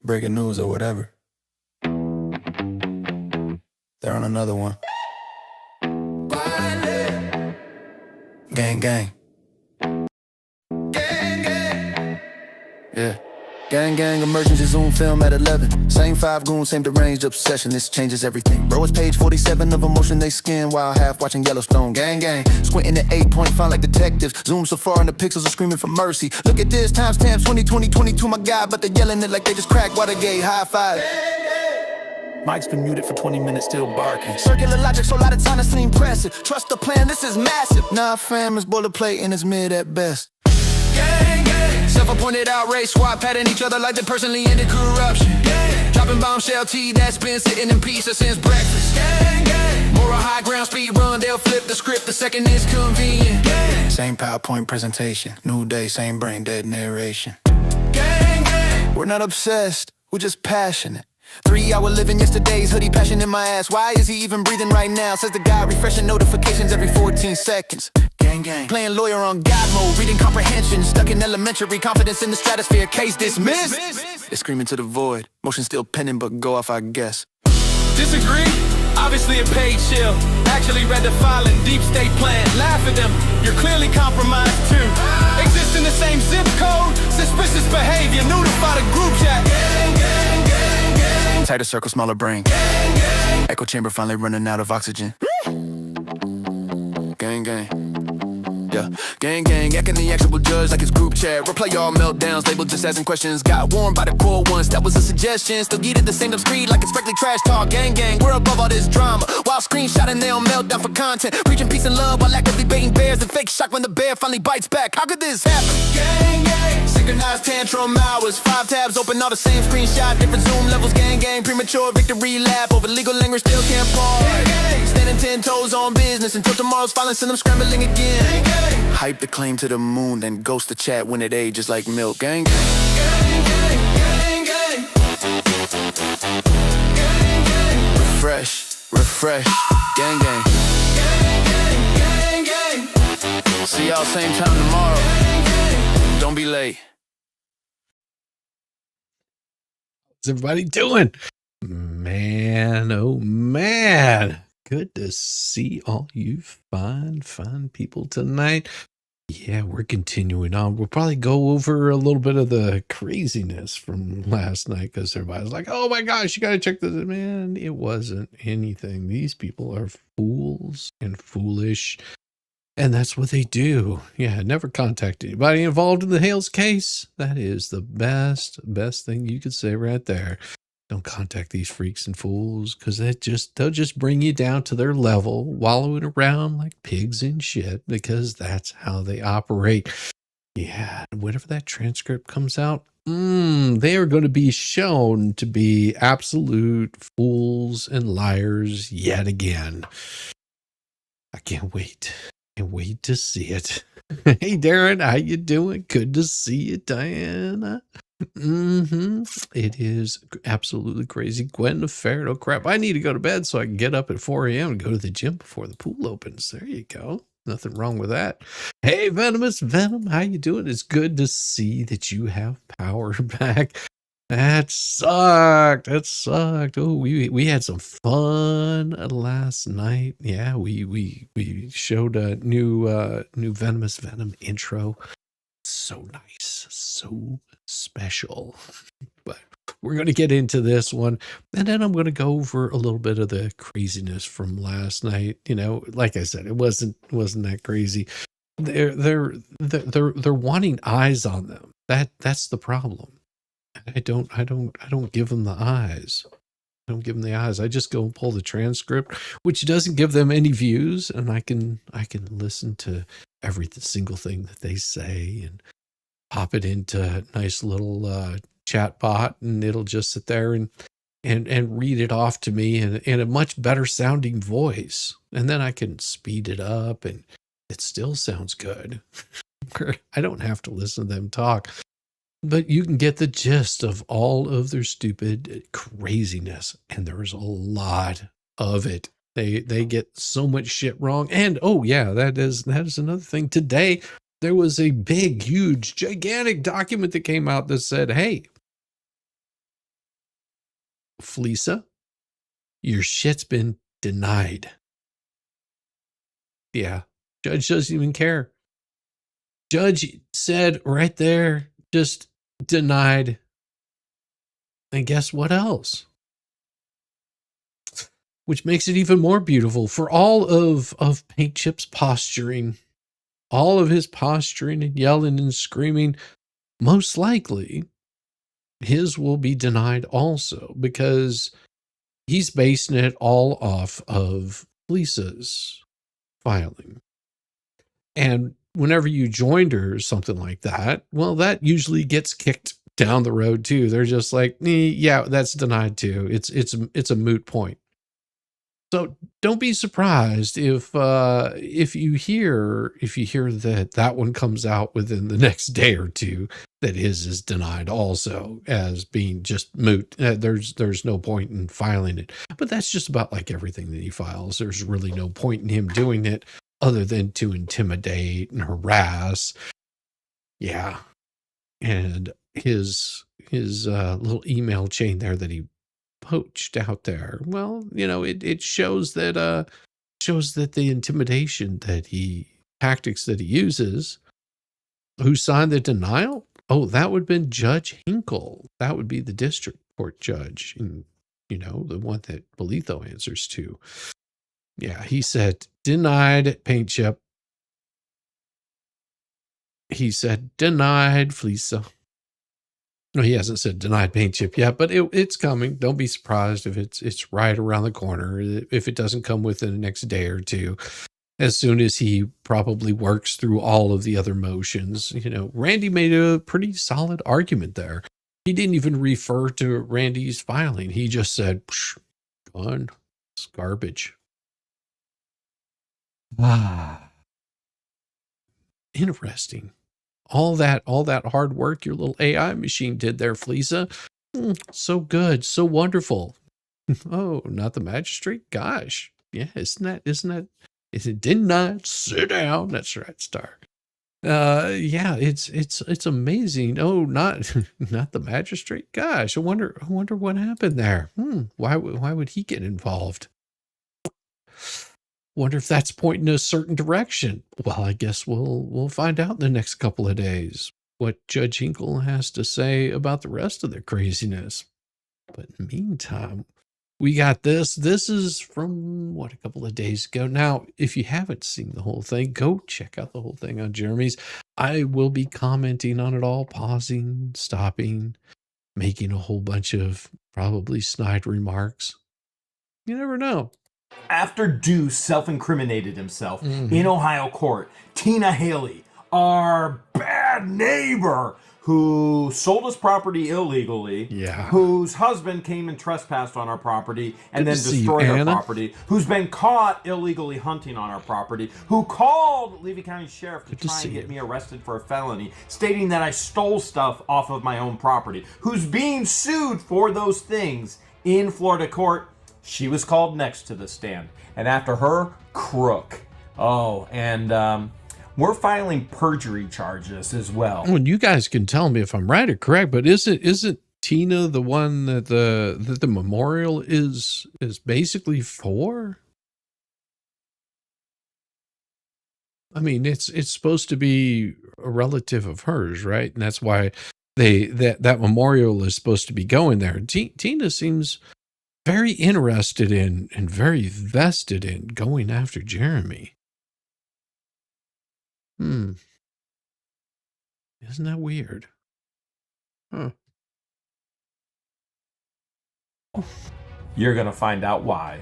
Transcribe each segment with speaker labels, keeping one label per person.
Speaker 1: breaking news or whatever. They're on another one. Gang, gang. Yeah. Gang, gang, emergency Zoom film at 11. Same 5 goons, same deranged obsession. This changes everything. Bro, it's page 47 of emotion they skin while half watching Yellowstone. Gang, gang. Squinting at 8-point font like detectives. Zoom so far and the pixels are screaming for mercy. Look at this, timestamps 2020, 22, my God. But they're yelling it like they just cracked Watergate. High five. Mike's been muted for 20 minutes, still barking. Circular logic, so a lot of time to seem impressive. Trust the plan, this is massive. Nah, fam, it's boilerplate and it's mid at best. Gang, gang. Self-appointed outrage squad patting each other like they personally ended corruption. Gang. Dropping bombshell tea that's been sitting in pizza since breakfast. Gang, gang. Moral high ground speed run, they'll flip the script the second it's convenient. Gang. Same PowerPoint presentation, new day, same brain dead narration. Gang, gang. We're not obsessed, we're just passionate. 3-hour living yesterday's hoodie, passion in my ass. Why is he even breathing right now? Says the guy refreshing notifications every 14 seconds. Gang, gang. Playing lawyer on God mode, reading comprehension. Stuck in elementary, confidence in the stratosphere, case dismissed. They're screaming to the void, motion still pending but go off I guess.
Speaker 2: Disagree? Obviously a paid shill. Actually read the filing, deep state plan. Laugh at them, you're clearly compromised too. Exist in the same zip code, suspicious behavior. Notify the group chat. Gang, gang, gang, gang.
Speaker 1: Tighter circle, smaller brain.
Speaker 2: Gang, gang.
Speaker 1: Echo chamber finally running out of oxygen. Gang, gang. Yeah. Gang, gang, acting the actual judge like it's group chat. Replay all meltdowns, labeled just asking questions. Got warned by the core once, that was a suggestion. Still yeeted the same dumb screed like it's strictly trash talk. Gang, gang, we're above all this drama. While screenshotting, they on meltdown for content. Preaching peace and love while actively baiting bears. And fake shock when the bear finally bites back. How could this happen?
Speaker 2: Gang, gang.
Speaker 1: Synchronized tantrum hours. 5 tabs open, all the same screenshot. Different zoom levels, gang, gang. Premature victory lap over legal language, still can't pause.
Speaker 2: Gang, gang.
Speaker 1: Standing 10 toes on business until tomorrow's filing, send them scrambling again.
Speaker 2: Gang, gang.
Speaker 1: Hype the claim to the moon, then ghost the chat when it ages like milk. Gang, gang.
Speaker 2: Gang, gang, gang, gang. Gang, gang.
Speaker 1: Refresh, gang, gang.
Speaker 2: Gang, gang, gang, gang.
Speaker 1: See y'all same time tomorrow.
Speaker 2: Gang, gang.
Speaker 1: Don't be late.
Speaker 3: What's everybody doing? Man, oh man. Good to see all you fine people tonight. Yeah, we're continuing on. We'll probably go over a little bit of the craziness from last night because everybody's like, oh my gosh, you got to check this. Man, it wasn't anything. These people are fools and foolish. And that's what they do. Yeah, never contact anybody involved in the Hales case. That is the best thing you could say right there. Don't contact these freaks and fools because they'll just bring you down to their level, wallowing around like pigs in shit because that's how they operate. Yeah, whenever that transcript comes out, they are going to be shown to be absolute fools and liars yet again. I can't wait. Can't wait to see it. Hey, Darren, how you doing? Good to see you, Diana. It is absolutely crazy. Gwen the ferret. Oh crap! I need to go to bed so I can get up at 4 a.m. and go to the gym before the pool opens. There you go. Nothing wrong with that. Hey, Venomous Venom, how you doing? It's good to see that you have power back. That sucked. That sucked. Oh, we had some fun last night. Yeah, we showed a new Venomous Venom intro. So nice, so special. But we're going to get into this one, and then I'm going to go over a little bit of the craziness from last night. You know, like I said, it wasn't that crazy. They're wanting eyes on them. That's the problem. I don't give them the eyes. I don't give them the eyes. I just go and pull the transcript, which doesn't give them any views, and I can listen to every single thing that they say and pop it into a nice little chat bot, and it'll just sit there and read it off to me in a much better sounding voice. And then I can speed it up and it still sounds good. I don't have to listen to them talk. But you can get the gist of all of their stupid craziness, and there's a lot of it. They get so much shit wrong. And oh yeah, that is another thing. Today there was a big, huge, gigantic document that came out that said, hey, Felisa, your shit's been denied. Yeah, judge doesn't even care. Judge said right there, just denied. And guess what else? Which makes it even more beautiful. For all of Paint Chip's posturing, all of his posturing and yelling and screaming, most likely his will be denied also, because he's basing it all off of Lisa's filing. And whenever you joined her or something like that, well, that usually gets kicked down the road too. They're just like, yeah, that's denied too. It's a moot point. So don't be surprised if you hear that one comes out within the next day or two that his is denied also as being just moot. There's no point in filing it. But that's just about like everything that he files. There's really no point in him doing it other than to intimidate and harass. Yeah. And his little email chain there that he poached out there, well, it shows that the intimidation tactics that he uses. Who signed the denial? Oh, that would have been Judge Hinkle. That would be the district court judge, and the one that Bolitho answers to. Yeah, he said denied Paint Chip. He said denied Felisa. No, he hasn't said denied Paint Chip yet, but it's coming. Don't be surprised if it's right around the corner. If it doesn't come within the next day or two, as soon as he probably works through all of the other motions. Randy made a pretty solid argument there. He didn't even refer to Randy's filing. He just said, "Gone, it's garbage." Interesting. All that hard work your little AI machine did there, Felisa. So good, so wonderful. Oh, not the magistrate? Gosh. Yeah, is it denied? Sit down. That's right, Star. Yeah, it's amazing. Oh, not the magistrate. Gosh, I wonder what happened there. Why would he get involved? Wonder if that's pointing in a certain direction. Well, I guess we'll find out in the next couple of days what Judge Hinkle has to say about the rest of their craziness. But in the meantime, we got this. This is from a couple of days ago. Now, if you haven't seen the whole thing, go check out the whole thing on Jeremy's. I will be commenting on it all, pausing, stopping, making a whole bunch of probably snide remarks. You never know.
Speaker 4: After Deuce self-incriminated himself in Ohio court, Tina Haley, our bad neighbor who sold us property illegally, whose husband came and trespassed on our property and then destroyed our property, who's been caught illegally hunting on our property, who called Levy County Sheriff to try and get me arrested for a felony, stating that I stole stuff off of my own property, who's being sued for those things in Florida court. She was called next to the stand. And after her, Crook. Oh, and we're filing perjury charges as well.
Speaker 3: Well, you guys can tell me if I'm right or correct, but isn't Tina the one that the memorial is basically for? I mean, it's supposed to be a relative of hers, right? And that's why that memorial is supposed to be going there. Tina seems very interested in and very vested in going after Jeremy. Isn't that weird? Huh.
Speaker 4: You're gonna find out why.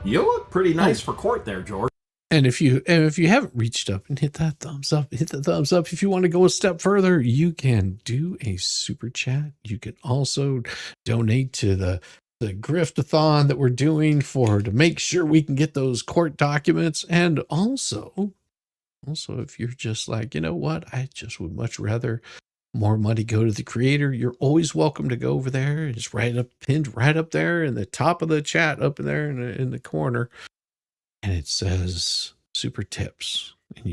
Speaker 4: You look pretty nice for court there, George.
Speaker 3: And if you haven't reached up and hit that thumbs up, If you want to go a step further, you can do a super chat. You can also donate to the griftathon that we're doing to make sure we can get those court documents. And also if you're just like, you know what, I just would much rather more money go to the creator, you're always welcome to go over there. It's pinned right up there in the top of the chat, up there in the corner. And it says super tips. And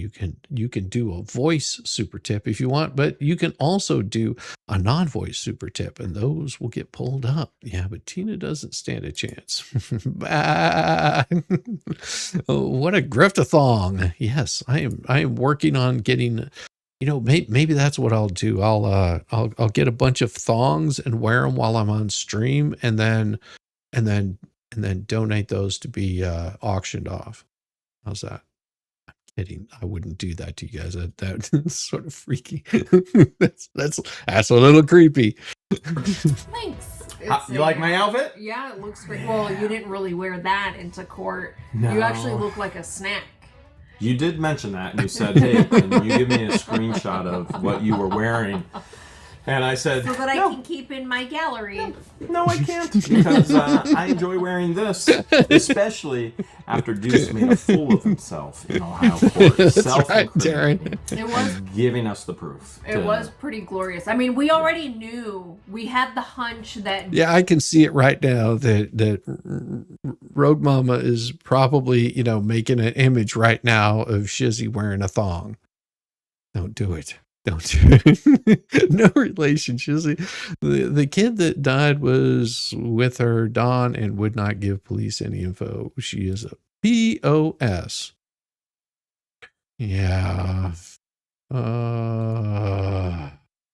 Speaker 3: you can do a voice super tip if you want, but you can also do a non-voice super tip, and those will get pulled up. Yeah, but Tina doesn't stand a chance. Oh, what a griftathon. Yes, I am working on getting, maybe that's what I'll do. I'll get a bunch of thongs and wear them while I'm on stream, and then donate those to be auctioned off. How's that? Kidding. I wouldn't do that to you guys. That's sort of freaky. that's a little creepy.
Speaker 5: Thanks.
Speaker 4: You like my outfit?
Speaker 5: Yeah, it looks great. Well, you didn't really wear that into court.
Speaker 4: No.
Speaker 5: You actually look like a snack.
Speaker 4: You did mention that, and you said, hey, can you give me a screenshot of what you were wearing? And I said,
Speaker 5: so that I can keep in my gallery.
Speaker 4: No, I can't, because I enjoy wearing this, especially after Deuce made a fool of himself in Ohio court.
Speaker 3: That's right, Darren.
Speaker 5: It was
Speaker 4: giving us the proof.
Speaker 5: It was pretty glorious. I mean, we already knew. We had the hunch that.
Speaker 3: Yeah, I can see it right now that Rogue Mama is probably, making an image right now of Shizzy wearing a thong. Don't do it. Don't do it. No relation, Shizzy. The kid that died was with her, Dawn, and would not give police any info. She is a POS. Yeah.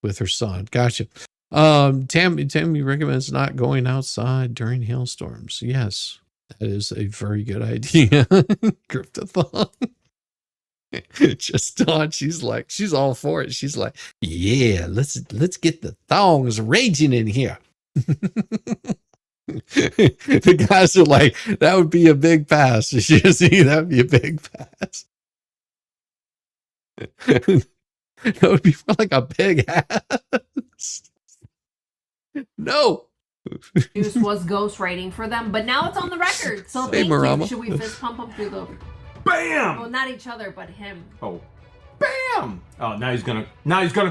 Speaker 3: With her son. Gotcha. Tammy recommends not going outside during hailstorms. Yes, that is a very good idea. Cryptothon. Just Dawn, she's all for it. She's like, yeah, let's get the thongs raging in here. The guys are like, that would be a big pass. Shizzy, that would be a big pass. That would be more like a big ass. No.
Speaker 5: Deuce was ghostwriting for them, but now it's on the record. So
Speaker 3: Hey,
Speaker 5: thank
Speaker 3: Marama.
Speaker 5: you. Should we fist pump him through the...
Speaker 4: Bam!
Speaker 5: Well, not each other, but him.
Speaker 4: Oh, bam! Oh, now he's gonna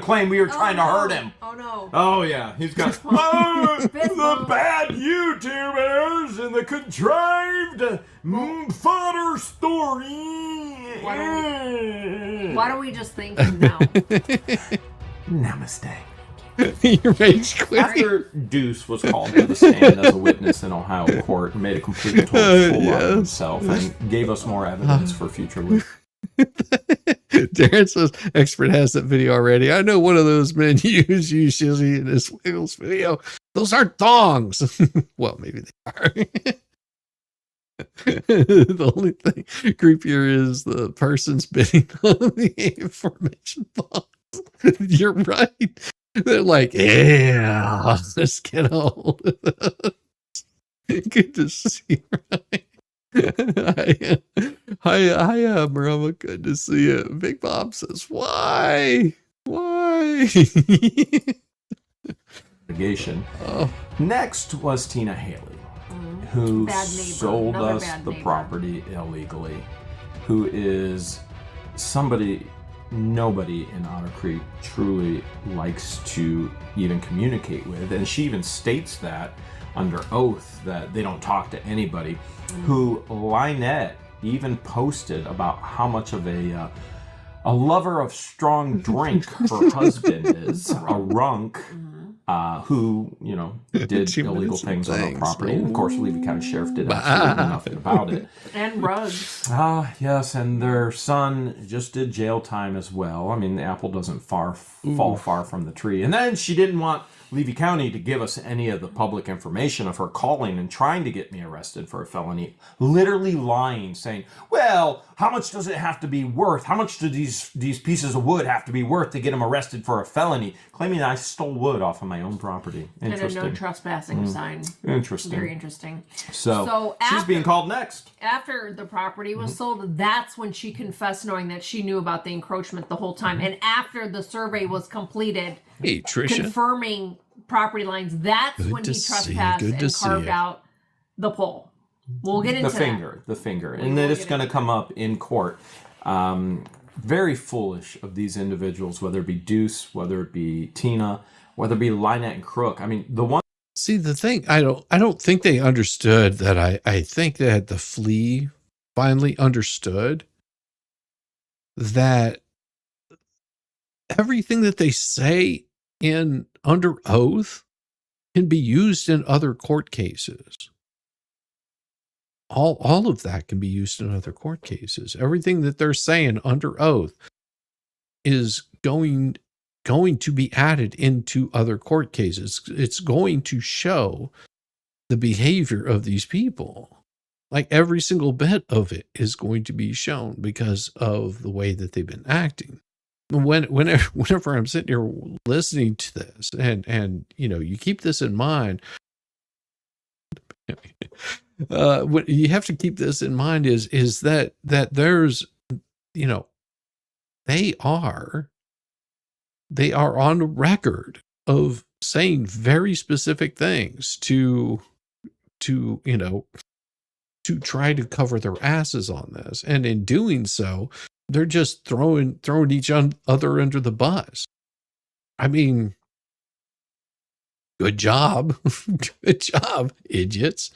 Speaker 4: claim we were trying to hurt him.
Speaker 5: Oh no.
Speaker 4: Oh yeah, he's got
Speaker 5: Fist bump.
Speaker 4: the bad YouTubers and the contrived fodder story.
Speaker 5: Why don't we just thank him now?
Speaker 4: Namaste.
Speaker 3: You rage quit.
Speaker 4: After Deuce was called to the stand as a witness in Ohio court and made a complete and total fool out of himself and gave us more evidence for future work.
Speaker 3: Darren says, expert has that video already. I know one of those men used you, Shizzy, in this Wiggles video. Those aren't thongs. Well, maybe they are. The only thing creepier is the person's bidding on the aforementioned thongs. You're right. They're like, yeah, let's get hold of those. Good to see you. Hi, Marama. Good to see you. Big Bob says, why? Oh.
Speaker 4: Next was Tina Haley, who sold
Speaker 5: Another
Speaker 4: us
Speaker 5: bad
Speaker 4: the
Speaker 5: neighbor.
Speaker 4: property illegally, who is somebody nobody in Otter Creek truly likes to even communicate with. And she even states that under oath that they don't talk to anybody. Who Lynette even posted about how much of a lover of strong drink her husband is, a runk, who, did illegal things on her property. And of course, Levy County Sheriff did absolutely nothing about it.
Speaker 5: And rugs.
Speaker 4: Yes, and their son just did jail time as well. I mean, the apple doesn't fall far from the tree. And then she didn't want Levy County to give us any of the public information of her calling and trying to get me arrested for a felony. Literally lying, saying, well, how much does it have to be worth? How much do these pieces of wood have to be worth to get him arrested for a felony? Claiming I stole wood off of my own property. Interesting.
Speaker 5: And a no trespassing sign.
Speaker 4: Interesting.
Speaker 5: Very interesting.
Speaker 4: So she's being called next.
Speaker 5: After the property was sold, that's when she confessed, knowing that she knew about the encroachment the whole time. And after the survey was completed,
Speaker 3: Hey, Trisha.
Speaker 5: confirming property lines, that's when he trespassed and carved out the pole. We'll get into
Speaker 4: the finger. And then it's going to come up in court. Very foolish of these individuals, whether it be Deuce, whether it be Tina, whether it be Lynette and Crook. I mean, the one.
Speaker 3: See, the thing, I don't think they understood that. I think that the flea finally understood that everything that they say in under oath can be used in other court cases. All of that can be used in other court cases. Everything that they're saying under oath is going to be added into other court cases. It's going to show the behavior of these people. Like every single bit of it is going to be shown because of the way that they've been acting. Whenever I'm sitting here listening to this, and you keep this in mind. What you have to keep this in mind is that there's, they are on the record of saying very specific things to try to cover their asses on this. And in doing so, they're just throwing each other under the bus. I mean, good job. Good job, idiots.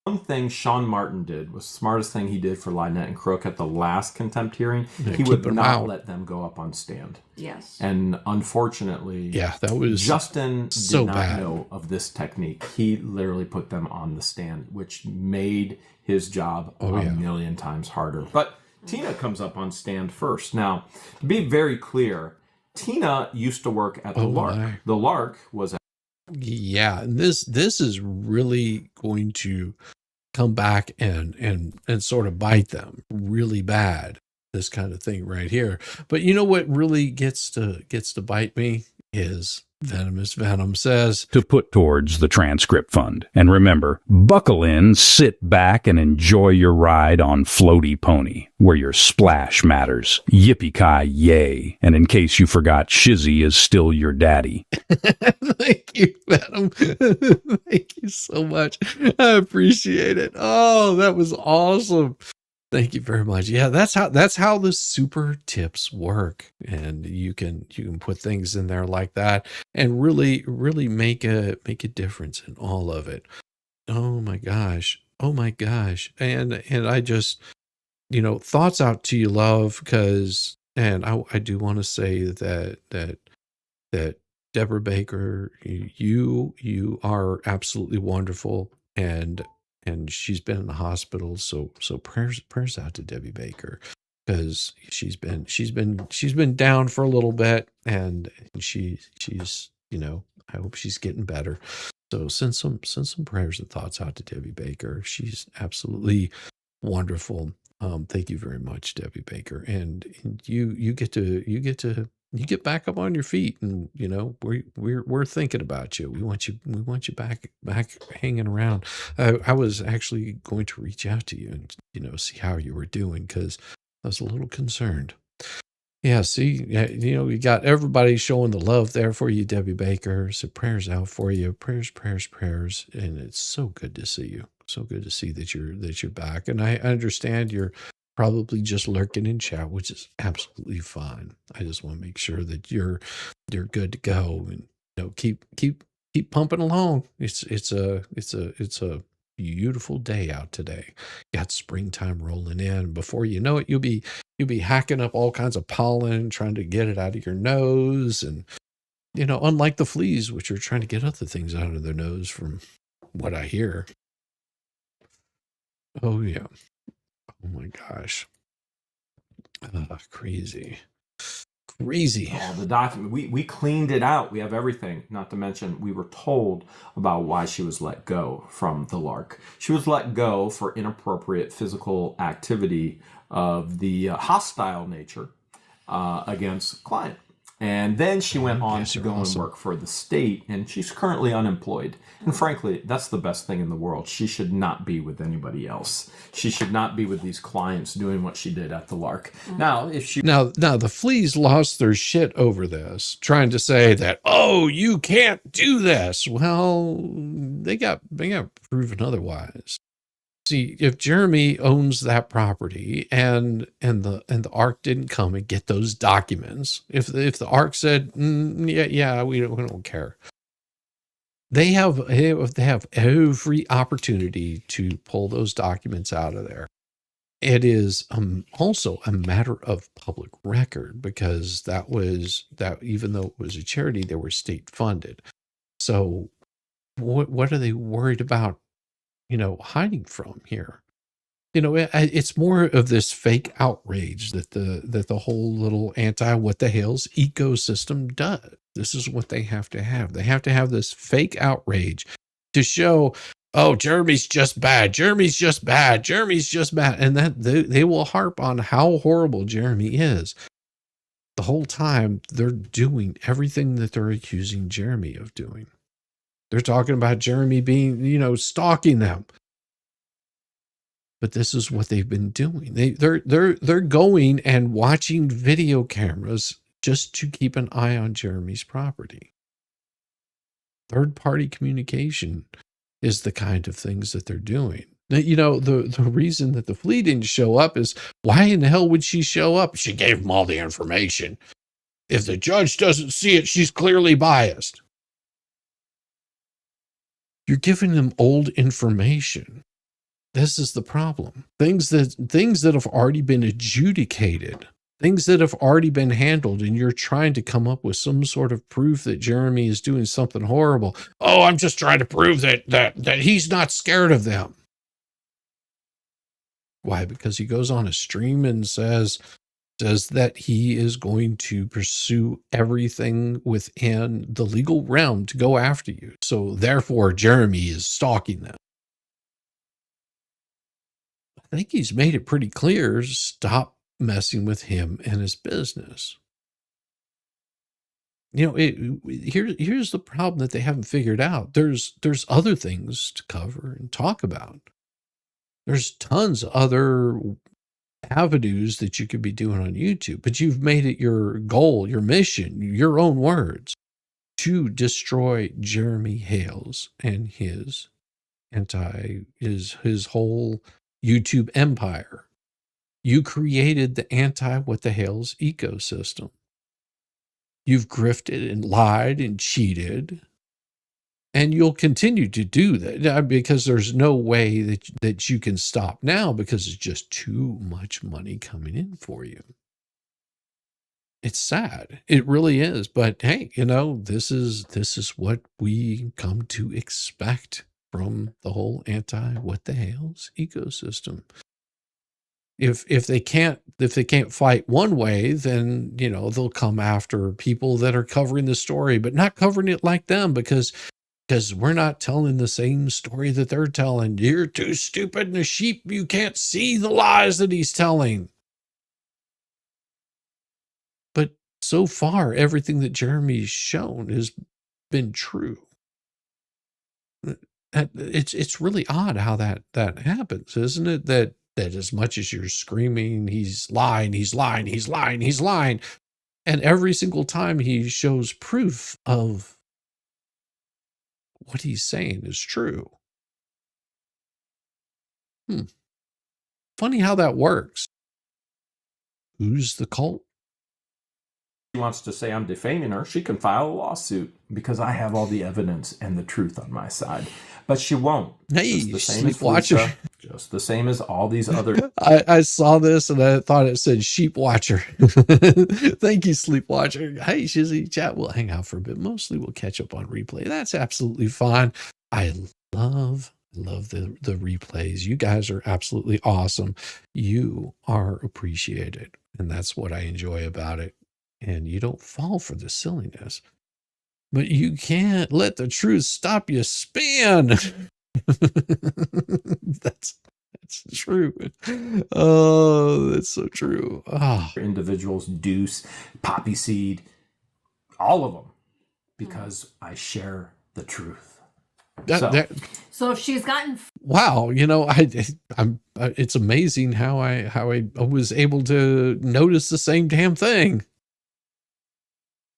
Speaker 4: One thing Sean Martin did was the smartest thing he did for Lynette and Crook at the last contempt hearing. He would not let them go up on stand.
Speaker 5: Yes.
Speaker 4: And unfortunately,
Speaker 3: that was
Speaker 4: Justin
Speaker 3: so
Speaker 4: did not
Speaker 3: bad.
Speaker 4: know of this technique. He literally put them on the stand, which made his job a million times harder. But Tina comes up on stand first. Now, to be very clear, Tina used to work at the Lark. The Lark was
Speaker 3: and this is really going to come back and sort of bite them really bad, this kind of thing right here. But you know what really gets to bite me is Venomous Venom says
Speaker 6: to put towards the transcript fund. And remember, buckle in, sit back, and enjoy your ride on Floaty Pony, where your splash matters. Yippee-ki yay. And in case you forgot, Shizzy is still your daddy.
Speaker 3: Thank you, Venom. Thank you so much. I appreciate it. Oh, that was awesome. Thank you very much. Yeah, that's how the super tips work. And you can put things in there like that and really make a difference in all of it. Oh my gosh. And I just, thoughts out to you, love, because, and I do want to say that Deborah Baker, you are absolutely wonderful, and she's been in the hospital, so prayers out to Debbie Baker, because she's been down for a little bit, and she's I hope she's getting better. So send some prayers and thoughts out to Debbie Baker. She's absolutely wonderful. Thank you very much, Debbie Baker, and you get back up on your feet, and we're thinking about you. We want you back hanging around. I was actually going to reach out to you and see how you were doing, because I was a little concerned. Yeah, see, you got everybody showing the love there for you, Debbie Baker. So prayers out for you, prayers, and it's so good to see you. So good to see that you're back, and I understand you're probably just lurking in chat, which is absolutely fine. I just want to make sure that you're good to go, and keep pumping along. It's a beautiful day out today. Got springtime rolling in. Before you know it, you'll be hacking up all kinds of pollen, trying to get it out of your nose, and unlike the fleas, which are trying to get other things out of their nose, from what I hear. Oh yeah. Oh my gosh. Crazy.
Speaker 4: Oh, the document. We cleaned it out. We have everything. Not to mention, we were told about why she was let go from the Lark. She was let go for inappropriate physical activity of the hostile nature against client. And then she went on to go and work for the state, and she's currently unemployed. And frankly, that's the best thing in the world. She should not be with anybody else. She should not be with these clients doing what she did at the Lark. Now, if she
Speaker 3: now the fleas lost their shit over this, trying to say that, oh, you can't do this. Well, they got proven otherwise. See, if Jeremy owns that property and the ARC didn't come and get those documents, if the ARC said, yeah, we don't care, they have every opportunity to pull those documents out of there. it is also a matter of public record, because that even though it was a charity, they were state funded. So what are they worried about, hiding from here? It's more of this fake outrage that the whole little what the hell's ecosystem does. This is what they have to have. They have to have this fake outrage to show, oh, Jeremy's just bad. Jeremy's just bad. Jeremy's just bad. And that they will harp on how horrible Jeremy is. The whole time they're doing everything that they're accusing Jeremy of doing. They're talking about Jeremy being, stalking them. But this is what they've been doing. They're going and watching video cameras just to keep an eye on Jeremy's property. Third-party communication is the kind of things that they're doing. The reason that the flea didn't show up is, why in the hell would she show up? She gave them all the information. If the judge doesn't see it, she's clearly biased. You're giving them old information. This is the problem. Things that have already been adjudicated, things that have already been handled, and you're trying to come up with some sort of proof that Jeremy is doing something horrible. Oh, I'm just trying to prove that he's not scared of them. Why? Because he goes on a stream and says that he is going to pursue everything within the legal realm to go after you. So therefore, Jeremy is stalking them. I think he's made it pretty clear, stop messing with him and his business. Here's the problem that they haven't figured out. There's other things to cover and talk about. There's tons of other avenues that you could be doing on YouTube, but you've made it your goal, your mission, your own words, to destroy Jeremy Hales and his whole YouTube empire. You created the Anti-What the Hell's ecosystem. You've grifted and lied and cheated, and you'll continue to do that because there's no way that you can stop now, because it's just too much money coming in for you. It's sad. It really is. But hey, this is what we come to expect from the whole Anti-What the Hell's ecosystem. If they can't fight one way, then they'll come after people that are covering the story, but not covering it like them, because we're not telling the same story that they're telling. You're too stupid and a sheep. You can't see the lies that he's telling. But so far, everything that Jeremy's shown has been true. It's really odd how that happens, isn't it? That as much as you're screaming, he's lying, he's lying, he's lying, he's lying, and every single time he shows proof of what he's saying is true. Funny how that works. Who's the cult?
Speaker 4: She wants to say I'm defaming her, she can file a lawsuit because I have all the evidence and the truth on my side. But she won't.
Speaker 3: Hey,
Speaker 4: just the same
Speaker 3: sheep
Speaker 4: as
Speaker 3: watcher.
Speaker 4: Lisa, just the same as all these other.
Speaker 3: I saw this and I thought it said sheep watcher. Thank you, sleep watcher. Hey, Shizzy, chat will hang out for a bit. Mostly we'll catch up on replay. That's absolutely fine. I love the replays. You guys are absolutely awesome. You are appreciated, and that's what I enjoy about it. And you don't fall for the silliness, but you can't let the truth stop you spin. That's true. Oh, that's so true. Oh.
Speaker 4: Individuals, Deuce, Poppy Seed, all of them, because I share the truth.
Speaker 5: So if she's gotten,
Speaker 3: wow, it's amazing how I was able to notice the same damn thing.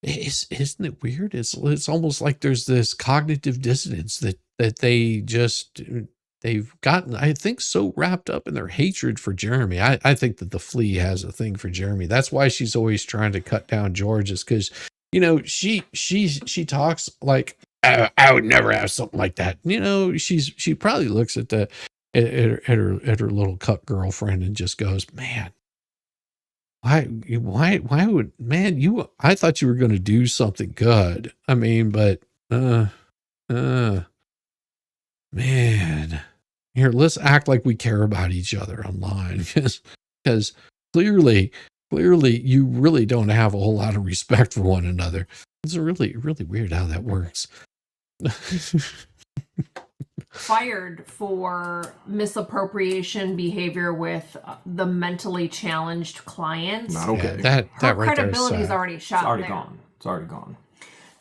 Speaker 3: Isn't it weird? It's almost like there's this cognitive dissonance that they've gotten, I think, so wrapped up in their hatred for Jeremy. I think that the flea has a thing for Jeremy. That's why she's always trying to cut down George's, because she talks like, I would never have something like that. She probably looks at the at her little cut girlfriend and just goes, man, why would, man, I thought you were going to do something good. I mean, but, man, here, let's act like we care about each other online, because clearly you really don't have a whole lot of respect for one another. It's really, really weird how that works.
Speaker 5: Fired for misappropriation behavior with the mentally challenged clients.
Speaker 4: Not okay.
Speaker 3: Yeah,
Speaker 5: Her
Speaker 3: right
Speaker 5: credibility is
Speaker 3: there
Speaker 5: already shot.
Speaker 4: It's already
Speaker 5: there.
Speaker 4: gone. It's already gone.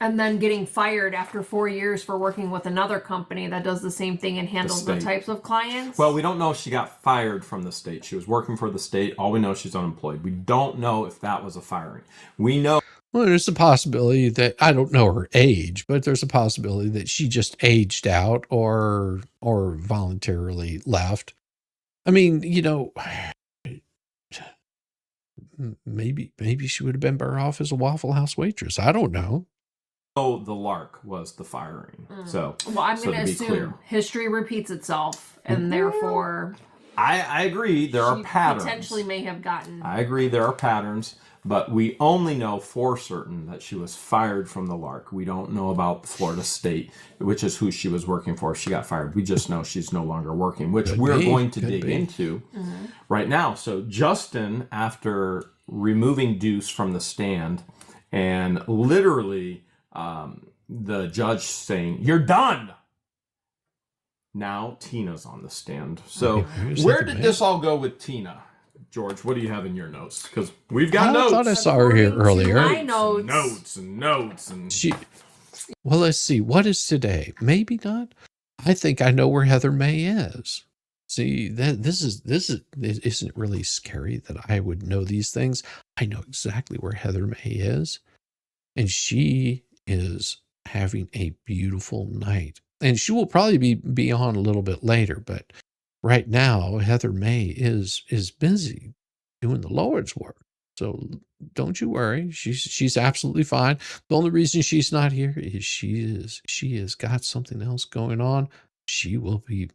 Speaker 5: And then getting fired after 4 years for working with another company that does the same thing and handles the types of clients.
Speaker 4: Well, we don't know if she got fired from the state. She was working for the state. All we know is she's unemployed. We don't know if that was a firing. We know.
Speaker 3: Well, there's a possibility that, I don't know her age, but there's a possibility that she just aged out or voluntarily left. I mean, maybe she would have been better off as a Waffle House waitress. I don't know.
Speaker 4: Oh, the lark was the firing. So,
Speaker 5: well, I'm going to assume history repeats itself, and therefore,
Speaker 4: I agree. There are patterns.
Speaker 5: Potentially may have gotten.
Speaker 4: I agree. There are patterns, but we only know for certain that she was fired from the Lark. We don't know about Florida State, which is who she was working for. She got fired. We just know she's no longer working, which we're going to dig into right now. So Justin, after removing Deuce from the stand and literally the judge saying, "You're done." Now Tina's on the stand. So where did this all go with Tina? George, what do you have in your notes? Because we've got notes.
Speaker 3: I thought I saw her here earlier.
Speaker 5: My notes.
Speaker 4: Notes.
Speaker 3: Well, let's see. What is today? Maybe not. I think I know where Heather May is. See, this isn't really scary that I would know these things. I know exactly where Heather May is, and she is having a beautiful night. And she will probably be on a little bit later, but right now Heather May is busy doing the Lord's work. So don't you worry. She's absolutely fine. The only reason she's not here is she has got something else going on. She will be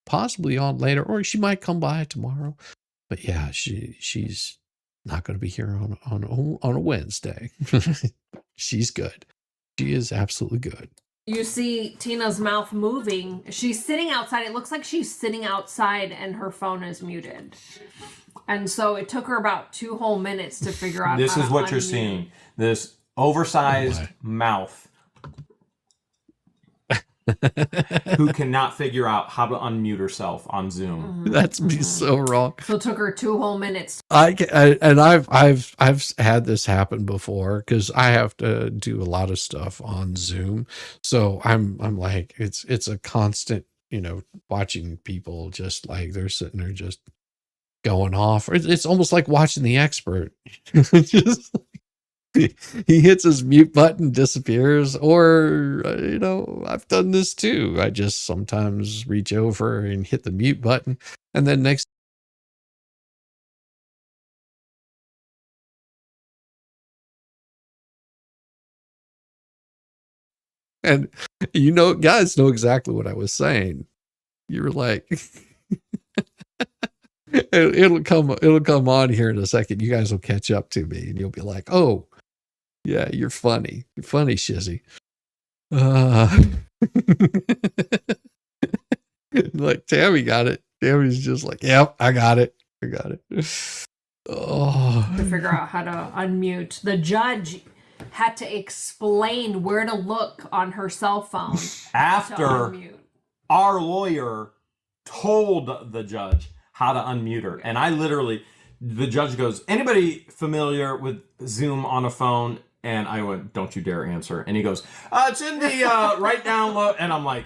Speaker 3: possibly on later, or she might come by tomorrow. But yeah, she's not going to be here on a Wednesday. She's good. She is absolutely good.
Speaker 5: You see Tina's mouth moving. She's sitting outside. It looks like she's sitting outside and her phone is muted. And so it took her about 2 whole minutes to figure out.
Speaker 4: This is what you're seeing. This oversized mouth who cannot figure out how to unmute herself on Zoom.
Speaker 3: That's me so wrong.
Speaker 5: So it took her 2 whole minutes.
Speaker 3: I've had this happen before because I have to do a lot of stuff on Zoom. So I'm like, it's a constant, watching people just like they're sitting there just going off. It's almost like watching The Expert. Just he hits his mute button, disappears, or I've done this too. I just sometimes reach over and hit the mute button, and then next. And guys know exactly what I was saying. You were like, it'll come on here in a second. You guys will catch up to me, and you'll be like, "Oh, yeah, you're funny. You're funny, Shizzy." Like Tammy got it. Tammy's just like, "Yep, I got it. Oh,
Speaker 5: To figure out how to unmute. The judge had to explain where to look on her cell phone
Speaker 4: After our lawyer told the judge how to unmute her. And the judge goes, "Anybody familiar with Zoom on a phone?" And I went, "Don't you dare answer." And he goes, "It's in the right down low." And I'm like,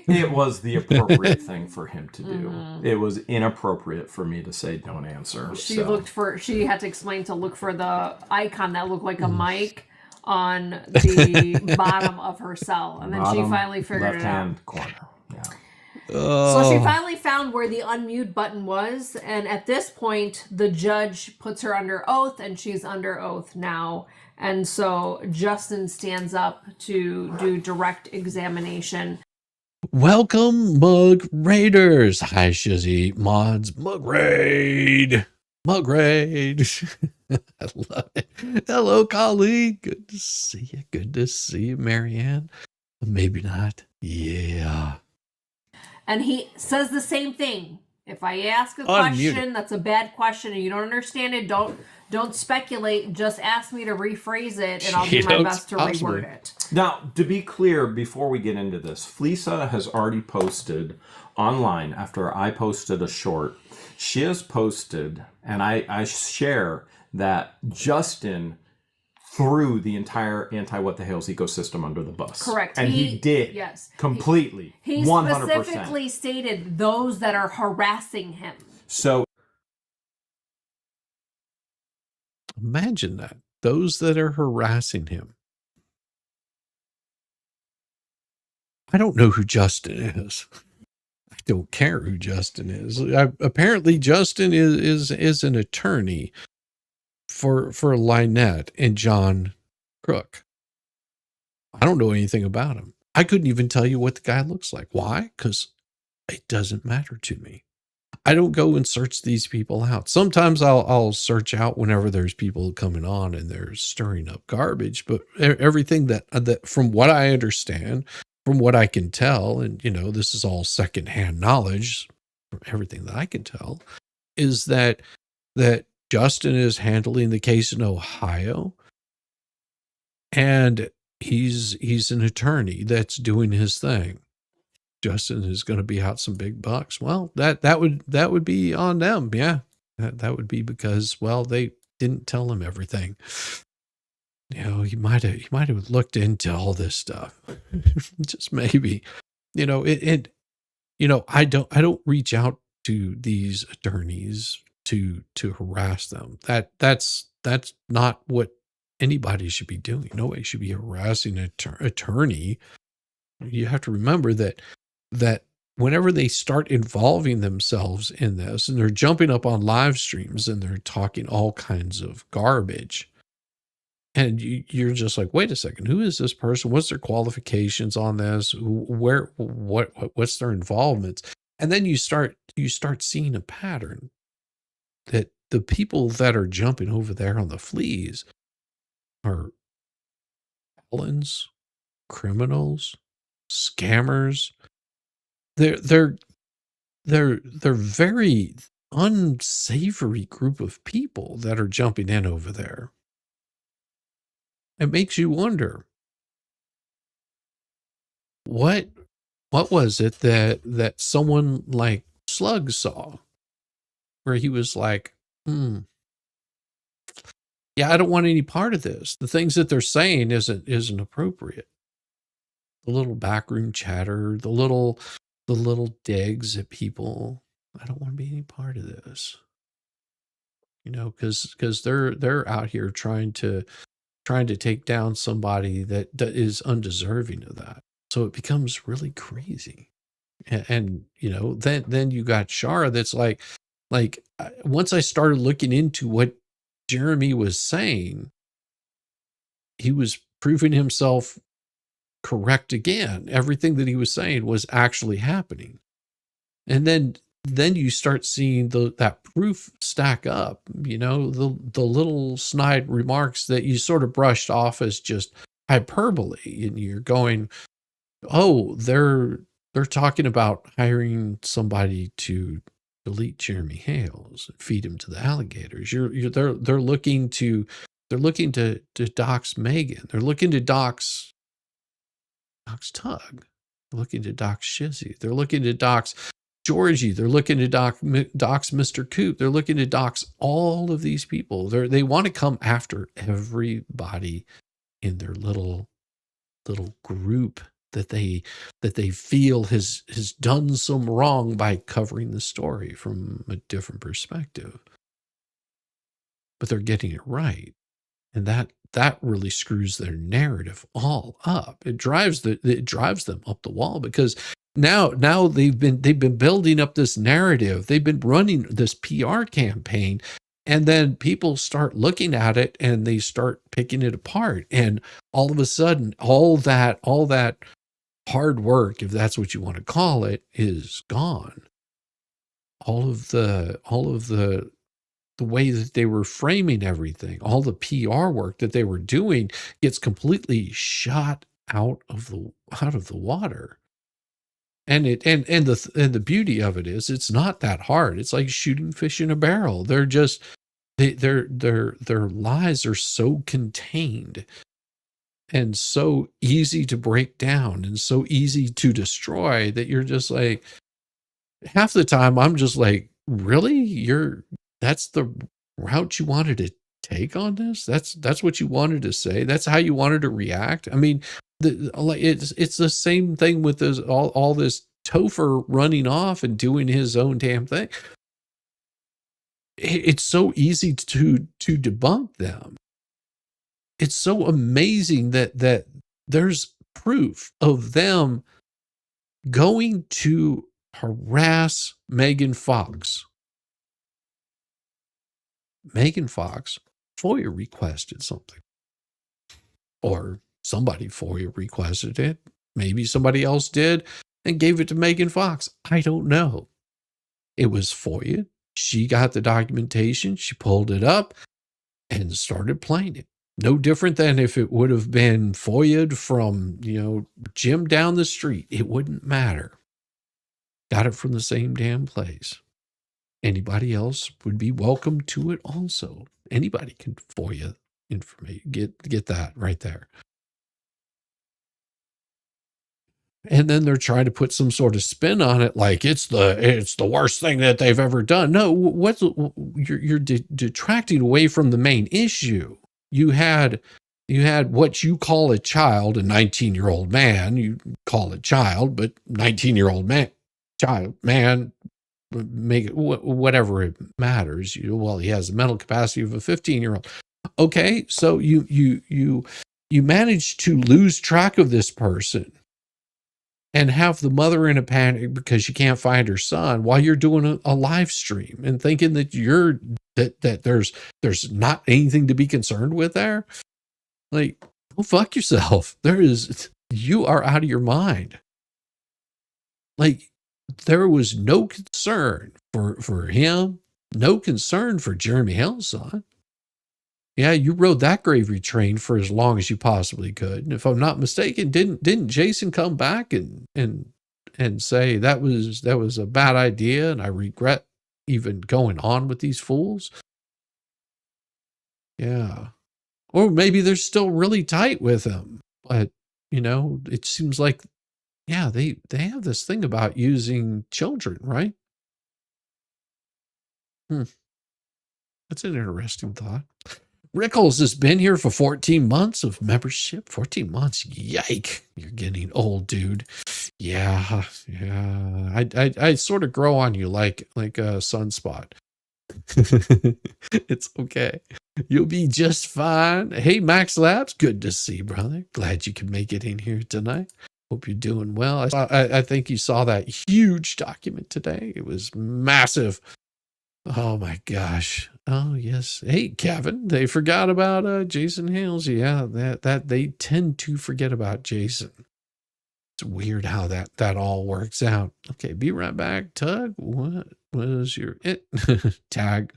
Speaker 4: it was the appropriate thing for him to do. It was inappropriate for me to say, "Don't answer."
Speaker 5: She had to explain to look for the icon that looked like a mic on the bottom of her cell. And then she finally figured it out.
Speaker 4: Left-hand corner. Yeah.
Speaker 5: So she finally found where the unmute button was, and at this point, the judge puts her under oath, and she's under oath now. And so Justin stands up to do direct examination.
Speaker 3: Welcome, Mug Raiders. Hi, Shizzy mods. Mug Raid. Mug Raid. I love it. Hello, colleague. Good to see you. Good to see you, Marianne. Maybe not. Yeah.
Speaker 5: And he says the same thing. If I ask a
Speaker 3: Unmuted.
Speaker 5: question that's a bad question and you don't understand it, don't speculate. Just ask me to rephrase it, and I'll do my best to reword it.
Speaker 4: Now, to be clear, before we get into this, Fleesa has already posted online after I posted a short. She has posted, and I share that Justin threw the entire Anti-What the Hell's ecosystem under the bus.
Speaker 5: Correct.
Speaker 4: And he did.
Speaker 5: Yes.
Speaker 4: Completely.
Speaker 5: He
Speaker 4: 100%.
Speaker 5: specifically stated those that are harassing him.
Speaker 4: So
Speaker 3: Imagine that. Those that are harassing him. I don't know who Justin is. I don't care who Justin is. Apparently, Justin is an attorney for Lynette and John Crook. I don't know anything about him. I couldn't even tell you what the guy looks like. Why? Because it doesn't matter to me. I don't go and search these people out. Sometimes I'll search out whenever there's people coming on and they're stirring up garbage. But everything that from what I understand, from what I can tell, and this is all secondhand knowledge from everything that I can tell, is that Justin is handling the case in Ohio, and he's an attorney that's doing his thing. Justin is going to be out some big bucks. Well, that would be on them. Yeah, that would be because, well, they didn't tell him everything. He might have looked into all this stuff. Just maybe. I don't reach out to these attorneys to harass them. That's not what anybody should be doing. Nobody should be harassing an attorney. You have to remember that whenever they start involving themselves in this, and they're jumping up on live streams and they're talking all kinds of garbage, and you're just like, wait a second, who is this person? What's their qualifications on this? What's their involvement? And then you start seeing a pattern that the people that are jumping over there on the fleas are felons, criminals, scammers. They're very unsavory group of people that are jumping in over there. It makes you wonder, what was it that someone like Slug saw, where he was like, yeah, I don't want any part of this. The things that they're saying isn't appropriate. The little backroom chatter, the little digs at people. I don't want to be any part of this. Because they're out here trying to take down somebody that is undeserving of that. So it becomes really crazy. And then you got Shara that's like once I started looking into what Jeremy was saying, he was proving himself correct again. Everything that he was saying was actually happening. And then you start seeing that proof stack up, the little snide remarks that you sort of brushed off as just hyperbole, and you're going, oh, they're talking about hiring somebody to delete Jeremy Hales and feed him to the alligators. They're looking to dox Megan. They're looking to dox Tug. They're looking to dox Shizzy. They're looking to dox Georgie. They're looking to dox Mr. Coop. They're looking to dox all of these people. They want to come after everybody in their little group that they feel has done some wrong by covering the story from a different perspective. But they're getting it right. And that really screws their narrative all up. It drives them up the wall, because now they've been building up this narrative. They've been running this PR campaign, and then people start looking at it and they start picking it apart. And all of a sudden, all that hard work, if that's what you want to call it, is gone. All of the way that they were framing everything, all the PR work that they were doing gets completely shot out of the water. And the beauty of it is it's not that hard. It's like shooting fish in a barrel. They're just their lies are so contained and so easy to break down and so easy to destroy that you're just like, half the time I'm just like, really? That's the route you wanted to take on this? That's what you wanted to say? That's how you wanted to react? I mean, it's the same thing with this all this Topher running off and doing his own damn thing. It's so easy to debunk them. It's so amazing that there's proof of them going to harass Megan Fox. Megan Fox FOIA requested something, or somebody FOIA requested it. Maybe somebody else did and gave it to Megan Fox. I don't know. It was FOIA. She got the documentation. She pulled it up and started playing it. No different than if it would have been FOIA'd from, Jim down the street. It wouldn't matter. Got it from the same damn place. Anybody else would be welcome to it also. Anybody can FOIA information. Get that right there. And then they're trying to put some sort of spin on it, like it's the worst thing that they've ever done. No, you're detracting away from the main issue. You had what you call a child, a 19-year-old man. You call it child, but 19-year-old man, make it whatever it matters. He has the mental capacity of a 15-year-old. Okay, so you managed to lose track of this person and have the mother in a panic because she can't find her son while you're doing a live stream and thinking that that there's not anything to be concerned with there. Like, go fuck yourself. You are out of your mind. Like, there was no concern for him, no concern for Jeremy Hill's son. Yeah, you rode that gravy train for as long as you possibly could. And if I'm not mistaken, didn't Jason come back and say that was a bad idea and I regret even going on with these fools? Yeah. Or maybe they're still really tight with him. But, it seems like, yeah, they have this thing about using children, right? That's an interesting thought. Rickles has been here for 14 months of membership. 14 months. Yike. You're getting old, dude. Yeah. I sort of grow on you like a sunspot. It's okay. You'll be just fine. Hey, Max Labs. Good to see you, brother. Glad you could make it in here tonight. Hope you're doing well. I think you saw that huge document today. It was massive. Oh my gosh. Oh yes. Hey Kevin, they forgot about Jason Hales. Yeah, that they tend to forget about Jason. It's weird how that all works out. Okay, be right back. Tug, what was your it? Tag.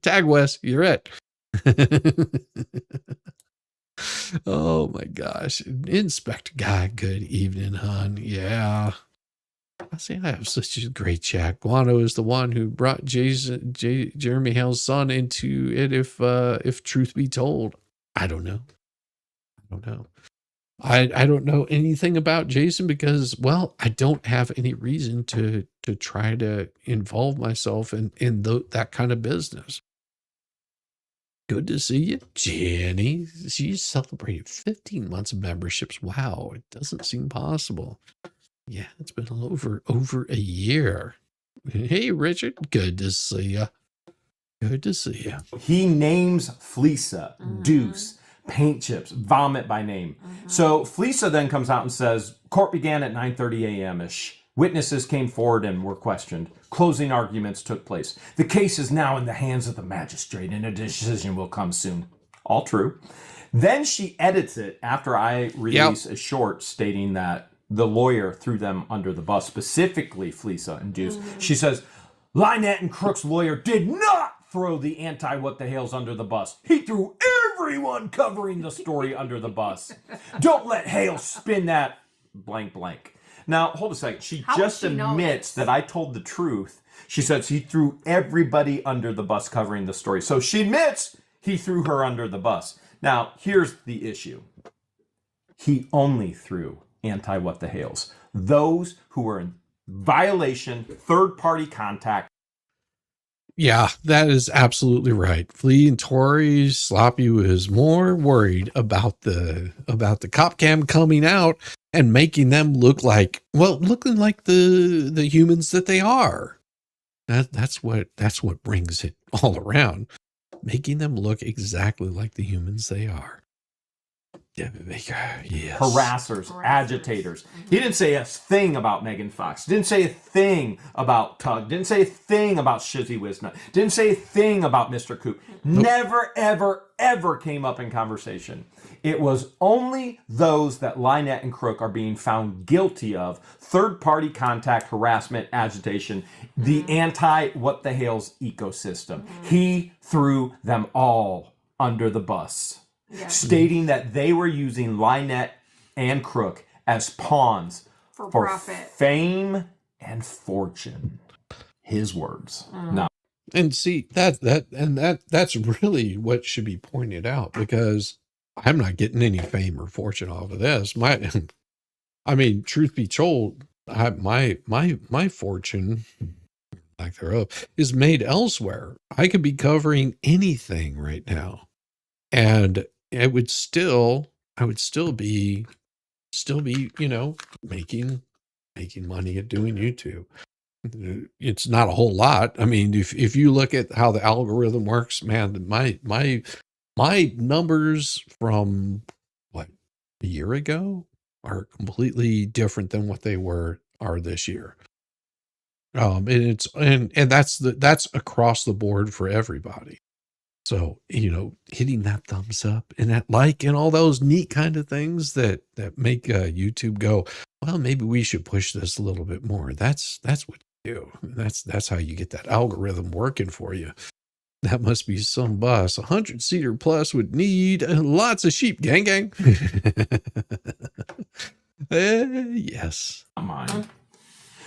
Speaker 3: Tag Wes, you're it. Oh my gosh. Inspector Guy, good evening, hon. Yeah. I say I have such a great chat. Guano is the one who brought Jeremy Hale's son into it. If truth be told, I don't know. I don't know anything about Jason because, well, I don't have any reason to try to involve myself in that kind of business. Good to see you, Jenny. She celebrated 15 months of memberships. Wow, it doesn't seem possible. Yeah, it's been over a year. Hey, Richard. Good to see you. Good to see you.
Speaker 4: He names Fleesa, Deuce, Paint Chips, Vomit by name. So Fleesa then comes out and says, court began at 9:30 a.m.-ish. Witnesses came forward and were questioned. Closing arguments took place. The case is now in the hands of the magistrate and a decision will come soon. All true. Then she edits it after I release a short stating that the lawyer threw them under the bus, specifically Fleesa and Deuce. She says, Lynette and Crook's lawyer did not throw the Anti-Wth the Hales under the bus. He threw everyone covering the story under the bus. Don't let Hale spin that blank blank. Now, hold a second. She just admits that I told the truth. She says he threw everybody under the bus covering the story. So she admits he threw her under the bus. Now, here's the issue. He only threw Anti-Wth the Hales. Those who were in violation, third-party contact.
Speaker 3: Yeah, that is absolutely right. Flea and Tori Sloppy was more worried about the cop cam coming out and making them look like, well, looking like the humans that they are. That's what brings it all around, making them look exactly like the humans they are. Yes.
Speaker 4: Harassers, agitators. He didn't say a thing about Megan Fox. Didn't say a thing about Tug. Didn't say a thing about Shizzywhiznut. Didn't say a thing about Mr. Coop. Nope. Never, ever, ever came up in conversation. It was only those that Lynette and Crook are being found guilty of third-party contact, harassment, agitation, the Anti-Wth the Hales ecosystem. He threw them all under the bus. Yeah. Stating that they were using Lynette and Crook as pawns for profit, fame, and fortune. His words. No.
Speaker 3: And see that's really what should be pointed out, because I'm not getting any fame or fortune off of this. I mean, truth be told, my fortune, lack thereof, is made elsewhere. I could be covering anything right now, and I would still be, you know, making money at doing YouTube. It's not a whole lot. I mean, if you look at how the algorithm works, man, my numbers from what, a year ago are completely different than what they are this year. And that's across the board for everybody. So, you know, hitting that thumbs up and that like and all those neat kind of things that make YouTube go, well, maybe we should push this a little bit more. That's what you do. That's how you get that algorithm working for you. That must be some bus. 100-seater plus would need lots of sheep. Gang, gang. Yes.
Speaker 4: Come on.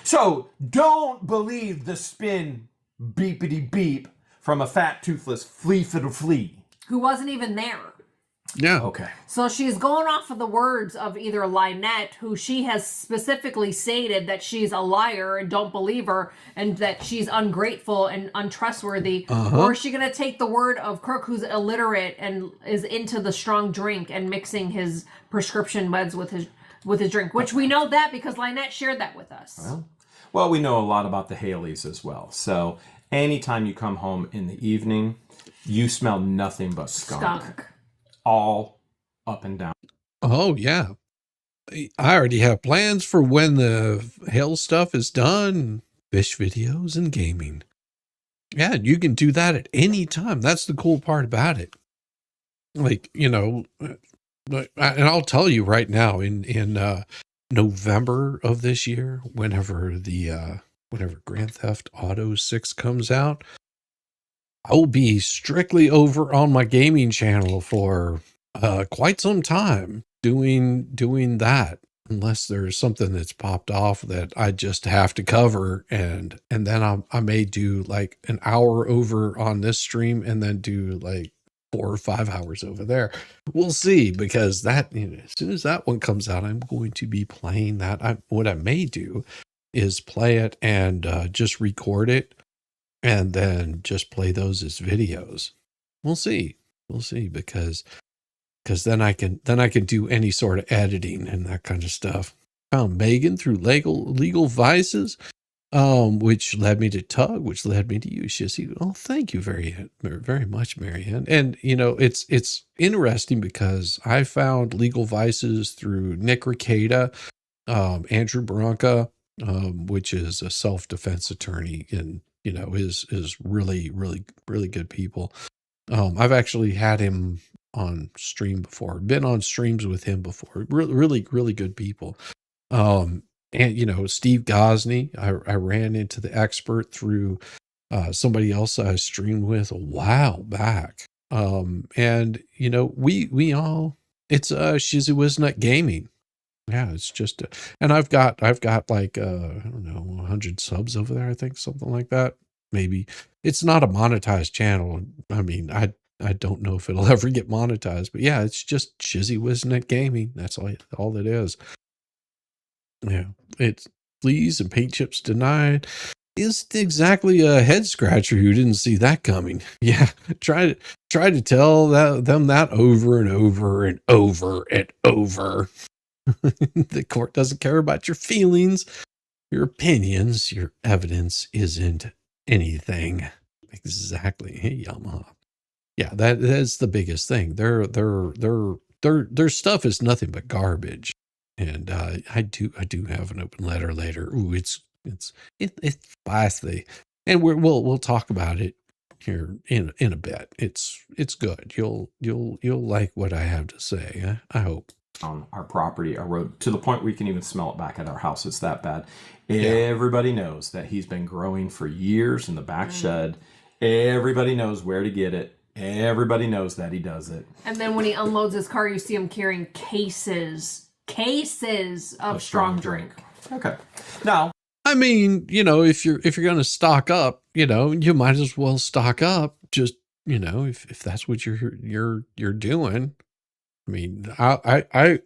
Speaker 4: So don't believe the spin beepity beep from a fat, toothless flea
Speaker 5: who wasn't even there.
Speaker 3: Yeah.
Speaker 4: Okay.
Speaker 5: So she's going off of the words of either Lynette, who she has specifically stated that she's a liar and don't believe her, and that she's ungrateful and untrustworthy. Or is she going to take the word of Crook, who's illiterate and is into the strong drink and mixing his prescription meds with his drink, which we know that because Lynette shared that with us.
Speaker 4: Well, we know a lot about the Haleys as well. So anytime you come home in the evening, you smell nothing but skunk. All up and down.
Speaker 3: Oh, yeah. I already have plans for when the Hale stuff is done. Fish videos and gaming. Yeah, you can do that at any time. That's the cool part about it. Like, you know, and I'll tell you right now, in November of this year, whenever Grand Theft Auto 6 comes out, I will be strictly over on my gaming channel for quite some time doing that, unless there's something that's popped off that I just have to cover, and then I may do like an hour over on this stream and then do like 4 or 5 hours over there. We'll see, because that, you know, as soon as that one comes out, I'm going to be playing that. What I may do is play it and just record it, and then just play those as videos. We'll see, because then I can do any sort of editing and that kind of stuff. Found Megan through legal vices, which led me to Tug, which led me to you, Shizzy. Oh, thank you very, very much, Marianne. And you know, it's interesting because I found legal vices through Nick Ricada, Andrew Bronca, which is a self-defense attorney, and you know, is really, really, really good people. I've actually had him stream before, been on streams with him before. Really, really good people. And you know, Steve Gosney, I ran into the expert through somebody else I streamed with a while back. And you know, we all, it's Shizzywhiznut Gaming. Yeah, it's just, and I've got like I don't know, 100 subs over there, I think, something like that. Maybe it's not a monetized channel. I mean, I don't know if it'll ever get monetized, but yeah, it's just Shizzywhiznut Gaming. That's all it is. Yeah, it's fleas and paint chips denied. Is exactly a head scratcher who didn't see that coming. Yeah, try to tell them that over and over and over and over. The court doesn't care about your feelings, your opinions, your evidence isn't anything. Exactly. Hey, Yamaha. Yeah, that's the biggest thing. Their stuff is nothing but garbage. And I do have an open letter later. Ooh, it's spicy, and we'll talk about it here in a bit. It's good. You'll like what I have to say. I hope.
Speaker 4: On our property, our road, to the point we can even smell it back at our house. It's that bad.
Speaker 3: Yeah.
Speaker 4: Everybody knows that he's been growing for years in the back shed. Everybody knows where to get it. Everybody knows that he does it.
Speaker 5: And then when he unloads his car, you see him carrying cases of strong drink.
Speaker 4: Okay. Now,
Speaker 3: I mean, you know, if you're going to stock up, you know, you might as well stock up. Just, you know, if that's what you're doing. I mean, I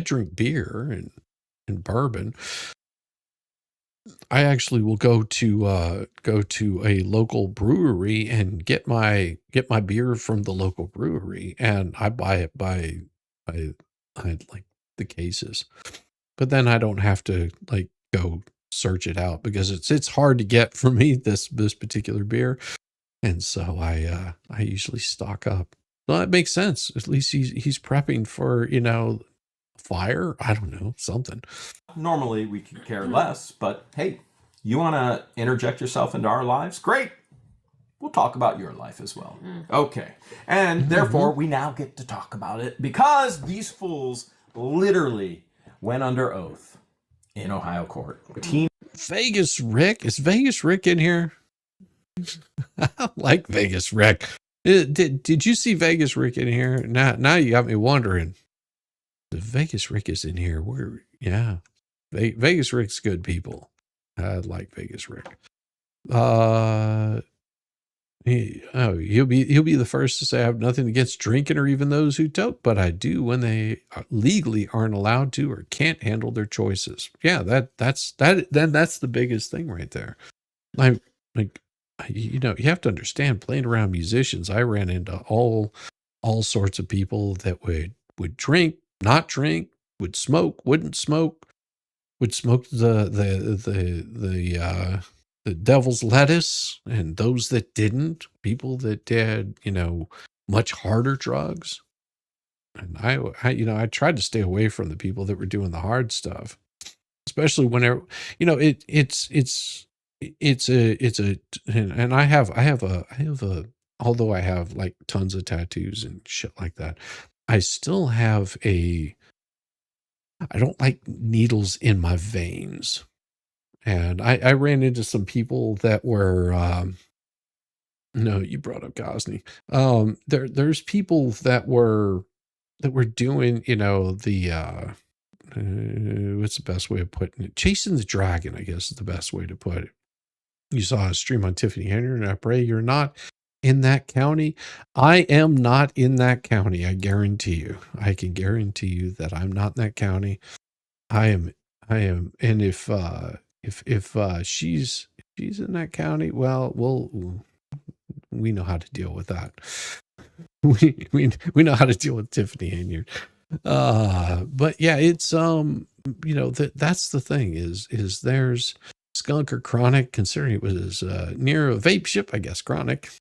Speaker 3: drink beer and bourbon. I actually will go to a local brewery and get my beer from the local brewery, and I buy it by like the cases. But then I don't have to like go search it out because it's hard to get for me this particular beer, and so I usually stock up. Well, that makes sense. At least he's prepping for, you know, fire. I don't know, something.
Speaker 4: normally we could care less, but hey, you want to interject yourself into our lives? Great. We'll talk about your life as well. Okay. And therefore, we now get to talk about it because these fools literally went under oath in Ohio court.
Speaker 3: Vegas Rick? Is Vegas Rick in here? I like Vegas Rick. Did you see Vegas Rick in here? Now you got me wondering. The Vegas Rick is in here. Yeah. Vegas Rick's good people. I like Vegas Rick. He'll be the first to say I have nothing against drinking or even those who don't, but I do when they legally aren't allowed to or can't handle their choices. Yeah, that's the biggest thing right there. You know, you have to understand, playing around musicians, I ran into all sorts of people that would drink, not drink, would smoke, wouldn't smoke, would smoke the devil's lettuce, and those that didn't, people that did, you know, much harder drugs. And I tried to stay away from the people that were doing the hard stuff, especially whenever, you know, and I have a, although I have like tons of tattoos and shit like that, I still have I don't like needles in my veins. And I ran into some people that were, no, you brought up Gosney. There's people that were doing, you know, the, what's the best way of putting it? Chasing the dragon, I guess is the best way to put it. You saw a stream on Tiffany Henry, and I pray you're not in that county. I am not in that county. I guarantee you. I can guarantee you that I'm not in that county. I am. And if she's in that county, well, we know how to deal with that. We know how to deal with Tiffany Henyard. But yeah, it's you know, that's the thing is there's Skunk or Chronic, considering it was near a vape ship, I guess. Chronic.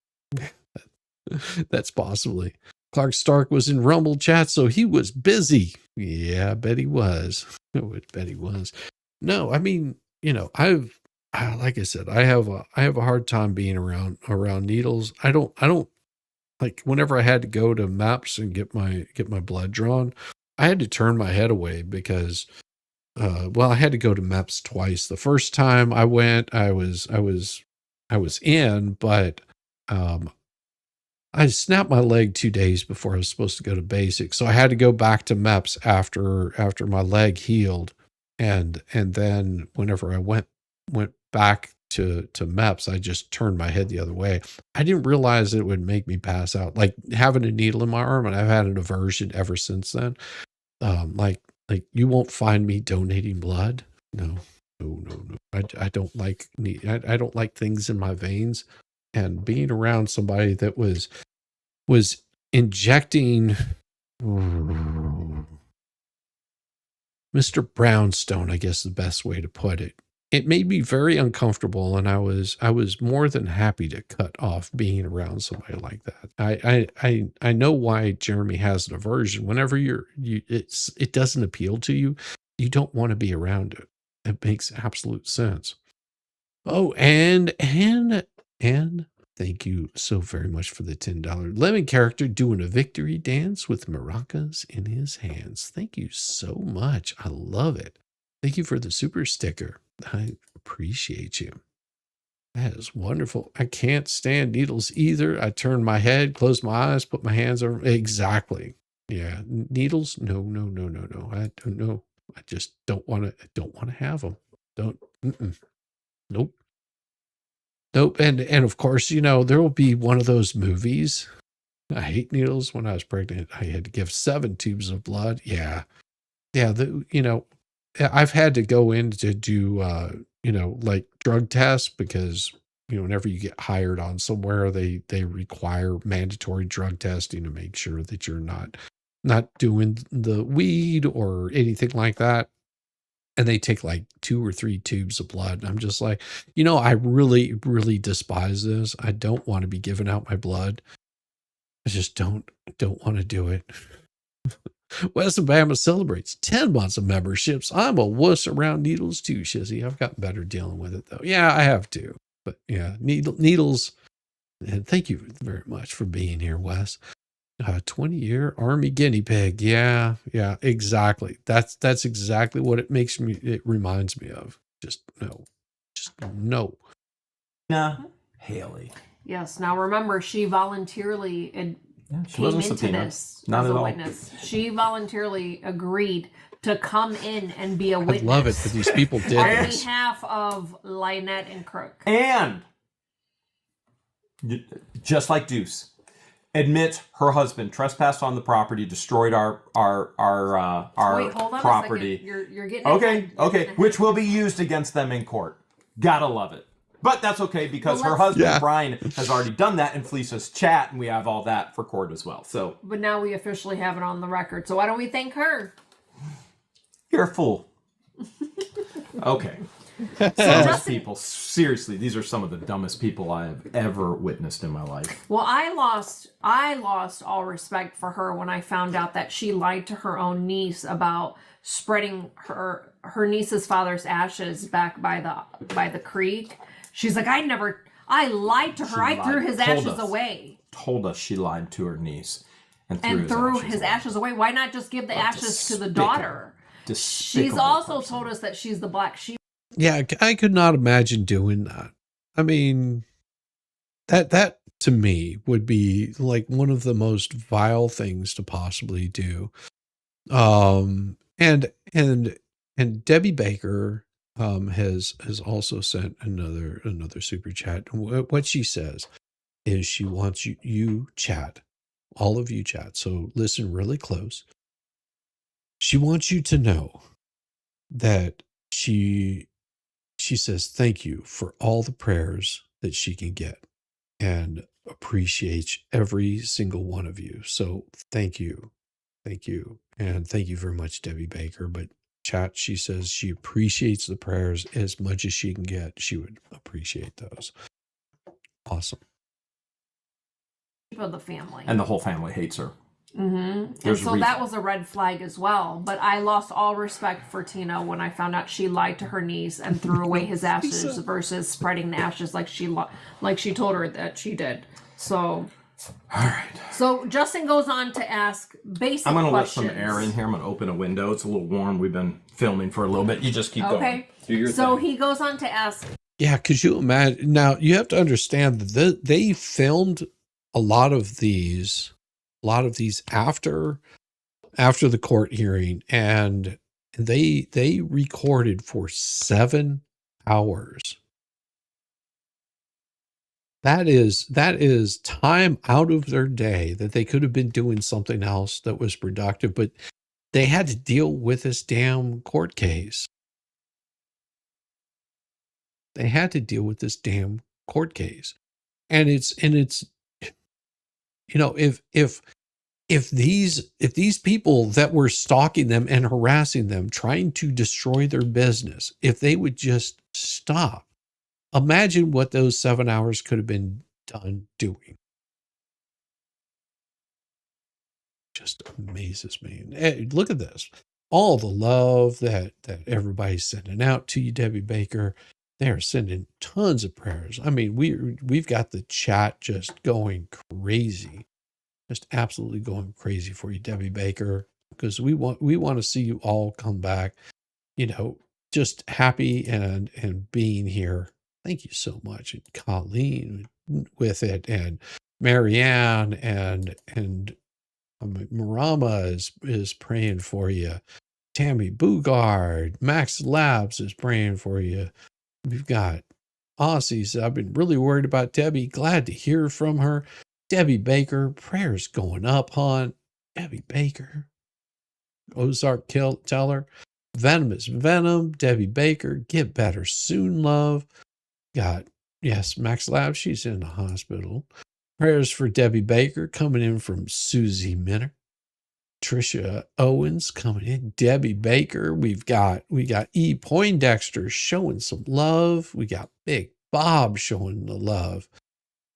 Speaker 3: That's possibly. Clark Stark was in Rumble chat, so he was busy. Yeah, I bet he was. I bet he was. No, I mean, you know, like I said, I have a hard time being around needles. I don't like whenever I had to go to MEPS and get my blood drawn, I had to turn my head away because I had to go to MEPS twice. The first time I went, I was in, but I snapped my leg 2 days before I was supposed to go to basic. So I had to go back to MEPS after my leg healed. And then whenever I went back to MEPS, I just turned my head the other way. I didn't realize it would make me pass out. Like having a needle in my arm, and I've had an aversion ever since then. Like you won't find me donating blood. No. I don't like I don't like things in my veins. And being around somebody that was injecting Mr. Brownstone, I guess is the best way to put it. It made me very uncomfortable, and I was more than happy to cut off being around somebody like that. I know why Jeremy has an aversion. Whenever it doesn't appeal to you, you don't want to be around it. It makes absolute sense. Oh, and thank you so very much for the $10 Lemon character doing a victory dance with maracas in his hands. Thank you so much. I love it. Thank you for the super sticker. I appreciate you. That is wonderful. I can't stand needles either. I turn my head, close my eyes, put my hands over. Exactly. Yeah. Needles? No. I don't know. I just don't want to have them. Nope. And of course, there will be one of those movies. I hate needles. When I was pregnant, I had to give 7 tubes of blood. Yeah. I've had to go in to do, like drug tests because, whenever you get hired on somewhere, they require mandatory drug testing to make sure that you're not doing the weed or anything like that. And they take like 2 or 3 tubes of blood. And I'm just like, I really, really despise this. I don't want to be giving out my blood. I just don't want to do it. West Alabama celebrates 10 months of memberships. I'm a wuss around needles too, Shizzy. I've gotten better dealing with it though. Yeah, I have too. But yeah, needles. And thank you very much for being here, Wes. 20-year Army guinea pig. Yeah, exactly. That's exactly what it reminds me of. Just no.
Speaker 4: Haley.
Speaker 5: Yes. Now remember, she voluntarily came into this as a witness. She voluntarily agreed to come in and be a witness.
Speaker 3: I love it that these people did
Speaker 5: on
Speaker 3: this.
Speaker 5: behalf of Lynette and Crook.
Speaker 4: And just like Deuce, admits her husband trespassed on the property, destroyed our
Speaker 5: Wait, hold on
Speaker 4: property.
Speaker 5: A second. You're getting
Speaker 4: Okay, which will be used against them in court. Gotta love it. But that's okay because her husband, Brian, has already done that in Felisa's chat, and we have all that for court as well. So,
Speaker 5: but now we officially have it on the record. So why don't we thank her?
Speaker 4: You're a fool. Okay. Dumbest people. Seriously, these are some of the dumbest people I have ever witnessed in my life.
Speaker 5: Well, I lost all respect for her when I found out that she lied to her own niece about spreading her niece's father's ashes back by the creek. She's like, I lied to her. I threw his ashes away.
Speaker 4: Told us she lied to her niece and
Speaker 5: threw his ashes away. Why not just give the ashes to the daughter? She's also told us that she's the black sheep.
Speaker 3: Yeah, I could not imagine doing that. I mean, that to me would be like one of the most vile things to possibly do. And Debbie Baker has also sent another super chat. What she says is she wants you chat, all of you chat. So listen really close. She wants you to know that she says thank you for all the prayers that she can get and appreciates every single one of you. So thank you. And thank you very much, Debbie Baker. But chat, she says she appreciates the prayers as much as she can get. She would appreciate those. Awesome.
Speaker 5: Of the family.
Speaker 4: And the whole family hates her.
Speaker 5: Mm-hmm. And so that was a red flag as well. But I lost all respect for Tina when I found out she lied to her niece and threw away his ashes versus spreading the ashes like she told her that she did. So
Speaker 4: All right.
Speaker 5: So Justin goes on to ask basic
Speaker 4: I'm going to let
Speaker 5: questions.
Speaker 4: some air in here. I'm going to open a window. It's a little warm. We've been filming for a little bit. You just keep going.
Speaker 5: Okay.
Speaker 4: Do your
Speaker 5: So
Speaker 4: thing.
Speaker 5: he goes on to ask.
Speaker 3: Yeah, could you imagine? Now, you have to understand that they filmed a lot of these after the court hearing, and they recorded for 7 hours. That is time out of their day that they could have been doing something else that was productive, but they had to deal with this damn court case. They had to deal with this damn court case. And it's you know, if these people that were stalking them and harassing them, trying to destroy their business, if they would just stop, imagine what those 7 hours could have been done doing. Just amazes me. Hey, look at this. All the love that everybody's sending out to you, Debbie Baker. They're sending tons of prayers. I mean, we've got the chat just going crazy. Just absolutely going crazy for you, Debbie Baker, because we want to see you all come back, you know, just happy and being here. Thank you so much. And Colleen with it, and Marianne and Marama is praying for you. Tammy Bugard, Max Labs is praying for you. We've got Aussies. I've been really worried about Debbie. Glad to hear from her. Debbie Baker, prayers going up, hon. Debbie Baker. Ozark Teller. Venomous Venom. Debbie Baker, get better soon, love. Got, yes, Max Lab, she's in the hospital. Prayers for Debbie Baker coming in from Susie Minner. Trisha Owens coming in. Debbie Baker. We got E. Poindexter showing some love. We got Big Bob showing the love.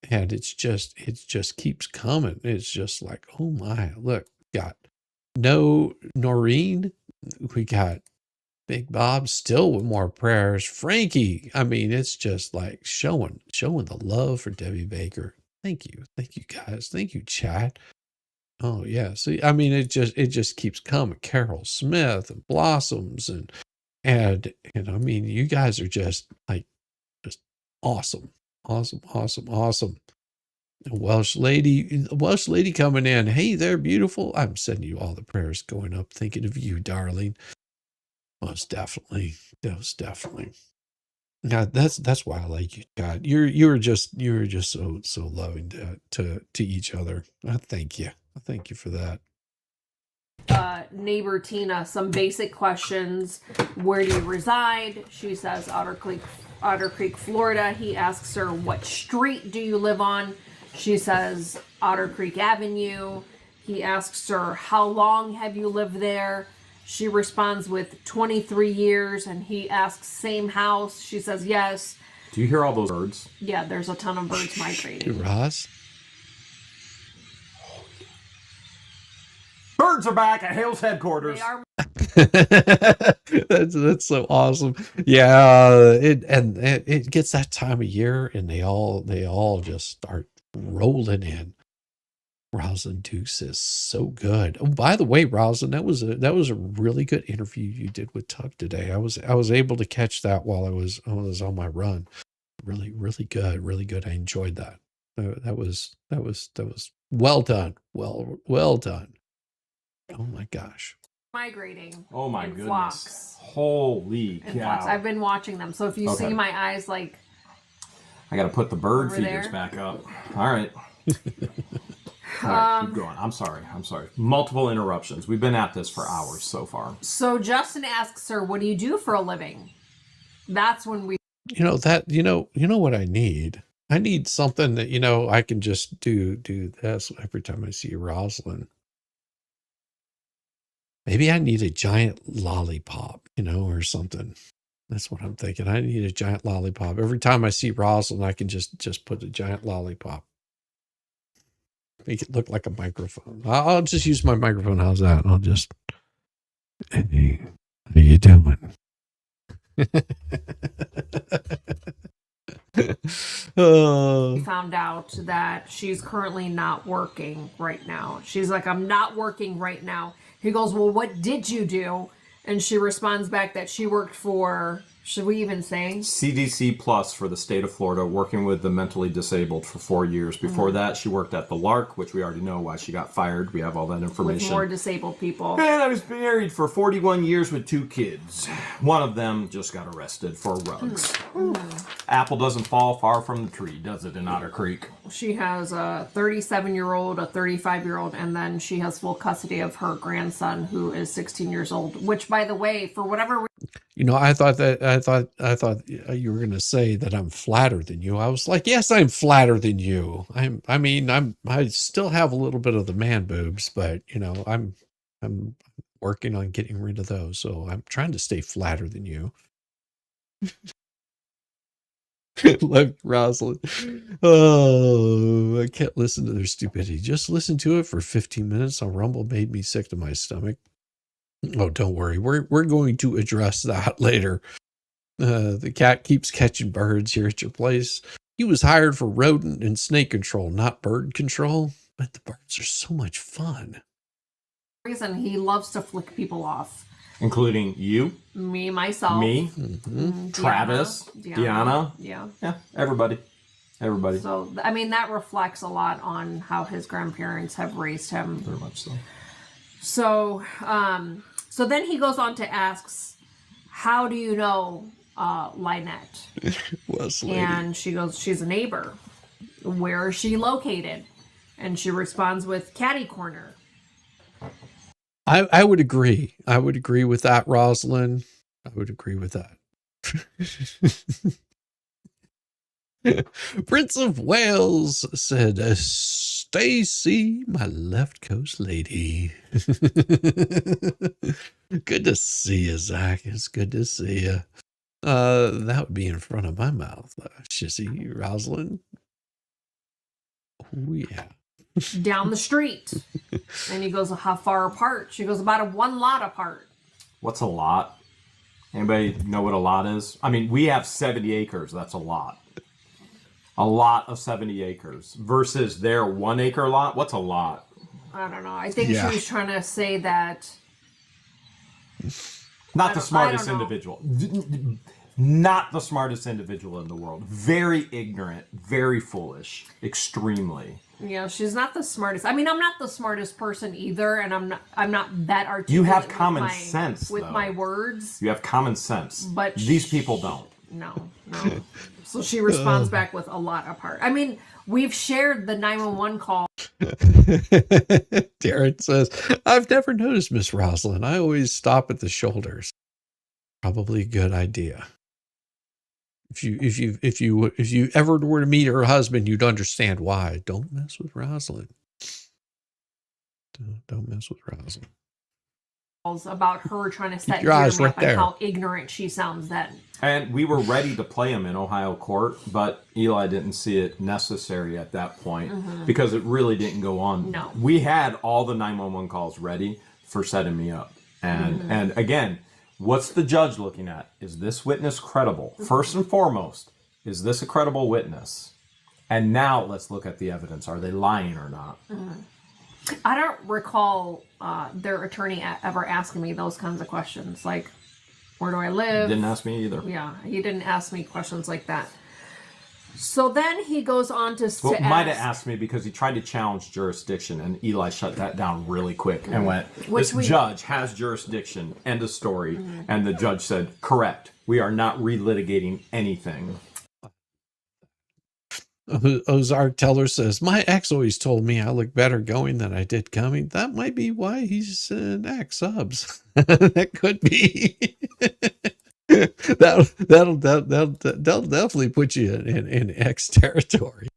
Speaker 3: And it just keeps coming. It's just like, oh my, look, got Noreen. We got Big Bob still with more prayers. Frankie. I mean, it's just like showing the love for Debbie Baker. Thank you guys. Thank you, chat. Oh yeah. See, I mean, it just keeps coming. Carol Smith and Blossoms and I mean, you guys are just awesome. Awesome. Welsh lady coming in. Hey there, beautiful. I'm sending you all the prayers going up, thinking of you, darling. Most definitely. God, that's why I like you, God. You're just so loving to each other. I thank you for that.
Speaker 5: Neighbor Tina some basic questions. Where do you reside? She says Otter Creek, Florida. He asks her, what street do you live on? She says Otter Creek Avenue. He asks her, how long have you lived there? She responds with 23 years, and he asks, same house? She says yes.
Speaker 4: Do you hear all those birds?
Speaker 5: Yeah, there's a ton of birds migrating.
Speaker 3: Ross?
Speaker 4: Birds are back at Hale's headquarters.
Speaker 5: They are.
Speaker 3: That's so awesome. Yeah, it gets that time of year, and they all just start rolling in. Roslyn Dukes is so good. Oh, by the way, Roslyn, that was a really good interview you did with Tuck today. I was able to catch that while I was on my run. Really good. I enjoyed that. That was well done. Well done. Oh my gosh.
Speaker 5: Migrating.
Speaker 4: Oh my
Speaker 5: in
Speaker 4: goodness.
Speaker 5: Flocks.
Speaker 4: Holy
Speaker 5: In
Speaker 4: cow.
Speaker 5: flocks. I've been watching them. So if you see my eyes like
Speaker 4: I got to put the bird
Speaker 5: over
Speaker 4: figures
Speaker 5: there.
Speaker 4: back up. All right. All right, keep going. I'm sorry. Multiple interruptions. We've been at this for hours so far.
Speaker 5: So Justin asks her, what do you do for a living? That's when we
Speaker 3: You know what I need? I need something that, I can just do this every time I see Rosalind. Maybe I need a giant lollipop, or something. That's what I'm thinking. I need a giant lollipop. Every time I see Rosalind, I can just put a giant lollipop. Make it look like a microphone. I'll just use my microphone. How's that? I'll just, hey, how you doing?
Speaker 5: We found out that she's currently not working right now. She's like, I'm not working right now. He goes, well, what did you do? And she responds back that she worked for, should we even say?
Speaker 4: CDC Plus for the state of Florida, working with the mentally disabled for 4 years. Before that, she worked at the Lark, which we already know why she got fired. We have all that information.
Speaker 5: With more disabled people.
Speaker 4: And I was married for 41 years with 2 kids. One of them just got arrested for rugs. Apple doesn't fall far from the tree, does it, in Otter Creek?
Speaker 5: She has a 37-year-old, a 35-year-old, and then she has full custody of her grandson, who is 16 years old. Which, by the way, for whatever reason,
Speaker 3: You know, I thought you were going to say that I'm flatter than you. I was like, yes, I'm flatter than you. I still have a little bit of the man boobs, but you know, I'm working on getting rid of those. So I'm trying to stay flatter than you. Love Rosalind. Oh, I can't listen to their stupidity. Just listen to it for 15 minutes on Rumble made me sick to my stomach. Oh, don't worry. We're going to address that later. The cat keeps catching birds here at your place. He was hired for rodent and snake control, not bird control. But the birds are so much fun.
Speaker 5: he loves to flick people off.
Speaker 4: Including you,
Speaker 5: Me, myself.
Speaker 4: me, Travis,
Speaker 5: Deanna.
Speaker 4: Deanna.
Speaker 5: Yeah.
Speaker 4: Yeah, everybody. Everybody.
Speaker 5: So, I mean, that reflects a lot on how his grandparents have raised him.
Speaker 4: Very much so.
Speaker 5: So, so then he goes on to asks, how do you know Lynette?
Speaker 3: Wesley.
Speaker 5: And she goes, she's a neighbor. Where is she located? And she responds with catty corner.
Speaker 3: I would agree. I would agree with that, Rosalind. I would agree with that. Prince of Wales said, Stacy, my left coast lady. Good to see you, Zach. It's good to see you. That would be in front of my mouth. Shizzy, Rosalind. Oh, yeah.
Speaker 5: Down the street. And he goes, how far apart? She goes, about 1 lot apart.
Speaker 4: What's a lot? Anybody know what a lot is? I mean, we have 70 acres. That's a lot. A lot of 70 acres versus their 1 acre lot. What's a lot?
Speaker 5: I don't know. I think she was trying to say that.
Speaker 4: Not the smartest individual. Not the smartest individual in the world. Very ignorant, very foolish, extremely.
Speaker 5: Yeah, she's not the smartest. I mean, I'm not the smartest person either, and I'm not that articulate.
Speaker 4: You have common sense
Speaker 5: with
Speaker 4: though.
Speaker 5: my words.
Speaker 4: You have common sense,
Speaker 5: but
Speaker 4: these people don't.
Speaker 5: No. So she responds back with a lot apart. I mean, we've shared the 911 call.
Speaker 3: Darren says, I've never noticed Miss Rosalind. I always stop at the shoulders. Probably a good idea. If you ever were to meet her husband, you'd understand why. Don't mess with Rosalind. Don't mess with Rosalind.
Speaker 5: About her trying to set
Speaker 3: your eyes
Speaker 5: Jeremy up
Speaker 3: right
Speaker 5: and how ignorant she sounds then.
Speaker 4: And we were ready to play him in Ohio court, but Eli didn't see it necessary at that point because it really didn't go on.
Speaker 5: No.
Speaker 4: We had all the 911 calls ready for setting me up. And again, what's the judge looking at? Is this witness credible? First and foremost, is this a credible witness? And now let's look at the evidence. Are they lying or not?
Speaker 5: I don't recall their attorney ever asking me those kinds of questions. Like, where do I live?
Speaker 4: Didn't ask me either.
Speaker 5: Yeah, he didn't ask me questions like that. So then he goes on to
Speaker 4: Well, might have asked me because he tried to challenge jurisdiction, and Eli shut that down really quick and went, this judge has jurisdiction, end of story. And the judge said, correct. We are not relitigating anything.
Speaker 3: Ozark Teller says, my ex always told me I look better going than I did coming. That might be why he's an ex subs. That could be. that'll definitely put you in X territory.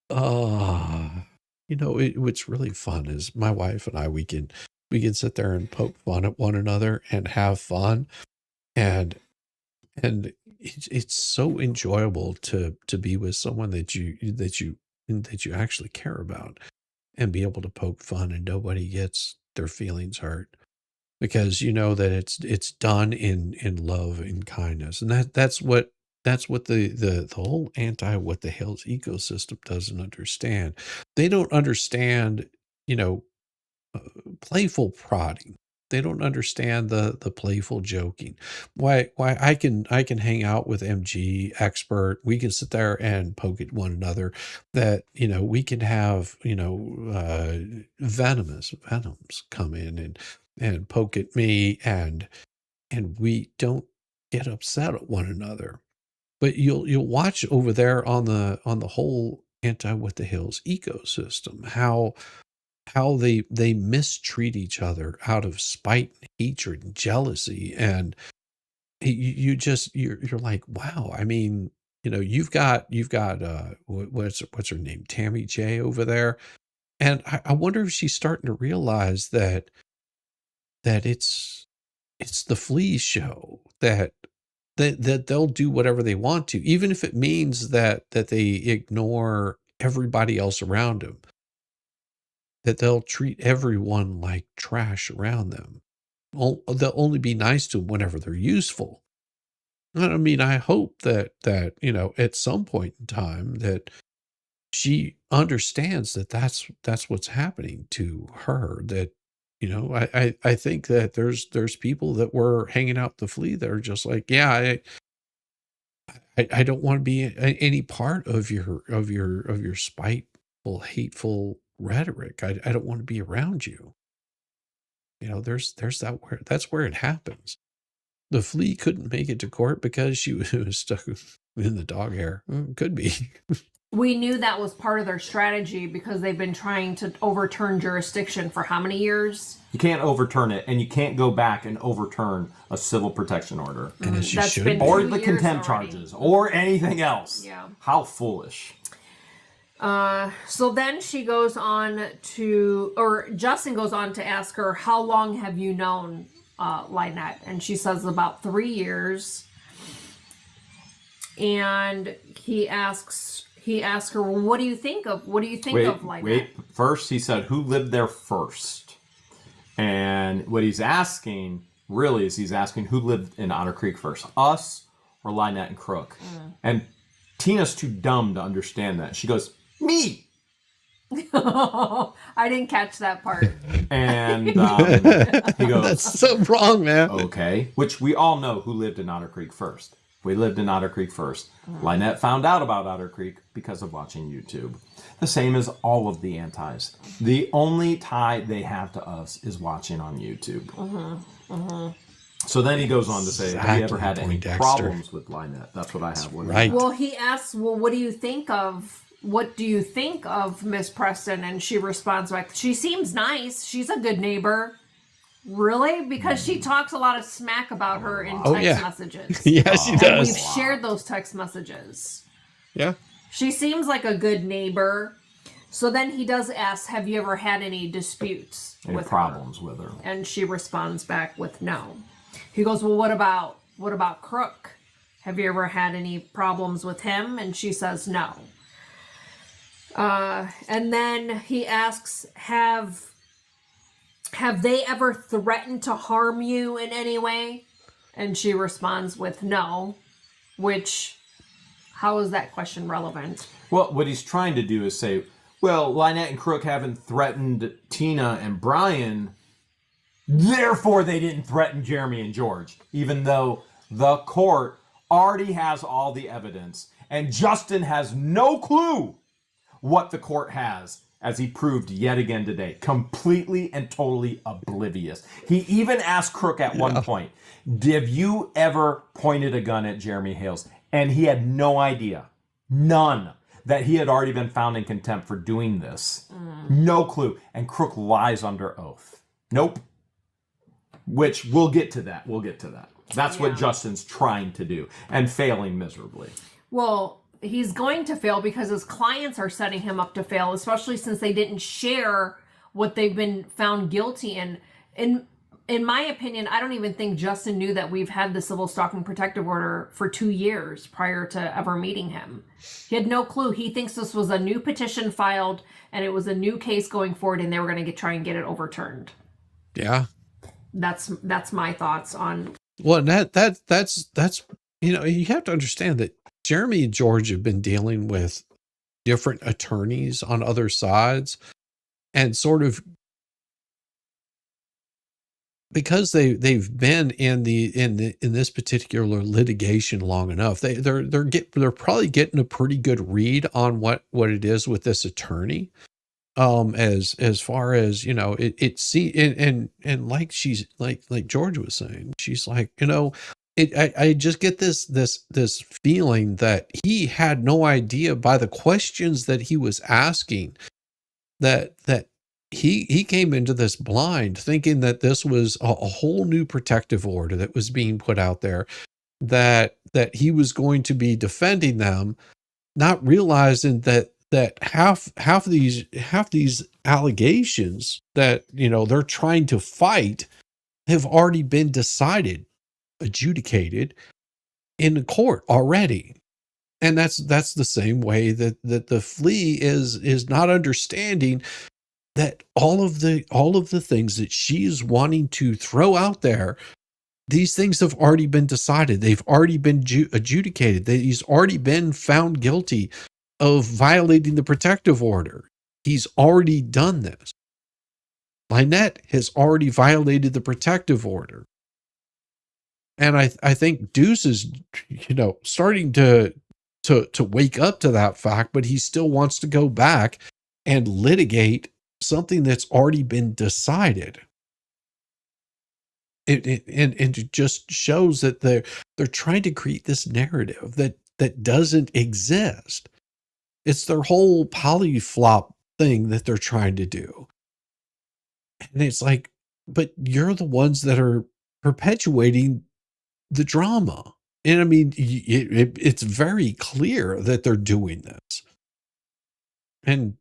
Speaker 3: You know, what's really fun is my wife and I, we can sit there and poke fun at one another and have fun, and it's so enjoyable to be with someone that you actually care about and be able to poke fun and nobody gets their feelings hurt. Because you know that it's done in love and kindness, and that's what that's what the whole anti-what the hell's ecosystem doesn't understand. They don't understand, you know, playful prodding. They don't understand the playful joking. Why I can hang out with MG expert. We can sit there and poke at one another. That, you know, we can have, you know, venoms come in and poke at me, and we don't get upset at one another. But you'll watch over there on the whole anti-what the hell's ecosystem how they mistreat each other out of spite, hatred, and jealousy, and you just you're like, wow. I mean, you know, you've got what's her name, Tammy J over there, and I wonder if she's starting to realize that it's the Flea show, that they'll do whatever they want to, even if it means that they ignore everybody else around them. That they'll treat everyone like trash around them. They'll only be nice to them whenever they're useful. I mean, I hope that you know, at some point in time, that she understands that that's what's happening to her. That, you know, I think that there's people that were hanging out the Flea that are just like, yeah, I don't want to be any part of your spiteful, hateful rhetoric. I don't want to be around you. You know, that's where it happens. The Flea couldn't make it to court because she was stuck in the dog hair. Could be.
Speaker 5: We knew that was part of their strategy because they've been trying to overturn jurisdiction for how many years?
Speaker 4: You can't overturn it, and you can't go back and overturn a civil protection order.
Speaker 3: And as you
Speaker 5: That's
Speaker 3: should.
Speaker 5: been
Speaker 4: Or
Speaker 5: 2
Speaker 4: the
Speaker 5: years
Speaker 4: contempt
Speaker 5: already.
Speaker 4: charges, or anything else.
Speaker 5: Yeah.
Speaker 4: How foolish.
Speaker 5: So then she goes on to, or Justin goes on to ask her, how long have you known Lynette? And she says about 3 years. And he asks her, well, what do you think of Lynette?
Speaker 4: Wait. First, he said, who lived there first? And what he's asking, really, is he's asking who lived in Otter Creek first, us or Lynette and Crook? And Tina's too dumb to understand that. She goes, me!
Speaker 5: I didn't catch that part.
Speaker 4: And he goes,
Speaker 3: That's so wrong, man.
Speaker 4: okay. Which we all know who lived in Otter Creek first. We lived in Otter Creek first. Lynette found out about Otter Creek because of watching YouTube. The same as all of the antis. The only tie they have to us is watching on YouTube. So then he goes on to say, have you ever had any problems with Lynette? That's what I have.
Speaker 3: Right.
Speaker 5: Well, he asks, well, what do you think of Miss Preston? And she responds like, she seems nice. She's a good neighbor. Really? Because she talks a lot of smack about her in text messages.
Speaker 3: Yes, she
Speaker 5: And
Speaker 3: does.
Speaker 5: we've shared those text messages.
Speaker 3: Yeah.
Speaker 5: She seems like a good neighbor. So then he does ask, have you ever had any disputes
Speaker 4: Any
Speaker 5: with
Speaker 4: problems with her?
Speaker 5: And she responds back with no. He goes, well, what about Crook? Have you ever had any problems with him? And she says no. And then he asks, have they ever threatened to harm you in any way? And she responds with no, which, how is that question relevant?
Speaker 4: Well, what he's trying to do is say, well, Lynette and Crook haven't threatened Tina and Brian, therefore they didn't threaten Jeremy and George, even though the court already has all the evidence, and Justin has no clue what the court has, as he proved yet again today. Completely and totally oblivious. He even asked Crook at one point, have you ever pointed a gun at Jeremy Hales? And he had no idea, none, that he had already been found in contempt for doing this. No clue. And Crook lies under oath. Nope. Which we'll get to that. That's what Justin's trying to do, and failing miserably.
Speaker 5: Well, he's going to fail because his clients are setting him up to fail, especially since they didn't share what they've been found guilty in. In my opinion, I don't even think Justin knew that we've had the civil stalking protective order for 2 years prior to ever meeting him. He had no clue. He thinks this was a new petition filed and it was a new case going forward, and they were going to try and get it overturned.
Speaker 3: Yeah.
Speaker 5: That's my thoughts on.
Speaker 3: Well, that's you know, you have to understand that Jeremy and George have been dealing with different attorneys on other sides, and sort of because they've been in this particular litigation long enough, they're probably getting a pretty good read on what it is with this attorney. As far as, you know, and like she's like George was saying, she's like, you know, I just get this feeling that he had no idea by the questions that he was asking that he came into this blind, thinking that this was a whole new protective order that was being put out there, that he was going to be defending them, not realizing that half these allegations that, you know, they're trying to fight have already been decided, adjudicated in the court already. And that's the same way that the flea is not understanding that all of the things that she's wanting to throw out there, these things have already been decided. They've already been adjudicated. He's already been found guilty of violating the protective order. He's already done this. Lynette has already violated the protective order. And I think Deuce is, you know, starting to wake up to that fact, but he still wants to go back and litigate something that's already been decided. It just shows that they're trying to create this narrative that doesn't exist. It's their whole polyflop thing that they're trying to do. And it's like, but you're the ones that are perpetuating the drama. And I mean, it's very clear that they're doing this. And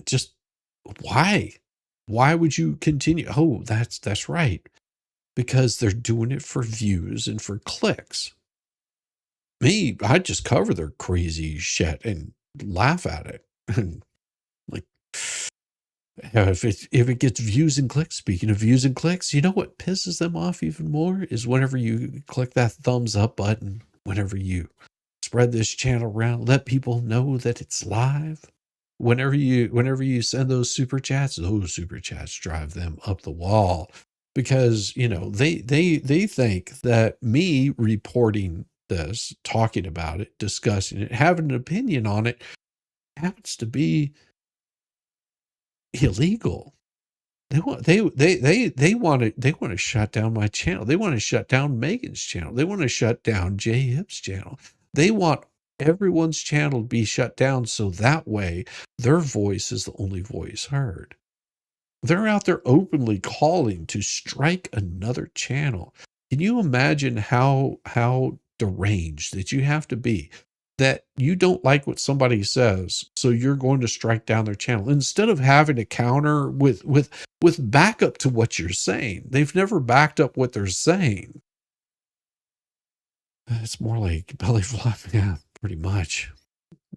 Speaker 3: just why? Why would you continue? Oh, that's right. Because they're doing it for views and for clicks. Me, I'd just cover their crazy shit and laugh at it. And like, if it gets views and clicks, speaking of views and clicks, you know what pisses them off even more is whenever you click that thumbs up button, whenever you spread this channel around, let people know that it's live. Whenever you send those super chats drive them up the wall, because, you know, they think that me reporting this, talking about it, discussing it, having an opinion on it happens to be illegal. They want to shut down my channel. They want to shut down Megan's channel. They want to shut down Jay Hip's channel. They want everyone's channel to be shut down so that way their voice is the only voice heard. They're out there openly calling to strike another channel. Can you imagine how deranged that you have to be, that you don't like what somebody says, so you're going to strike down their channel instead of having a counter with backup to what you're saying? They've never backed up what they're saying. It's more like belly flop. Yeah, pretty much.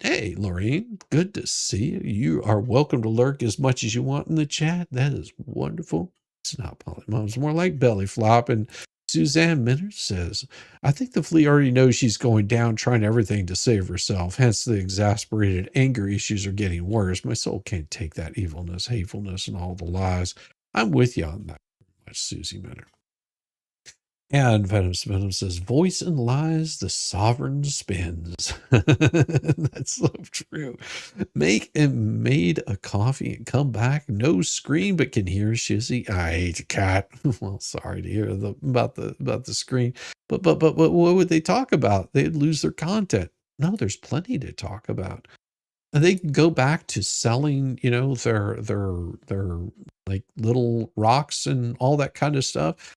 Speaker 3: Hey, Lorraine, good to see you. You are welcome to lurk as much as you want in the chat. That is wonderful. It's not polymom. It's more like belly flop. And Suzanne Minner says, I think the flea already knows she's going down, trying everything to save herself. Hence, the exasperated anger issues are getting worse. My soul can't take that evilness, hatefulness, and all the lies. I'm with you on that, Susie Minner. And Venom says, voice and lies, the sovereign spins. That's so true. Made a coffee and come back. No screen, but can hear Shizzy. I hate a cat. Well, sorry to hear about the screen. But what would they talk about? They'd lose their content. No, there's plenty to talk about. And they can go back to selling, you know, their like little rocks and all that kind of stuff.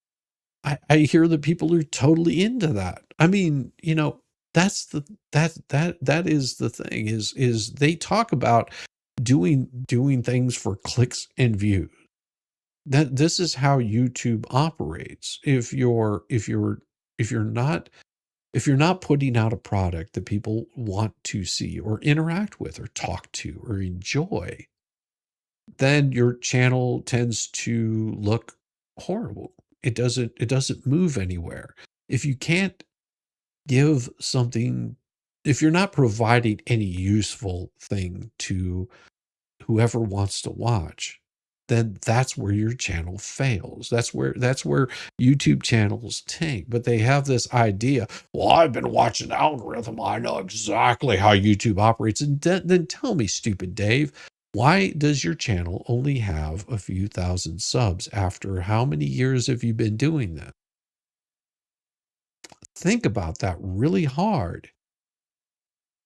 Speaker 3: I hear that people are totally into that. I mean, you know, that is the thing is they talk about doing things for clicks and views. That this is how YouTube operates. If you're not putting out a product that people want to see or interact with or talk to or enjoy, then your channel tends to look horrible. It doesn't move anywhere. If you can't give something if you're not providing any useful thing to whoever wants to watch, then that's where your channel fails. That's where YouTube channels tank. But they have this idea, well, I've been watching the algorithm. I know exactly how YouTube operates. And then tell me, stupid Dave, why does your channel only have a few thousand subs after how many years have you been doing that? Think about that really hard.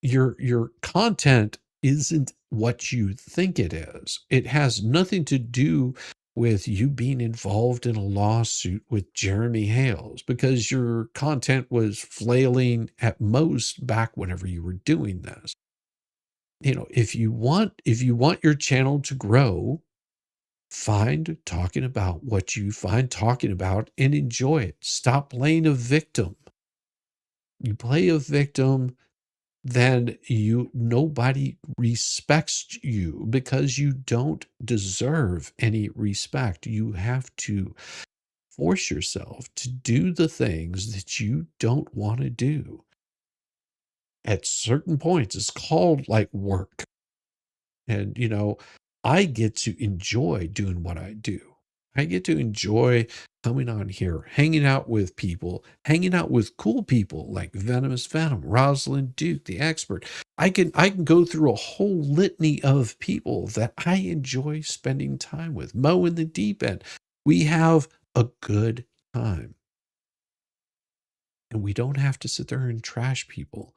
Speaker 3: Your content isn't what you think it is. It has nothing to do with you being involved in a lawsuit with Jeremy Hales, because your content was flailing at most back whenever you were doing this. If you want your channel to grow, find talking about what you find talking about and enjoy it. Stop playing a victim. You play a victim, then nobody respects you because you don't deserve any respect. You have to force yourself to do the things that you don't want to do. At certain points, it's called like work. And, I get to enjoy doing what I do. I get to enjoy coming on here, hanging out with people, hanging out with cool people like Venomous Venom, Rosalind Duke, the expert. I can go through a whole litany of people that I enjoy spending time with. Mo in the deep end. We have a good time. And we don't have to sit there and trash people.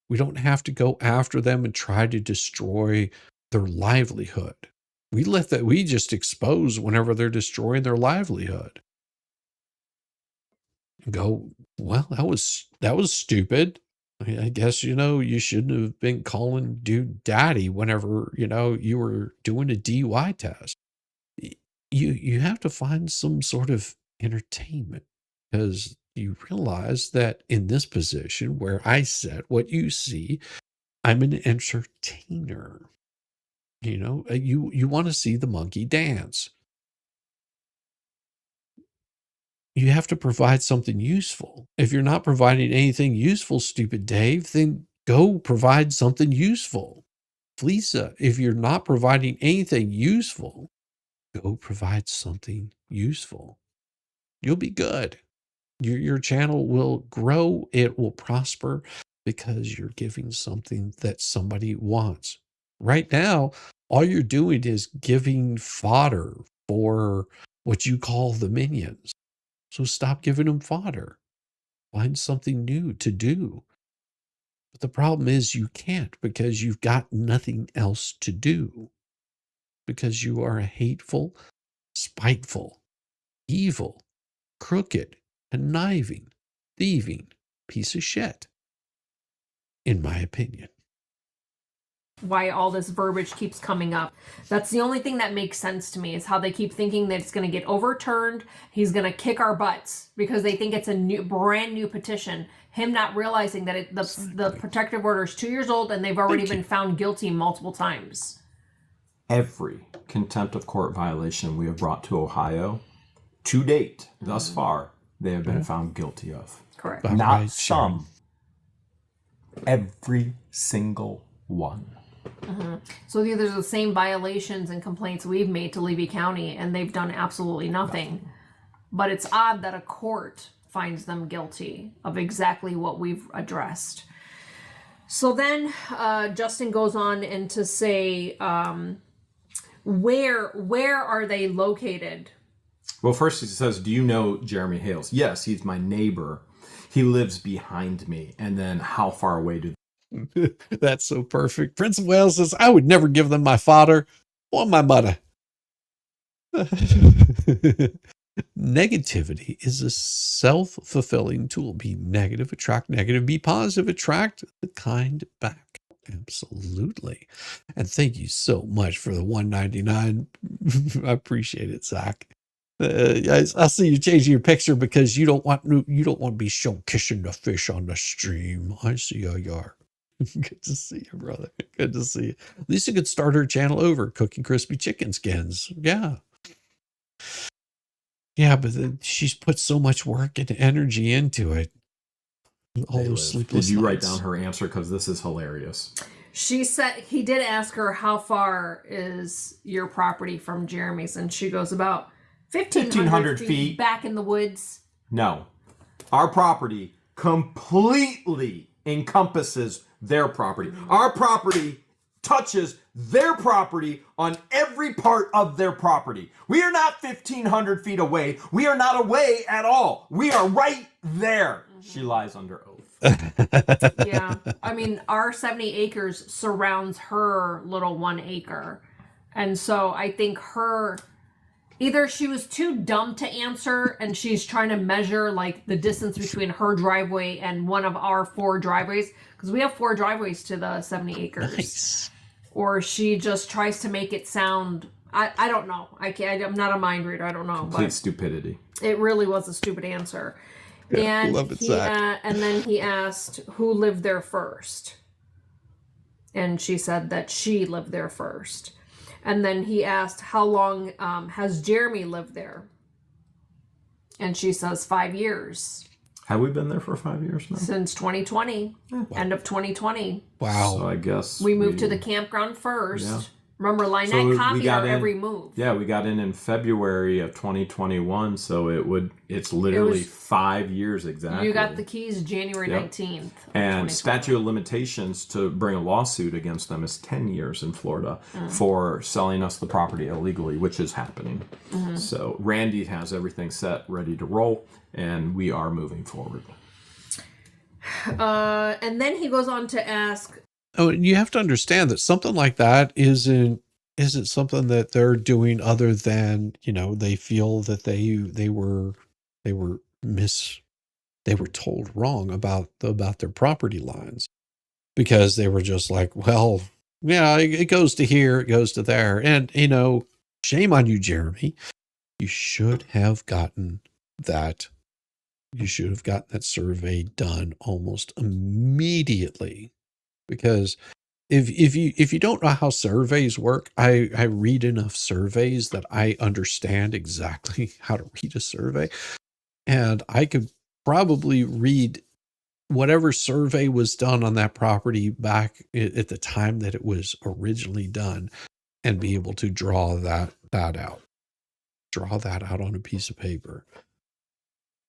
Speaker 3: We don't have to go after them and try to destroy their livelihood. We just expose whenever they're destroying their livelihood. Go, well, that was stupid. I guess, you shouldn't have been calling dude daddy whenever, you were doing a DUI test. You have to find some sort of entertainment, because you realize that in this position where I said what you see, I'm an entertainer. You want to see the monkey dance. You have to provide something useful. If you're not providing anything useful, stupid Dave, then go provide something useful. Lisa, if you're not providing anything useful, go provide something useful. You'll be good. Your channel will grow. It will prosper because you're giving something that somebody wants. Right now, all you're doing is giving fodder for what you call the minions. So stop giving them fodder. Find something new to do. But the problem is you can't, because you've got nothing else to do. Because you are a hateful, spiteful, evil, crooked, conniving, thieving piece of shit, in my opinion.
Speaker 5: Why all this verbiage keeps coming up. That's the only thing that makes sense to me, is how they keep thinking that it's going to get overturned. He's going to kick our butts because they think it's a brand new petition. Him not realizing that the protective order is 2 years old and they've already been found guilty multiple times.
Speaker 4: Every contempt of court violation we have brought to Ohio, to date, thus far, they have been found guilty of.
Speaker 5: Correct.
Speaker 4: Not some. Every single one.
Speaker 5: So these are the same violations and complaints we've made to Levy County, and they've done absolutely nothing. But it's odd that a court finds them guilty of exactly what we've addressed. So then Justin goes on and to say, where are they located?
Speaker 4: Well, first he says, do you know Jeremy Hales? Yes, he's my neighbor. He lives behind me. And then how far away do
Speaker 3: That's so perfect. Prince of Wales says, I would never give them my fodder or my mother. Negativity is a self-fulfilling tool. Be negative, attract negative. Be positive, attract the kind back. Absolutely. And thank you so much for the $1.99. I appreciate it, Zach. I see you changing your picture because you don't want to be shown kissing the fish on the stream. I see how you are. Good to see you, brother. Good to see you. At least you could start her channel over, cooking crispy chicken skins. Yeah. Yeah, but she's put so much work and energy into it. All
Speaker 4: they
Speaker 3: those
Speaker 4: live.
Speaker 3: sleepless
Speaker 4: Did you write
Speaker 3: nights.
Speaker 4: down her answer? Because this is hilarious.
Speaker 5: She said he did ask her how far is your property from Jeremy's, and she goes about 1,500
Speaker 4: feet
Speaker 5: back in the woods.
Speaker 4: No, our property completely encompasses their property. Our property touches their property on every part of their property. We are not 1,500 feet away. We are not away at all. We are right there. She lies under oath.
Speaker 5: Yeah. I mean, our 70 acres surrounds her little 1 acre. And so I think either she was too dumb to answer and she's trying to measure like the distance between her driveway and one of our 4 driveways, because we have 4 driveways to the 70 acres.
Speaker 3: Nice.
Speaker 5: Or she just tries to make it sound, I don't know. I'm not a mind reader. I don't know.
Speaker 4: Complete
Speaker 5: But
Speaker 4: stupidity.
Speaker 5: it really was a stupid answer. And
Speaker 3: love it, Zach.
Speaker 5: and then he asked who lived there first. And she said that she lived there first. And then he asked how long has Jeremy lived there? And she says 5 years.
Speaker 4: Have we been there for 5 years now?
Speaker 5: Since 2020. End of 2020.
Speaker 3: Wow.
Speaker 4: So I guess
Speaker 5: We moved to the campground first.
Speaker 4: Yeah.
Speaker 5: Remember, Lynette
Speaker 4: So we
Speaker 5: copied
Speaker 4: got
Speaker 5: our
Speaker 4: in-
Speaker 5: every move.
Speaker 4: Yeah, we got in February of 2021, so it's literally 5 years exactly.
Speaker 5: You got the keys January
Speaker 4: Yep.
Speaker 5: 19th.
Speaker 4: And statute of limitations to bring a lawsuit against them is 10 years in Florida for selling us the property illegally, which is happening. So Randy has everything set, ready to roll, and we are moving forward.
Speaker 5: And then he goes on to ask,
Speaker 3: Oh, and you have to understand that something like that isn't something that they're doing other than, they feel that they were told wrong about their property lines, because they were just like, well, yeah, it goes to here, it goes to there. And, shame on you, Jeremy. You should have gotten that. You should have gotten that survey done almost immediately. Because if you don't know how surveys work, I read enough surveys that I understand exactly how to read a survey. And I could probably read whatever survey was done on that property back at the time that it was originally done and be able to draw that out. Draw that out on a piece of paper.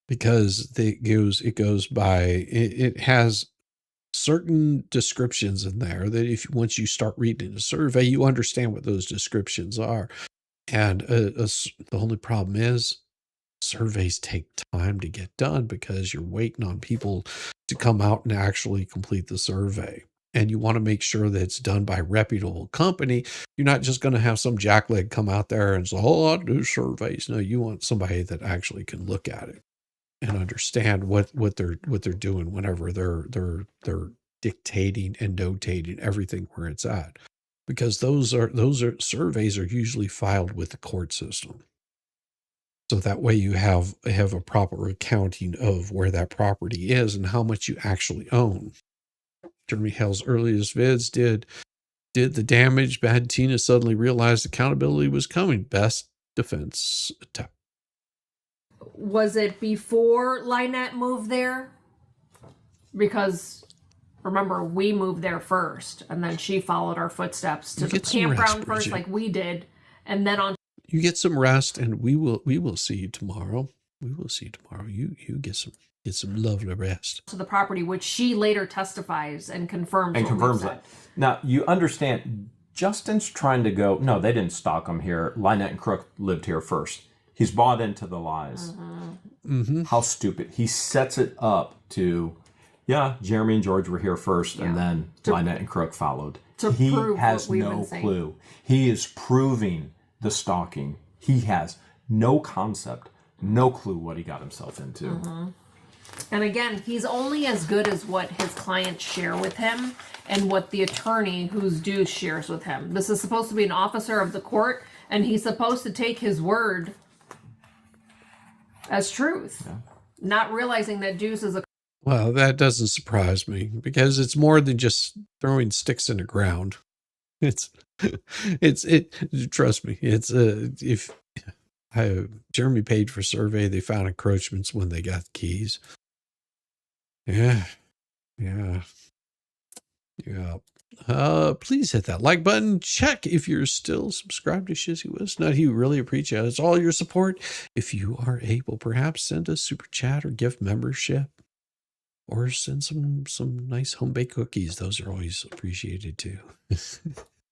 Speaker 3: Because it goes by, it has certain descriptions in there that once you start reading a survey, you understand what those descriptions are. And the only problem is surveys take time to get done because you're waiting on people to come out and actually complete the survey. And you want to make sure that it's done by a reputable company. You're not just going to have some jackleg come out there and say, oh, I do surveys. No, you want somebody that actually can look at it and understand what they're doing whenever they're dictating and notating everything where it's at, because those surveys are usually filed with the court system, so that way you have a proper accounting of where that property is and how much you actually own. Jeremy Hale's earliest vids did the damage. Bad Tina suddenly realized accountability was coming. Best defense attack.
Speaker 5: was it before Lynette moved there? Because remember, we moved there first, and then she followed our footsteps to the campground first, like we did, and then on.
Speaker 3: You get some rest, and we will see you tomorrow. We will see you tomorrow. You get some lovely rest.
Speaker 5: To the property, which she later testifies and confirms.
Speaker 4: That. Now you understand, Justin's trying to go. No, they didn't stalk him here. Lynette and Crook lived here first. He's bought into the lies. How stupid. He sets it up to, Jeremy and George were here first, and then Lynette and Crook followed. He has no clue. He is proving the stalking. He has no concept, no clue what he got himself into.
Speaker 5: And again, he's only as good as what his clients share with him and what the attorney who's due shares with him. This is supposed to be an officer of the court, and he's supposed to take his word as truth, not realizing that Deuce is a.
Speaker 3: Well, that doesn't surprise me, because it's more than just throwing sticks in the ground. It's trust me. It's if Jeremy paid for survey, they found encroachments when they got the keys. Yeah. Yeah. Yeah. Please hit that like button. Check if you're still subscribed to Shizzywhiznut. He really appreciates all your support. If you are able, perhaps send a super chat or gift membership, or send some nice home baked cookies. Those are always appreciated too.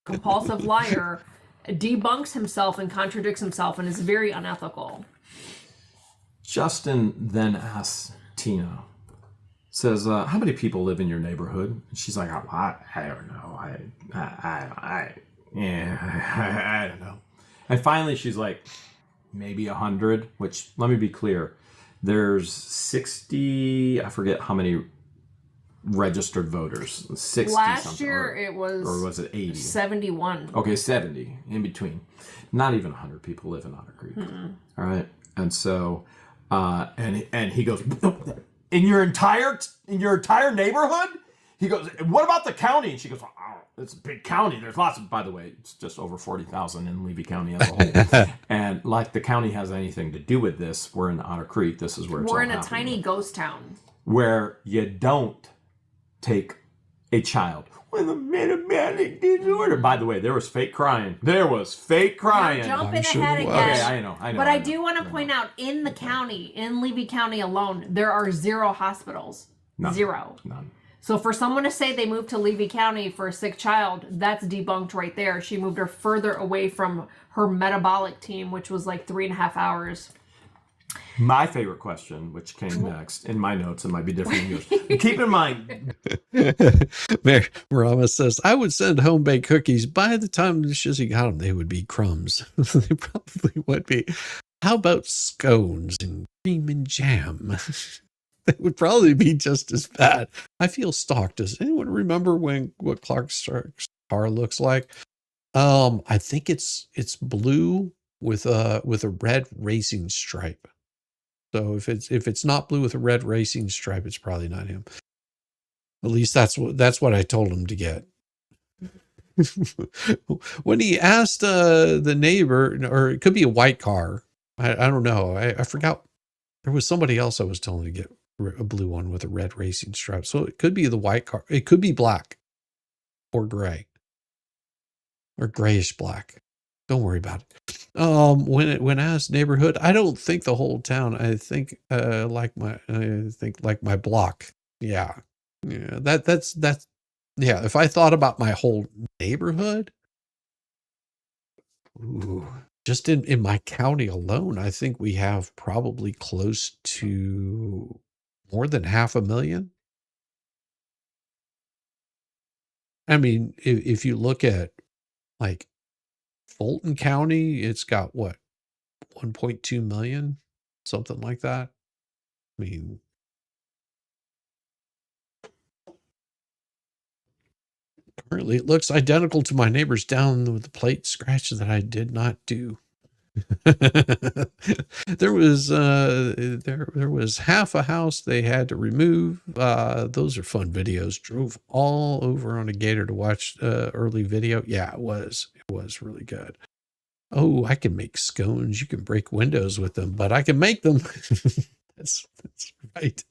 Speaker 5: Compulsive liar debunks himself and contradicts himself and is very unethical.
Speaker 4: Justin then asks Tina, says, how many people live in your neighborhood? And she's like, I don't know. I don't know. And finally she's like, maybe 100, which, let me be clear, there's 60, I forget how many registered voters. 60
Speaker 5: Last year it was,
Speaker 4: or was it 80?
Speaker 5: 71.
Speaker 4: Okay, 70 in between. Not even 100 people live in Otter Creek. All right, and so, and he goes, in your entire neighborhood? He goes, what about the county? And she goes, oh, it's a big county. There's lots of, by the way, it's just over 40,000 in Levy County as a whole. And like the county has anything to do with this, we're in Otter Creek. This is where it's
Speaker 5: We're
Speaker 4: all
Speaker 5: in a
Speaker 4: happening.
Speaker 5: tiny ghost town.
Speaker 4: Where you don't take a child with a metabolic disorder. By the way, there was fake crying. There was fake crying.
Speaker 5: Now, jumping
Speaker 3: I'm sure
Speaker 5: ahead
Speaker 3: it was.
Speaker 5: again.
Speaker 4: Okay, I know.
Speaker 5: But I do want to point out, in the county, in Levy County alone, there are 0 hospitals.
Speaker 4: None.
Speaker 5: 0.
Speaker 4: None.
Speaker 5: So for someone to say they moved to Levy County for a sick child, that's debunked right there. She moved her further away from her metabolic team, which was like 3.5 hours.
Speaker 4: My favorite question, which came next in my notes, it might be different than yours. Keep in mind,
Speaker 3: Rama says, I would send home baked cookies. By the time Shizzy got them, they would be crumbs. They probably would be. How about scones and cream and jam? They would probably be just as bad. I feel stalked. Does anyone remember what Clark's car looks like? I think it's blue with a red racing stripe. So if it's not blue with a red racing stripe, it's probably not him. At least that's what I told him to get. When he asked the neighbor, or it could be a white car. I don't know. I forgot. There was somebody else I was telling to get a blue one with a red racing stripe. So it could be the white car. It could be black or gray or grayish black. Don't worry about it. When asked neighborhood, I don't think the whole town. I think like my block. Yeah. That's yeah. If I thought about my whole neighborhood, ooh, just in my county alone, I think we have probably close to more than 500,000. I mean, if you look at like Fulton County, it's got what, 1.2 million, something like that. I mean, currently it looks identical to my neighbors down with the plate scratch that I did not do. There was half a house they had to remove. Those are fun videos. Drove all over on a gator to watch early video. Yeah, it was really good. Oh, I can make scones. You can break windows with them, but I can make them. That's right.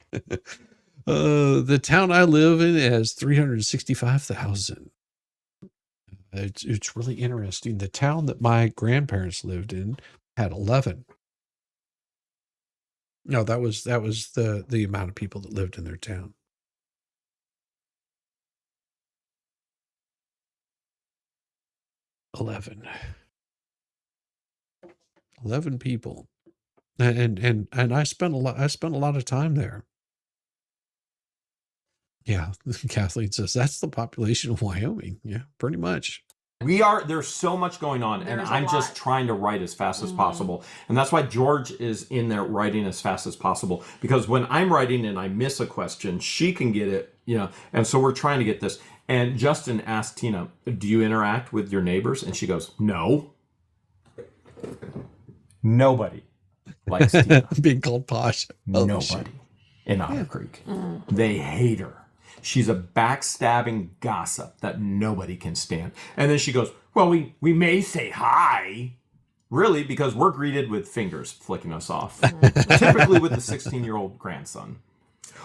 Speaker 3: The town I live in has 365,000. It's really interesting. The town that my grandparents lived in had 11. No, that was the amount of people that lived in their town. 11 people. And I spent a lot of time there. Yeah, Kathleen says that's the population of Wyoming. Yeah, pretty much.
Speaker 4: there's so much going on, and I'm just trying to write as fast as possible. And that's why George is in there writing as fast as possible, because when I'm writing and I miss a question, she can get it, and so we're trying to get this. And Justin asked Tina, do you interact with your neighbors? And she goes, no. Nobody likes Tina.
Speaker 3: Being called posh.
Speaker 4: Nobody in Otter Creek. They hate her. She's a backstabbing gossip that nobody can stand. And then she goes, well, we may say hi. Really? Because we're greeted with fingers flicking us off. Typically with the 16-year-old grandson.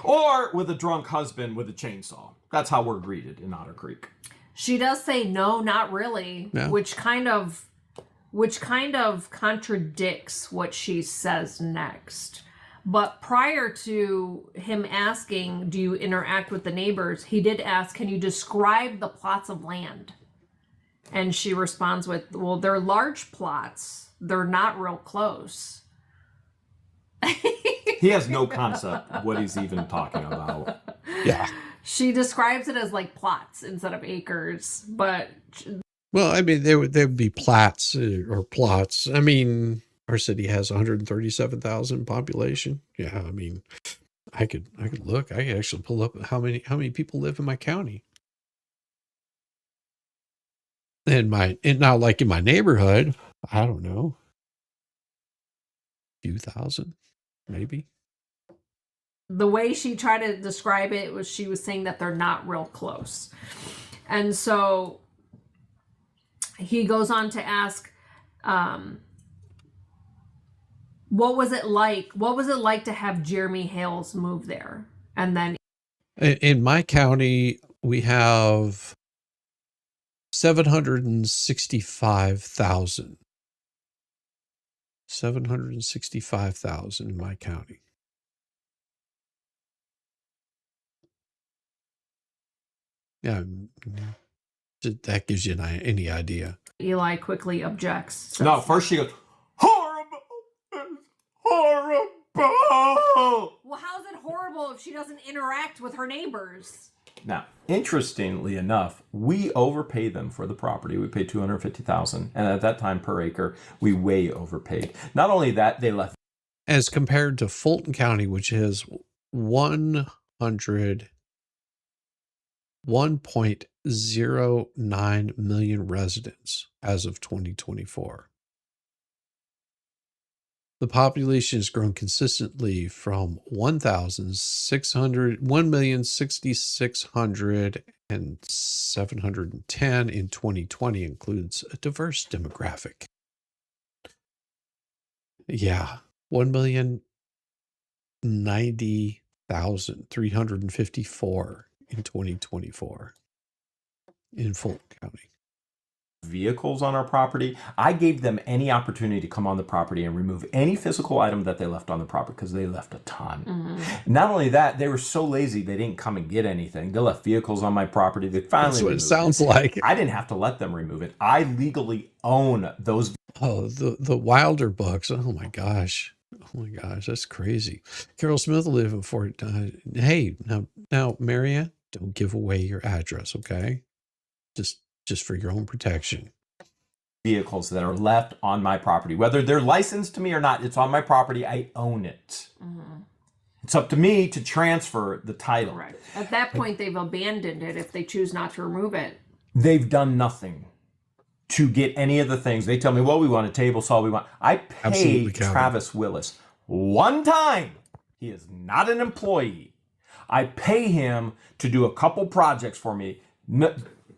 Speaker 4: Or with a drunk husband with a chainsaw. That's how we're greeted in Otter Creek.
Speaker 5: She does say no, not really,
Speaker 3: Yeah.
Speaker 5: which kind of contradicts what she says next. But prior to him asking, do you interact with the neighbors, he did ask, can you describe the plots of land? And she responds with, well, they're large plots. They're not real close.
Speaker 4: He has no concept of what he's even talking about.
Speaker 3: Yeah.
Speaker 5: She describes it as like plots instead of acres, but
Speaker 3: Well, I mean, there would be plats or plots. I mean, our city has 137,000 population. Yeah, I mean, I could look. I could actually pull up how many people live in my county. And now, like in my neighborhood, I don't know, a few thousand, maybe.
Speaker 5: the way she tried to describe it was she was saying that they're not real close. And so he goes on to ask, what was it like? What was it like to have Jeremy Hales move there? And then
Speaker 3: In my county, we have 765,000. 765,000 in my county. Yeah, that gives you any idea.
Speaker 5: Eli quickly objects. Says,
Speaker 4: No, first she goes, horrible! It's horrible!
Speaker 5: well, how's it horrible if she doesn't interact with her neighbors?
Speaker 4: Now, interestingly enough, we overpay them for the property. We paid $250,000, and at that time per acre, we way overpaid. Not only that, they left
Speaker 3: As compared to Fulton County, which has 1.09 million residents as of 2024. The population has grown consistently from 1,600 and 710 in 2020, includes a diverse demographic. Yeah, 1,090,354 in 2024 in Fulton County.
Speaker 4: vehicles on our property. I gave them any opportunity to come on the property and remove any physical item that they left on the property, because they left a ton.
Speaker 5: Mm-hmm.
Speaker 4: Not only that, they were so lazy they didn't come and get anything. They left vehicles on my property. They finally
Speaker 3: That's what it
Speaker 4: removed
Speaker 3: sounds like.
Speaker 4: I didn't have to let them remove it. I legally own those.
Speaker 3: Oh, the Wilder books. Oh my gosh. Oh my gosh, that's crazy. Carol Smith lived in Fort. Hey, now, Marianne, don't give away your address, okay? Just for your own protection.
Speaker 4: Vehicles that are left on my property, whether they're licensed to me or not, it's on my property. I own it.
Speaker 5: Mm-hmm.
Speaker 4: It's up to me to transfer the title.
Speaker 5: Right. At that point, they've abandoned it if they choose not to remove it.
Speaker 4: They've done nothing to get any of the things. They tell me, well, we want a table saw. I paid Travis Willis one time. He is not an employee. I pay him to do a couple projects for me,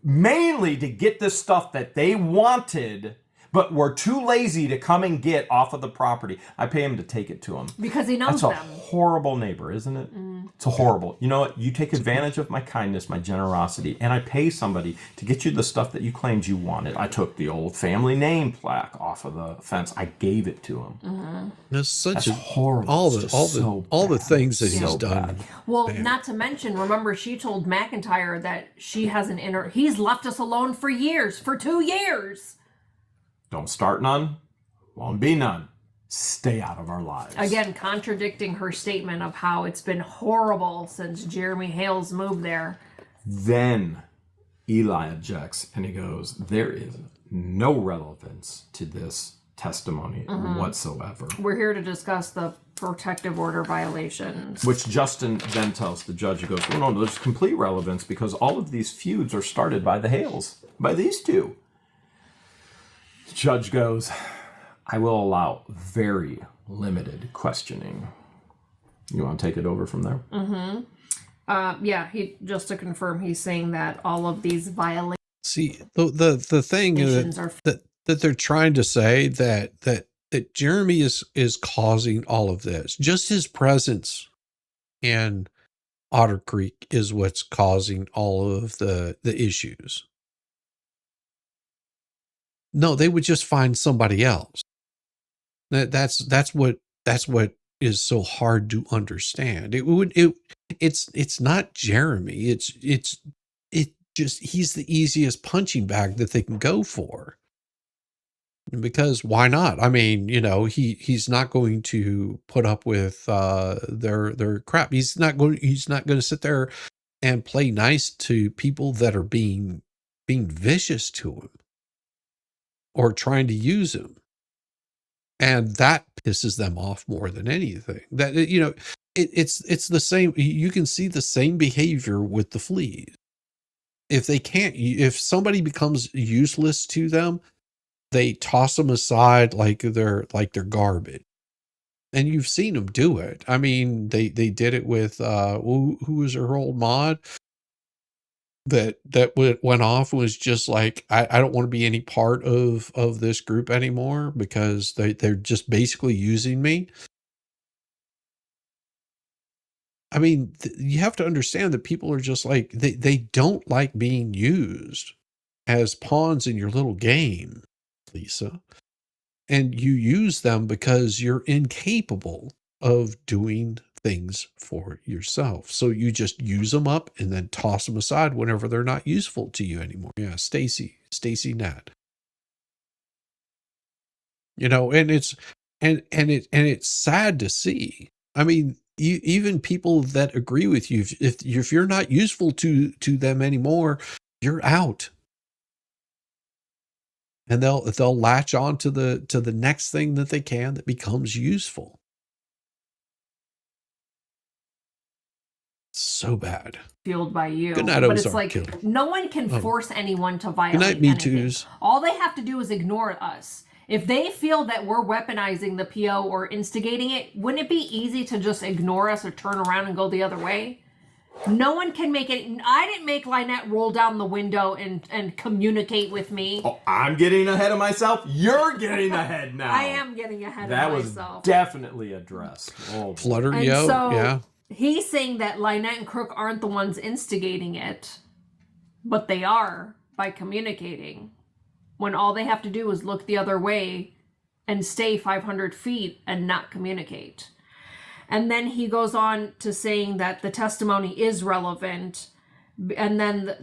Speaker 4: mainly to get this stuff that they wanted, but were too lazy to come and get off of the property. I pay him to take it to them.
Speaker 5: Because he knows
Speaker 4: That's a
Speaker 5: them.
Speaker 4: horrible neighbor, isn't it? It's a horrible. You know what? You take advantage of my kindness, my generosity, and I pay somebody to get you the stuff that you claimed you wanted. I took the old family name plaque off of the fence. I gave it to him.
Speaker 5: Mm-hmm.
Speaker 3: That's such
Speaker 4: That's horrible.
Speaker 3: all
Speaker 4: It's
Speaker 3: the things that he's
Speaker 4: So
Speaker 3: done.
Speaker 4: bad.
Speaker 5: Well,
Speaker 3: Man.
Speaker 5: not to mention, remember, she told McIntyre that she has he's left us alone for years, for 2 years.
Speaker 4: Don't start none, won't be none. Stay out of our lives.
Speaker 5: Again, contradicting her statement of how it's been horrible since Jeremy Hales moved there.
Speaker 4: Then Eli objects and he goes, there is no relevance to this testimony whatsoever.
Speaker 5: We're here to discuss the protective order violations.
Speaker 4: Which Justin then tells the judge, he goes, well, no, there's complete relevance because all of these feuds are started by the Hales, by these two. The judge goes, I will allow very limited questioning. You want to take it over from there?
Speaker 5: Yeah, he just to confirm, he's saying that all of these violations
Speaker 3: See, the thing
Speaker 5: are
Speaker 3: that they're trying to say that Jeremy is causing all of this. Just his presence and Otter Creek is what's causing all of the issues. No, they would just find somebody else. That's what is so hard to understand. It's not Jeremy. It just he's the easiest punching bag that they can go for. Because why not? I mean, he's not going to put up with their crap. He's not going to sit there and play nice to people that are being vicious to him or trying to use him. And that pisses them off more than anything. That it's the same. You can see the same behavior with the fleas. If somebody becomes useless to them, they toss them aside like they're garbage. And you've seen them do it. I mean, they did it with who was her old mod that went off and was just like, I don't want to be any part of this group anymore because they're just basically using me. I mean, you have to understand that people are just like, they don't like being used as pawns in your little game, Lisa. And you use them because you're incapable of doing things for yourself. So you just use them up and then toss them aside whenever they're not useful to you anymore. Yeah, Stacy Nat. And it's sad to see. I mean, even people that agree with you, if you're not useful to them anymore, you're out. And they'll latch on to the next thing that they can that becomes useful. So bad.
Speaker 5: Fueled by you.
Speaker 3: Good night,
Speaker 5: but it's
Speaker 3: Ozark
Speaker 5: like
Speaker 3: Killer.
Speaker 5: no one can force anyone to violate
Speaker 3: Good night, Me
Speaker 5: anything.
Speaker 3: Too's.
Speaker 5: All they have to do is ignore us. If they feel that we're weaponizing the PO or instigating it, wouldn't it be easy to just ignore us or turn around and go the other way? No one can make it. I didn't make Lynette roll down the window and communicate with me.
Speaker 4: Oh, I'm getting ahead of myself. You're getting ahead now.
Speaker 5: I am getting ahead of myself.
Speaker 4: That was definitely addressed. Oh,
Speaker 3: Flutter,
Speaker 5: and
Speaker 3: yo,
Speaker 5: so
Speaker 3: yeah.
Speaker 5: He's saying that Lynette and Crook aren't the ones instigating it, but they are by communicating. When all they have to do is look the other way and stay 500 feet and not communicate. And then he goes on to saying that the testimony is relevant. And then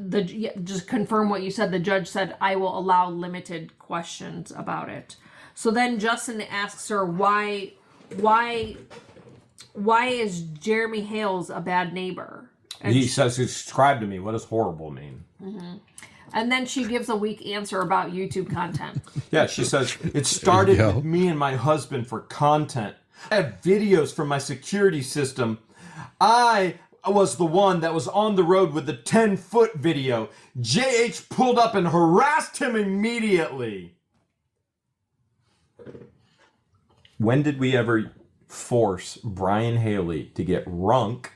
Speaker 5: just confirm what you said. The judge said, I will allow limited questions about it. So then Justin asks her, why is Jeremy Hales a bad neighbor? And
Speaker 4: he says, subscribe to me. What does horrible mean?
Speaker 5: Mm-hmm. And then she gives a weak answer about YouTube content.
Speaker 4: Yeah, she says, it started with me and my husband for content. I have videos from my security system. I was the one that was on the road with the 10-foot video. JH pulled up and harassed him immediately. When did we ever force Brian Haley to get runk,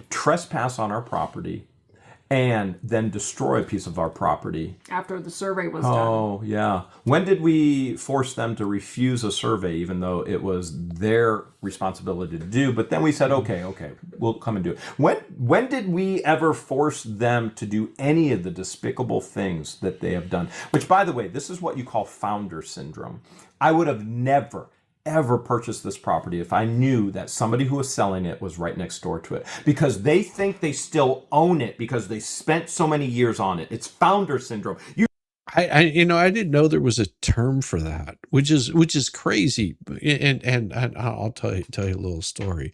Speaker 4: trespass on our property, and then destroy a piece of our property?
Speaker 5: After the survey was done.
Speaker 4: Oh, yeah. When did we force them to refuse a survey, even though it was their responsibility to do? But then we said, okay, we'll come and do it. When did we ever force them to do any of the despicable things that they have done? Which, by the way, this is what you call founder syndrome. I would have never ever purchase this property if I knew that somebody who was selling it was right next door to it, because they think they still own it because they spent so many years on it. It's founder syndrome.
Speaker 3: I didn't know there was a term for that, which is crazy. And I'll tell you a little story.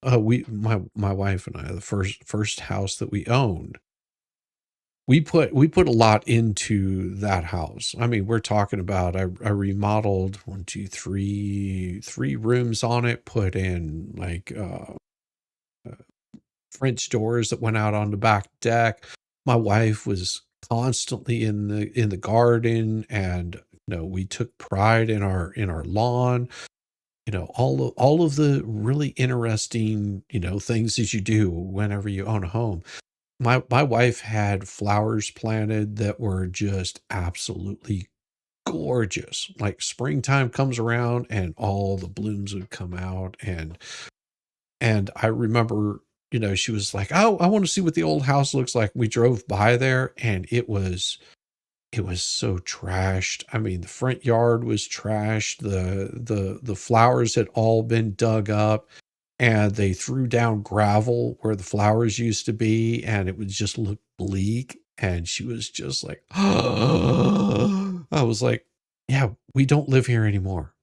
Speaker 3: My wife and I, the first house that we owned, we put a lot into that house. I mean, we're talking about I remodeled 3 rooms on it, put in like French doors that went out on the back deck. My wife was constantly in the garden, and we took pride in our lawn. All of the really interesting things that you do whenever you own a home. My wife had flowers planted that were just absolutely gorgeous. Like springtime comes around and all the blooms would come out, and And I remember, you know, she was like, oh, I want to see what the old house looks like. We drove by there and it was so trashed. I mean, the front yard was trashed. The flowers had all been dug up, and they threw down gravel where the flowers used to be, and it would just look bleak. And she was just like, oh. I was like, yeah, we don't live here anymore.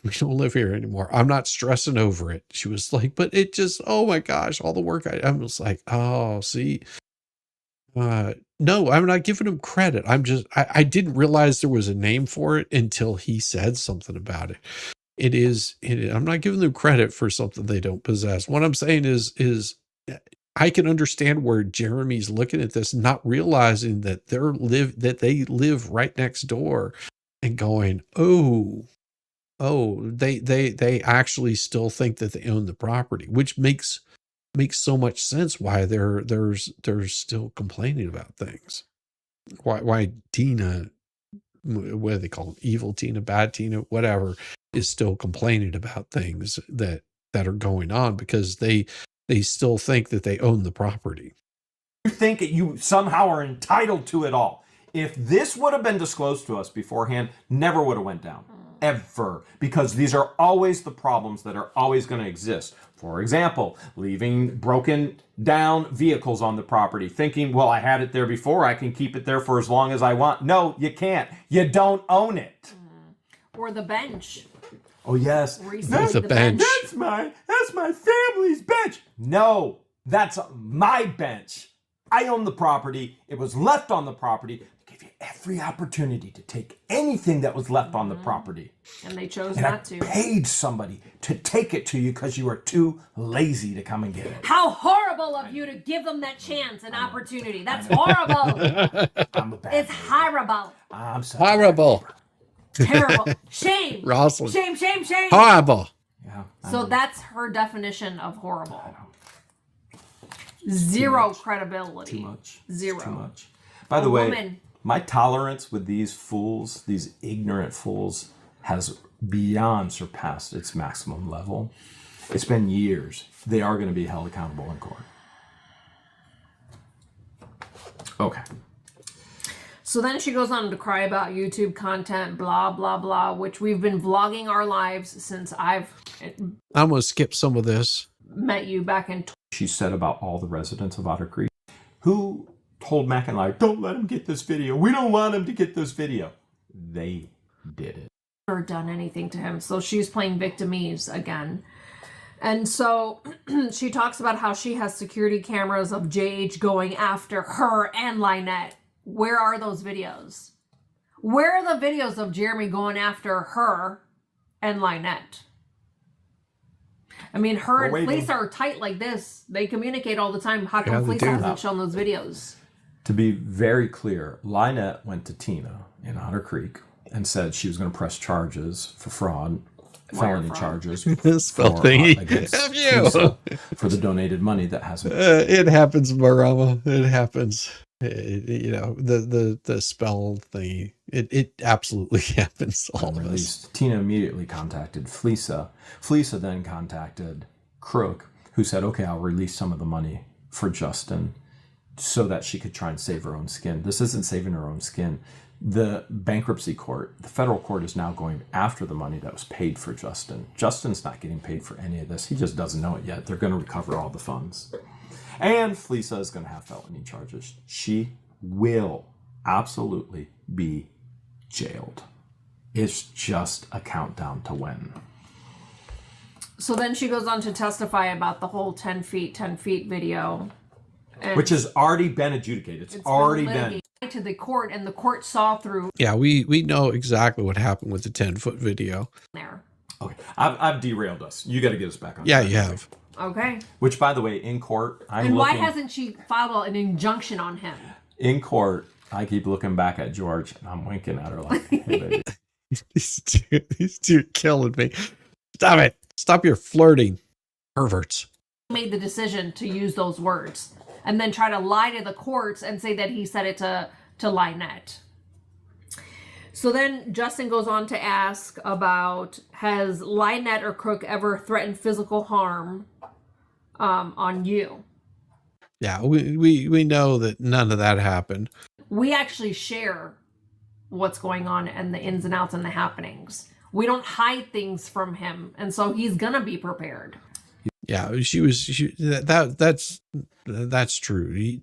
Speaker 3: We don't live here anymore. I'm not stressing over it. She was like, but it just, oh my gosh, all the work I was like, oh, see, no, I'm not giving him credit. I didn't realize there was a name for it until he said something about it. I'm not giving them credit for something they don't possess. What I'm saying is I can understand where Jeremy's looking at this, not realizing that they live right next door and going, oh, they actually still think that they own the property, which makes so much sense why they're still complaining about things. Why Tina, what do they call them? Evil Tina, bad Tina, whatever, is still complaining about things that are going on because they still think that they own the property.
Speaker 4: You think that you somehow are entitled to it all. If this would have been disclosed to us beforehand, never would have went down. Ever. Because these are always the problems that are always going to exist. For example, leaving broken down vehicles on the property, thinking, well, I had it there before, I can keep it there for as long as I want. No, you can't. You don't own it.
Speaker 5: Or the bench.
Speaker 4: Oh, yes.
Speaker 5: That's
Speaker 3: the bench.
Speaker 4: That's my family's bench. No, that's my bench. I own the property. It was left on the property. I gave you every opportunity to take anything that was left on the property.
Speaker 5: And they chose
Speaker 4: And
Speaker 5: not
Speaker 4: I
Speaker 5: to.
Speaker 4: paid somebody to take it to you because you were too lazy to come and get it.
Speaker 5: How horrible of you to give them that chance and opportunity. That's horrible.
Speaker 4: I'm a bad
Speaker 5: It's horrible.
Speaker 4: I'm such
Speaker 3: Horrible.
Speaker 5: Terrible. Shame.
Speaker 3: Rosalind.
Speaker 5: Shame, shame, shame.
Speaker 3: Horrible.
Speaker 4: Yeah,
Speaker 5: So that's her definition of horrible. Zero credibility.
Speaker 4: too much.
Speaker 5: Zero.
Speaker 4: Too much. By the way,
Speaker 5: woman.
Speaker 4: my tolerance with these fools, these ignorant fools, has beyond surpassed its maximum level. It's been years. They are going to be held accountable in court. Okay.
Speaker 5: So then she goes on to cry about YouTube content, blah, blah, blah, which we've been vlogging our lives since I've
Speaker 3: I'm going to skip some of this.
Speaker 5: met you back in.
Speaker 4: She said about all the residents of Otter Creek who told Mac and I, don't let him get this video. We don't want him to get this video. They did it.
Speaker 5: Never done anything to him. So she's playing victimese again. And so she talks about how she has security cameras of JH going after her and Lynette. Where are those videos? Where are the videos of Jeremy going after her and Lynette? I mean, her and Fleece are tight like this. They communicate all the time. How come Fleece hasn't shown those videos?
Speaker 4: To be very clear, Lynette went to Tina in Otter Creek and said she was going to press charges for fraud, felony charges
Speaker 3: Spell
Speaker 4: for,
Speaker 3: thingy.
Speaker 4: against
Speaker 3: Have you?
Speaker 4: Lisa for the donated money that hasn't.
Speaker 3: It happens, Marama. It happens. You know, the spell thingy. It absolutely happens. All of us.
Speaker 4: Tina immediately contacted Fleesa. Fleesa then contacted Crook, who said, okay, I'll release some of the money for Justin so that she could try and save her own skin. This isn't saving her own skin. The bankruptcy court, the federal court, is now going after the money that was paid for Justin. Justin's not getting paid for any of this. He just doesn't know it yet. They're going to recover all the funds. And Fleesa is going to have felony charges. She will absolutely be jailed. It's just a countdown to when.
Speaker 5: So then she goes on to testify about the whole 10 feet video.
Speaker 4: Which has already been adjudicated. It's already been
Speaker 5: litigated to the court, and the court saw through.
Speaker 3: Yeah, we know exactly what happened with the 10-foot video.
Speaker 5: There.
Speaker 4: Okay, I've derailed us. You got to get us back on.
Speaker 3: Yeah,
Speaker 4: track.
Speaker 3: you have.
Speaker 5: Okay.
Speaker 4: Which, by the way, in court,
Speaker 5: why hasn't she filed an injunction on him?
Speaker 4: In court, I keep looking back at George, and I'm winking at her like, hey, baby.
Speaker 3: These two are killing me. Stop it. Stop your flirting. Perverts.
Speaker 5: Made the decision to use those words and then try to lie to the courts and say that he said it to Lynette. So then Justin goes on to ask about, has Lynette or Crook ever threatened physical harm on you?
Speaker 3: Yeah, we know that none of that happened.
Speaker 5: We actually share what's going on and the ins and outs and the happenings. We don't hide things from him, and so he's gonna be prepared.
Speaker 3: Yeah, that's true.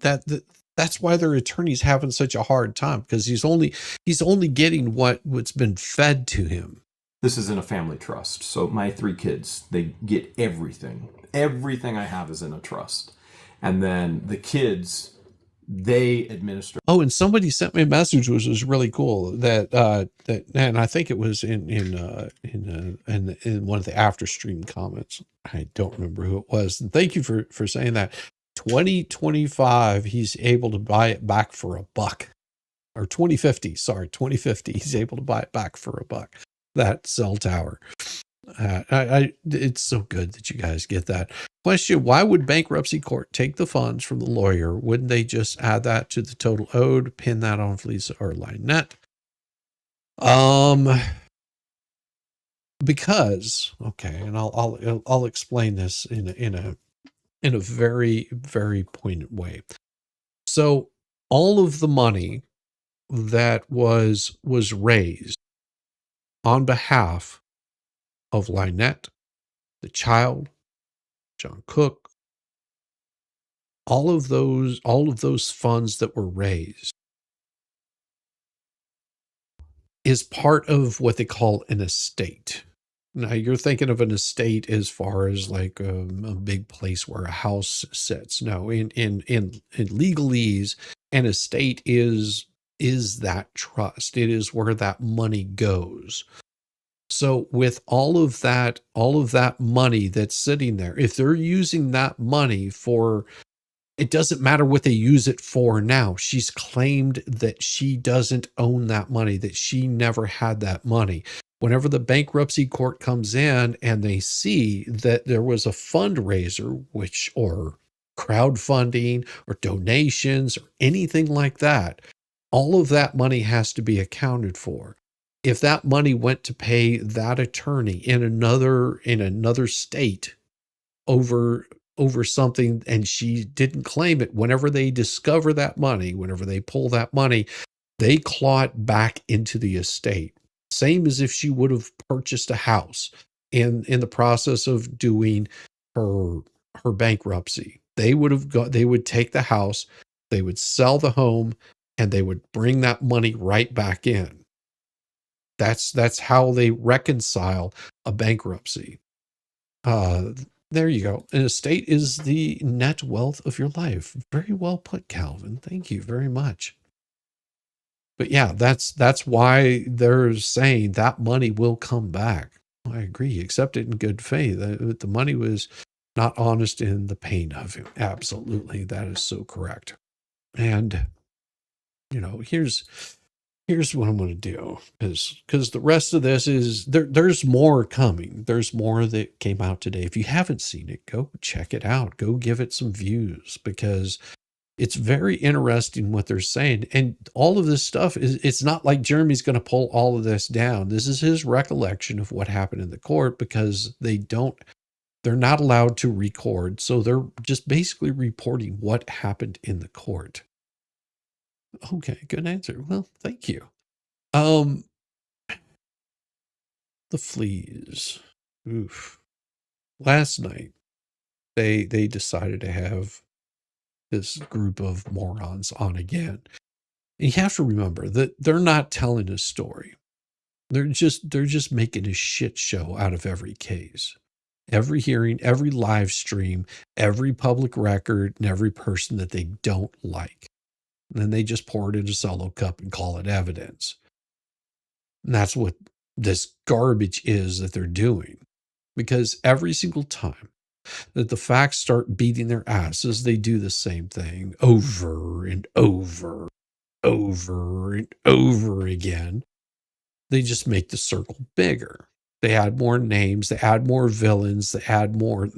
Speaker 3: That's why their attorney's having such a hard time, because he's only getting what's been fed to him.
Speaker 4: This isn't a family trust. So my 3 kids, they get everything. Everything I have is in a trust. And then the kids, they administer.
Speaker 3: Oh, and somebody sent me a message which was really cool, that and I think it was in one of the after stream comments. I don't remember who it was. And thank you for saying that. 2025, he's able to buy it back for $1. Or 2050, sorry, 2050, he's able to buy it back for $1. That cell tower. It's so good that you guys get that. Question: why would bankruptcy court take the funds from the lawyer? Wouldn't they just add that to the total owed, pin that on Felicia or Lynette? Because, okay, and I'll explain this in a very, very poignant way. So all of the money that was raised on behalf of Lynette, the child, John Cook, all of those funds that were raised is part of what they call an estate. Now you're thinking of an estate as far as like a big place where a house sits. No, in legalese, an estate is that trust. It is where that money goes. So with all of that money that's sitting there, if they're using that money for, it doesn't matter what they use it for now. She's claimed that she doesn't own that money, that she never had that money. Whenever the bankruptcy court comes in and they see that there was a fundraiser, or crowdfunding or donations or anything like that, all of that money has to be accounted for. If that money went to pay that attorney in another state over something and she didn't claim it, whenever they discover that money, whenever they pull that money, they claw it back into the estate. Same as if she would have purchased a house in the process of doing her bankruptcy. They would take the house, they would sell the home, and they would bring that money right back in. That's how they reconcile a bankruptcy. There you go. An estate is the net wealth of your life. Very well put, Calvin. Thank you very much. But yeah, that's why they're saying that money will come back. I agree. Accept it in good faith. The money was not honest in the pain of it. Absolutely. That is so correct. And, here's what I'm going to do, because the rest of this is there's more coming. There's more that came out today. If you haven't seen it, go check it out. Go give it some views, because it's very interesting what they're saying. And all of this stuff it's not like Jeremy's going to pull all of this down. This is his recollection of what happened in the court, because they're not allowed to record. So they're just basically reporting what happened in the court. Okay, good answer. Well, thank you. The fleas. Oof. Last night, they decided to have this group of morons on again. And you have to remember that they're not telling a story. They're just making a shit show out of every case. Every hearing, every live stream, every public record, and every person that they don't like. And then they just pour it in a solo cup and call it evidence. And that's what this garbage is that they're doing. Because every single time that the facts start beating their asses, they do the same thing over and over, over and over again. They just make the circle bigger. They add more names, they add more villains, they add more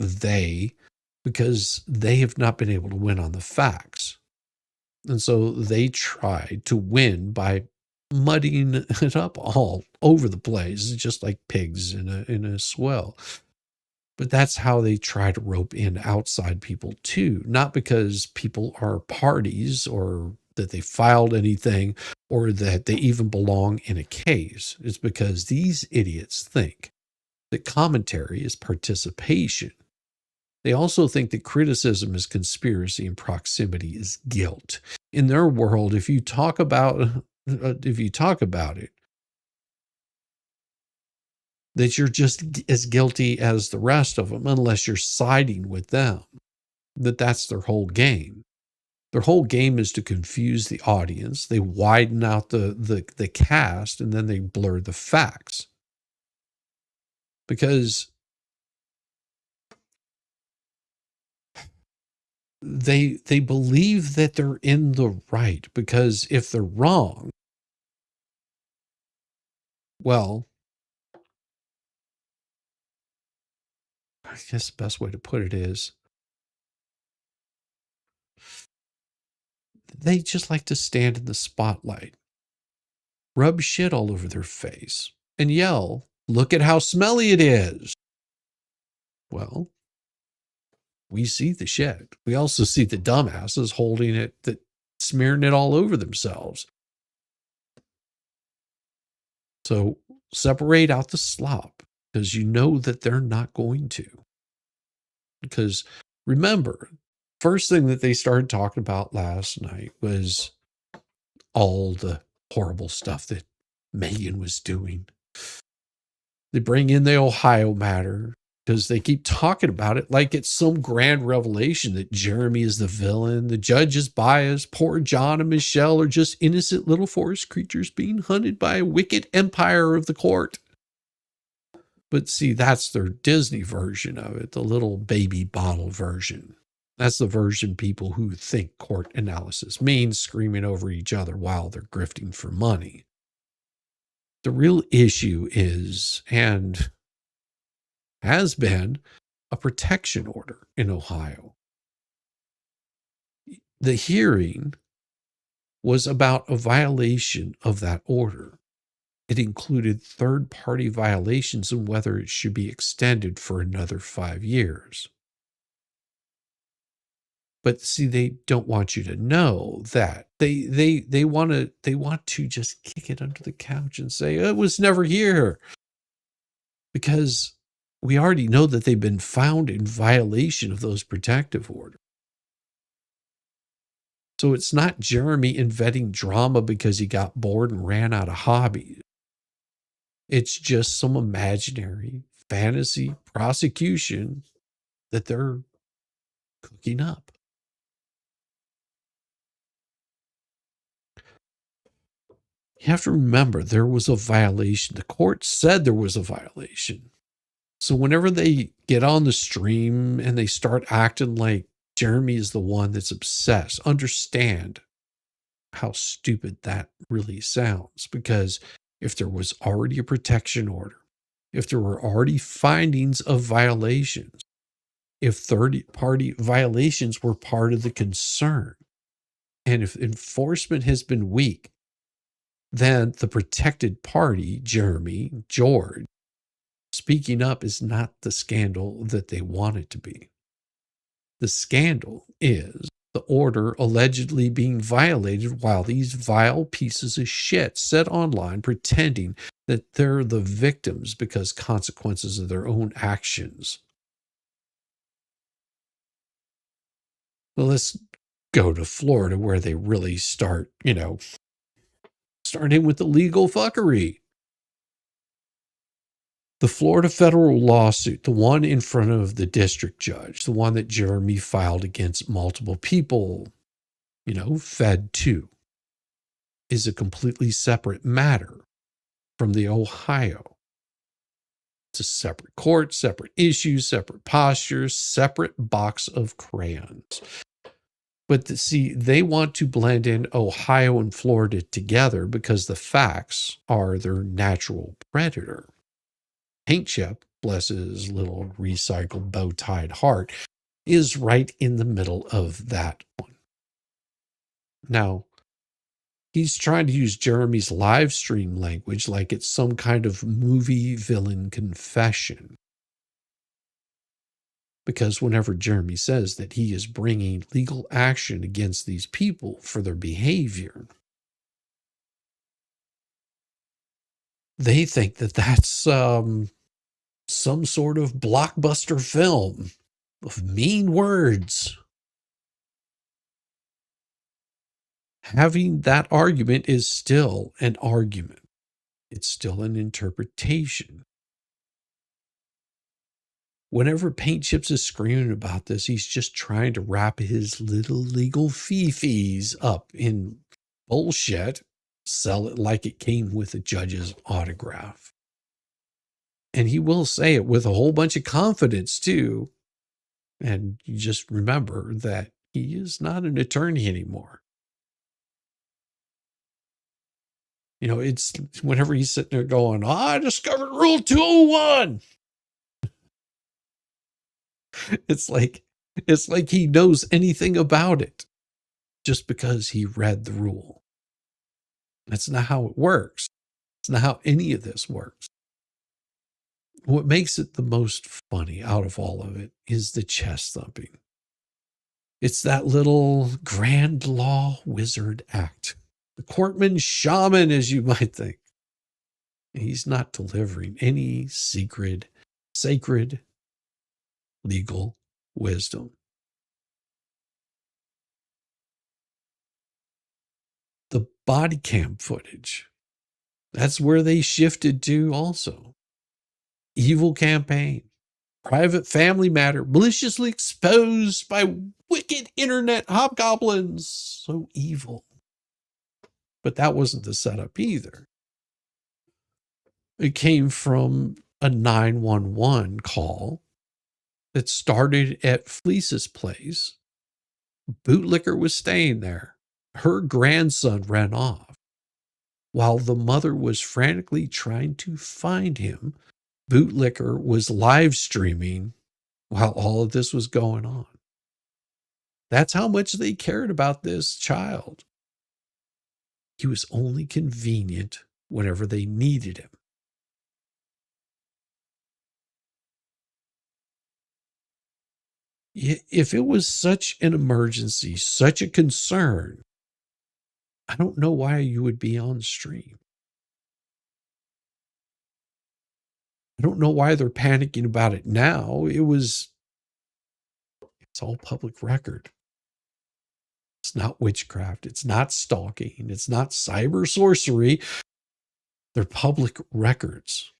Speaker 3: because they have not been able to win on the facts. And so they try to win by muddying it up all over the place, just like pigs in a swell. But that's how they try to rope in outside people too, not because people are parties or that they filed anything or that they even belong in a case. It's because these idiots think that commentary is participation. They also think that criticism is conspiracy and proximity is guilt. In their world, if you talk about it, that you're just as guilty as the rest of them, unless you're siding with them. That's their whole game. Their whole game is to confuse the audience. They widen out the cast, and then they blur the facts. Because they believe that they're in the right, because if they're wrong, well, I guess the best way to put it is they just like to stand in the spotlight, rub shit all over their face, and yell, "Look at how smelly it is." Well, we see the shit. We also see the dumbasses holding it, smearing it all over themselves. So separate out the slop, because you know that they're not going to. Because remember, first thing that they started talking about last night was all the horrible stuff that Megan was doing. They bring in the Ohio matter because they keep talking about it like it's some grand revelation that Jeremy is the villain, the judge is biased, poor John and Michelle are just innocent little forest creatures being hunted by a wicked empire of the court. But see, that's their Disney version of it, the little baby bottle version. That's the version people who think court analysis means screaming over each other while they're grifting for money. The real issue is, and has been, a protection order in Ohio. The hearing was about a violation of that order. It included third-party violations and whether it should be extended for another 5 years. But see, they don't want you to know that. They want to just kick it under the couch and say, it was never here. Because we already know that they've been found in violation of those protective orders. So it's not Jeremy inventing drama because he got bored and ran out of hobbies. It's just some imaginary fantasy prosecution that they're cooking up. You have to remember, there was a violation. The court said there was a violation. So whenever they get on the stream and they start acting like Jeremy is the one that's obsessed, understand how stupid that really sounds. Because if there was already a protection order, if there were already findings of violations, if third-party violations were part of the concern, and if enforcement has been weak, then the protected party, Jeremy, George, speaking up is not the scandal that they want it to be. The scandal is the order allegedly being violated while these vile pieces of shit sit online pretending that they're the victims because consequences of their own actions. Well, let's go to Florida where they really start, starting with the legal fuckery. The Florida federal lawsuit, the one in front of the district judge, the one that Jeremy filed against multiple people, Fed 2, is a completely separate matter from the Ohio. It's a separate court, separate issues, separate postures, separate box of crayons. But see, they want to blend in Ohio and Florida together because the facts are their natural predator. Paint Chip, bless his little recycled bow-tied heart, is right in the middle of that one. Now, He's trying to use Jeremy's live stream language like it's some kind of movie villain confession. Because whenever Jeremy says that he is bringing legal action against these people for their behavior, they think that that's some sort of blockbuster film of mean words. Having that argument is still an argument. It's still an interpretation. Whenever Paint Chips is screaming about this, he's just trying to wrap his little legal fee-fees up in bullshit, sell it like it came with a judge's autograph. And he will say it with a whole bunch of confidence, too. And you just remember that he is not an attorney anymore. You know, it's whenever he's sitting there going, I discovered Rule 201. It's like he knows anything about it just because he read the rule. That's not how it works. It's not how any of this works. What makes it the most funny out of all of it is the chest thumping. It's that little grand law wizard act. The courtman shaman, as you might think. He's not delivering any sacred legal wisdom. The body cam footage, that's where they shifted to also. Evil campaign, private family matter, maliciously exposed by wicked internet hobgoblins. So evil. But that wasn't the setup either. It came from a 911 call that started at Fleece's place. Bootlicker was staying there. Her grandson ran off. While the mother was frantically trying to find him, Bootlicker was live streaming while all of this was going on. That's how much they cared about this child. He was only convenient whenever they needed him. If it was such an emergency, such a concern, I don't know why you would be on stream. I don't know why they're panicking about it now. It's all public record. It's not witchcraft. It's not stalking. It's not cyber sorcery. They're public records.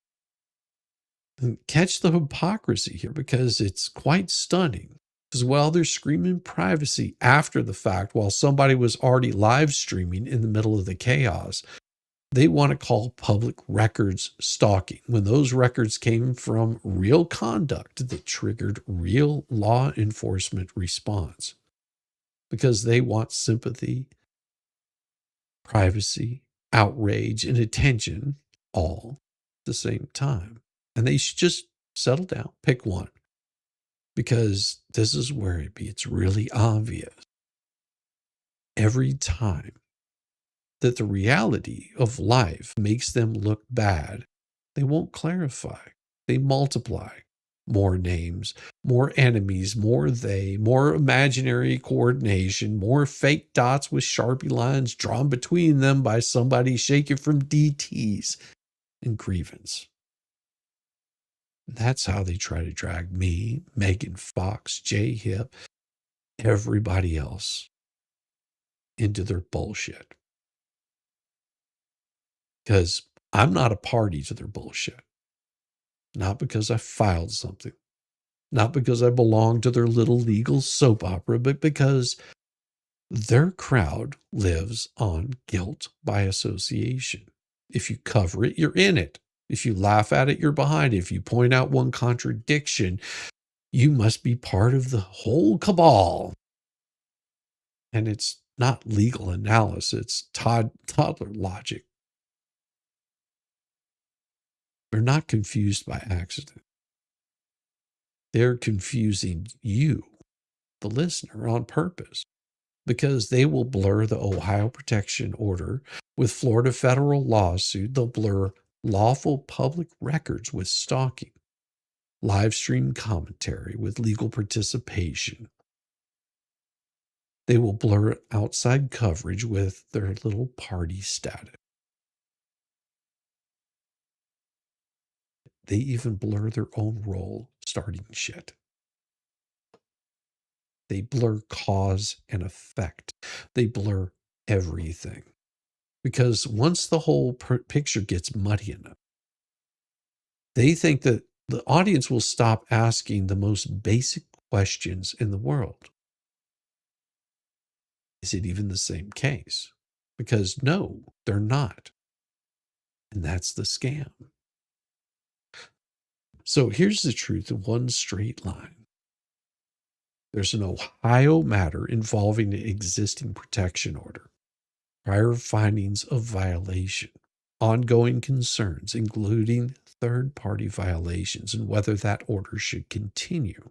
Speaker 3: And catch the hypocrisy here because it's quite stunning. Because while they're screaming privacy after the fact, while somebody was already live streaming in the middle of the chaos, they want to call public records stalking when those records came from real conduct that triggered real law enforcement response. Because they want sympathy, privacy, outrage, and attention all at the same time. And they should just settle down, pick one. Because this is where it gets really obvious. Every time that the reality of life makes them look bad, they won't clarify. They multiply. More names, more enemies, more they, more imaginary coordination, more fake dots with Sharpie lines drawn between them by somebody shaken from DTs and grievance. That's how they try to drag me, Megan Fox, Jay Hip, everybody else into their bullshit. Because I'm not a party to their bullshit. Not because I filed something. Not because I belong to their little legal soap opera, but because their crowd lives on guilt by association. If you cover it, you're in it. If you laugh at it, you're behind it. If you point out one contradiction, you must be part of the whole cabal. And it's not legal analysis, it's toddler logic. They're not confused by accident. They're confusing you, the listener, on purpose. because they will blur the Ohio protection order with Florida federal lawsuit. They'll blur lawful public records with stalking, live stream commentary with legal participation. They will blur outside coverage with their little party status. They even blur their own role starting shit. They blur cause and effect. They blur everything. Because once the whole picture gets muddy enough, they think that the audience will stop asking the most basic questions in the world. Is it even the same case? Because no, they're not. And that's the scam. So here's the truth in one straight line. There's an Ohio matter involving an existing protection order, prior findings of violation, ongoing concerns, including third-party violations, and whether that order should continue.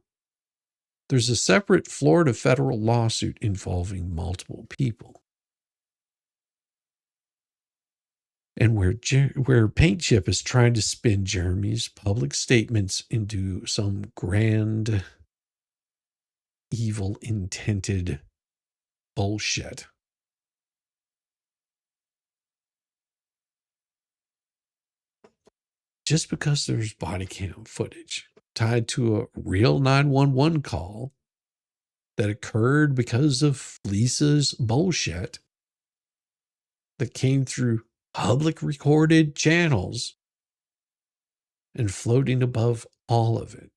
Speaker 3: There's a separate Florida federal lawsuit involving multiple people. And where Paint Chip is trying to spin Jeremy's public statements into some grand, evil-intended bullshit. Just because there's body cam footage tied to a real 911 call that occurred because of Lisa's bullshit that came through public recorded channels and floating above all of it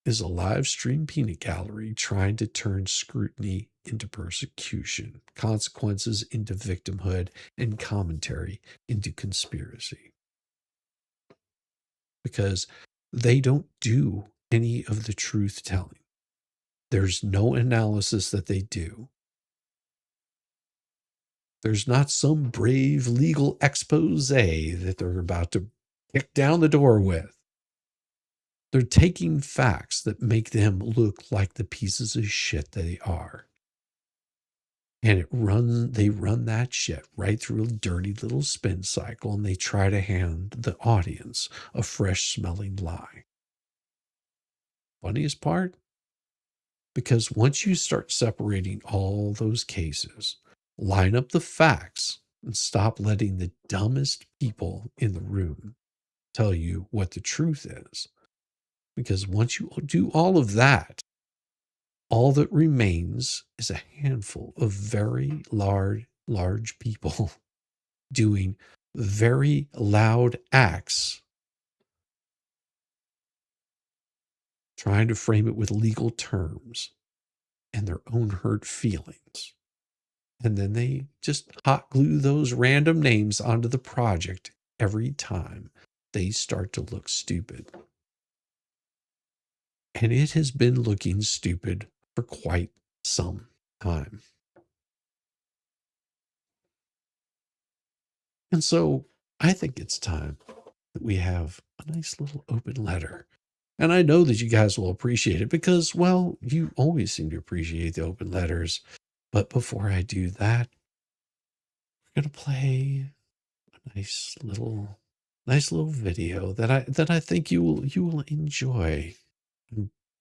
Speaker 3: is a live stream peanut gallery trying to turn scrutiny into persecution, consequences into victimhood, and commentary into conspiracy. Because they don't do any of the truth telling. There's no analysis that they do. There's not some brave legal expose that they're about to kick down the door with. They're taking facts that make them look like the pieces of shit they are. And they run that shit right through a dirty little spin cycle, and they try to hand the audience a fresh-smelling lie. Funniest part? Because once you start separating all those cases, line up the facts, and stop letting the dumbest people in the room tell you what the truth is. Because once you do all of that, all that remains is a handful of very large people doing very loud acts, trying to frame it with legal terms and their own hurt feelings. And then they just hot glue those random names onto the project every time they start to look stupid. And it has been looking stupid for quite some time. And so I think it's time that we have a nice little open letter. And I know that you guys will appreciate it because, well, you always seem to appreciate the open letters. But before I do that, we're going to play a nice little video that I think you will enjoy.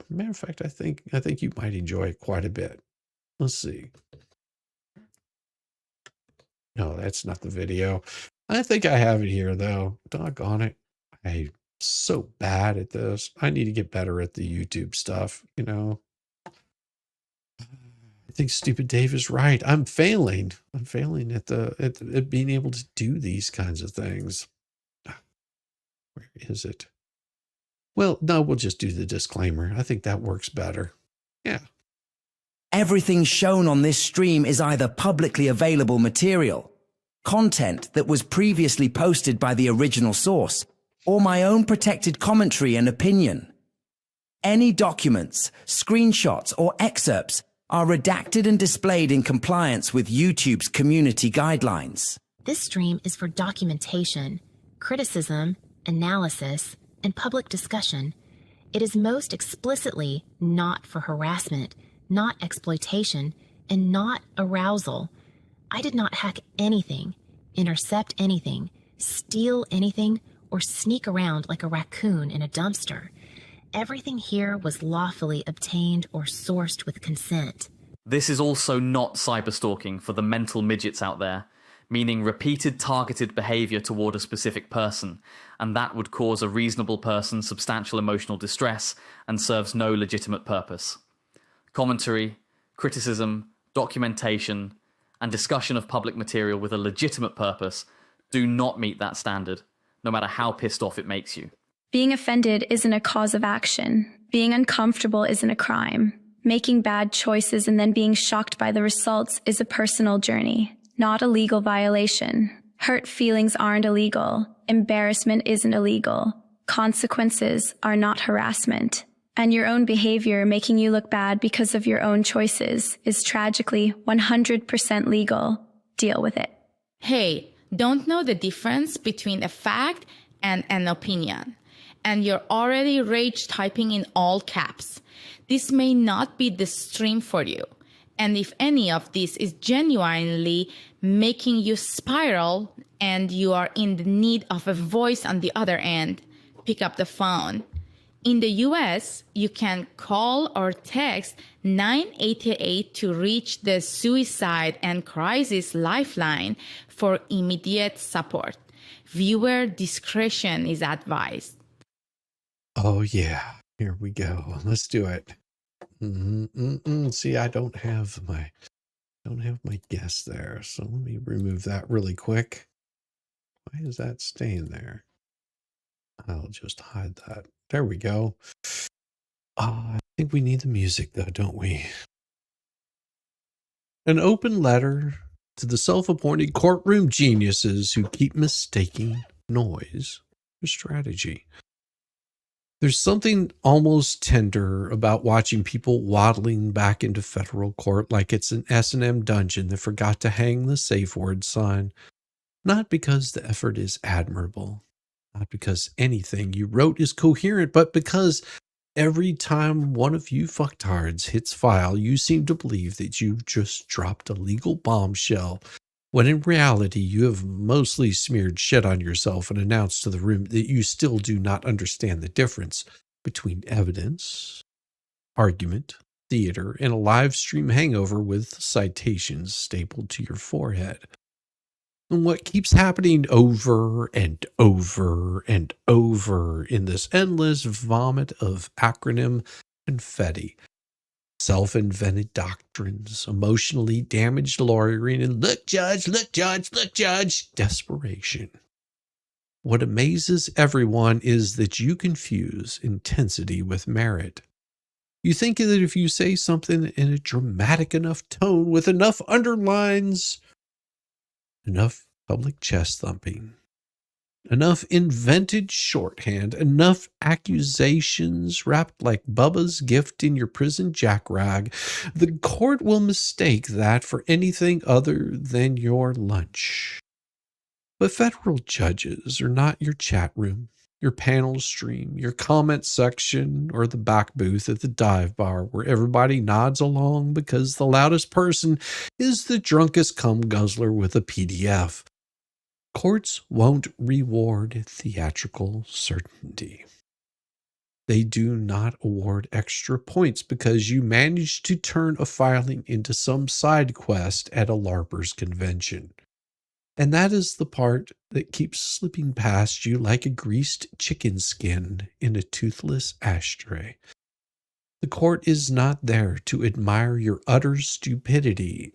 Speaker 3: Matter of fact, I think you might enjoy it quite a bit. Let's see. No, that's not the video. I think I have it here, though. Doggone it. I'm so bad at this. I need to get better at the YouTube stuff, you know. I think Stupid Dave is right. I'm failing. I'm failing at being able to do these kinds of things. Where is it? Well, no, we'll just do the disclaimer. I think that works better. Yeah.
Speaker 7: Everything shown on this stream is either publicly available material, content that was previously posted by the original source, or my own protected commentary and opinion. Any documents, screenshots, or excerpts are redacted and displayed in compliance with YouTube's community guidelines.
Speaker 8: This stream is for documentation, criticism, analysis, and public discussion. It is most explicitly not for harassment, not exploitation, and not arousal. I did not hack anything, intercept anything, steal anything, or sneak around like a raccoon in a dumpster. Everything here was lawfully obtained or sourced with consent.
Speaker 9: This is also not cyberstalking for the mental midgets out there, meaning repeated targeted behavior toward a specific person, and that would cause a reasonable person substantial emotional distress and serves no legitimate purpose. Commentary, criticism, documentation, and discussion of public material with a legitimate purpose do not meet that standard, no matter how pissed off it makes you.
Speaker 10: Being offended isn't a cause of action. Being uncomfortable isn't a crime. Making bad choices and then being shocked by the results is a personal journey, not a legal violation. Hurt feelings aren't illegal. Embarrassment isn't illegal. Consequences are not harassment. And your own behavior making you look bad because of your own choices is tragically 100% legal. Deal with it.
Speaker 11: Hey, don't know the difference between a fact and an opinion, and you're already rage typing in all caps. This may not be the stream for you, and if any of this is genuinely making you spiral and you are in the need of a voice on the other end, pick up the phone. In the US, you can call or text 988 to reach the Suicide and Crisis Lifeline for immediate support. Viewer discretion is advised.
Speaker 3: Oh yeah, here we go. Let's do it. See, I don't have my guess there, so let me remove that really quick. Why is that staying there? I'll just hide that. There we go. I think we need the music though, don't we? An open letter to the self-appointed courtroom geniuses who keep mistaking noise for strategy. There's something almost tender about watching people waddling back into federal court like it's an S&M dungeon that forgot to hang the safe word sign. Not because the effort is admirable, not because anything you wrote is coherent, but because every time one of you fucktards hits file, you seem to believe that you've just dropped a legal bombshell, when in reality you have mostly smeared shit on yourself and announced to the room that you still do not understand the difference between evidence, argument, theater, and a live stream hangover with citations stapled to your forehead. And what keeps happening over and over and over in this endless vomit of acronym confetti, self-invented doctrines, emotionally damaged lawyering, and look, judge, desperation. What amazes everyone is that you confuse intensity with merit. You think that if you say something in a dramatic enough tone with enough underlines, enough public chest thumping, enough invented shorthand, enough accusations wrapped like Bubba's gift in your prison jackrag, the court will mistake that for anything other than your lunch. But federal judges are not your chat room, your panel stream, your comment section, or the back booth at the dive bar where everybody nods along because the loudest person is the drunkest cum guzzler with a PDF. Courts won't reward theatrical certainty. They do not award extra points because you managed to turn a filing into some side quest at a LARPers convention. And that is the part that keeps slipping past you like a greased chicken skin in a toothless ashtray. The court is not there to admire your utter stupidity.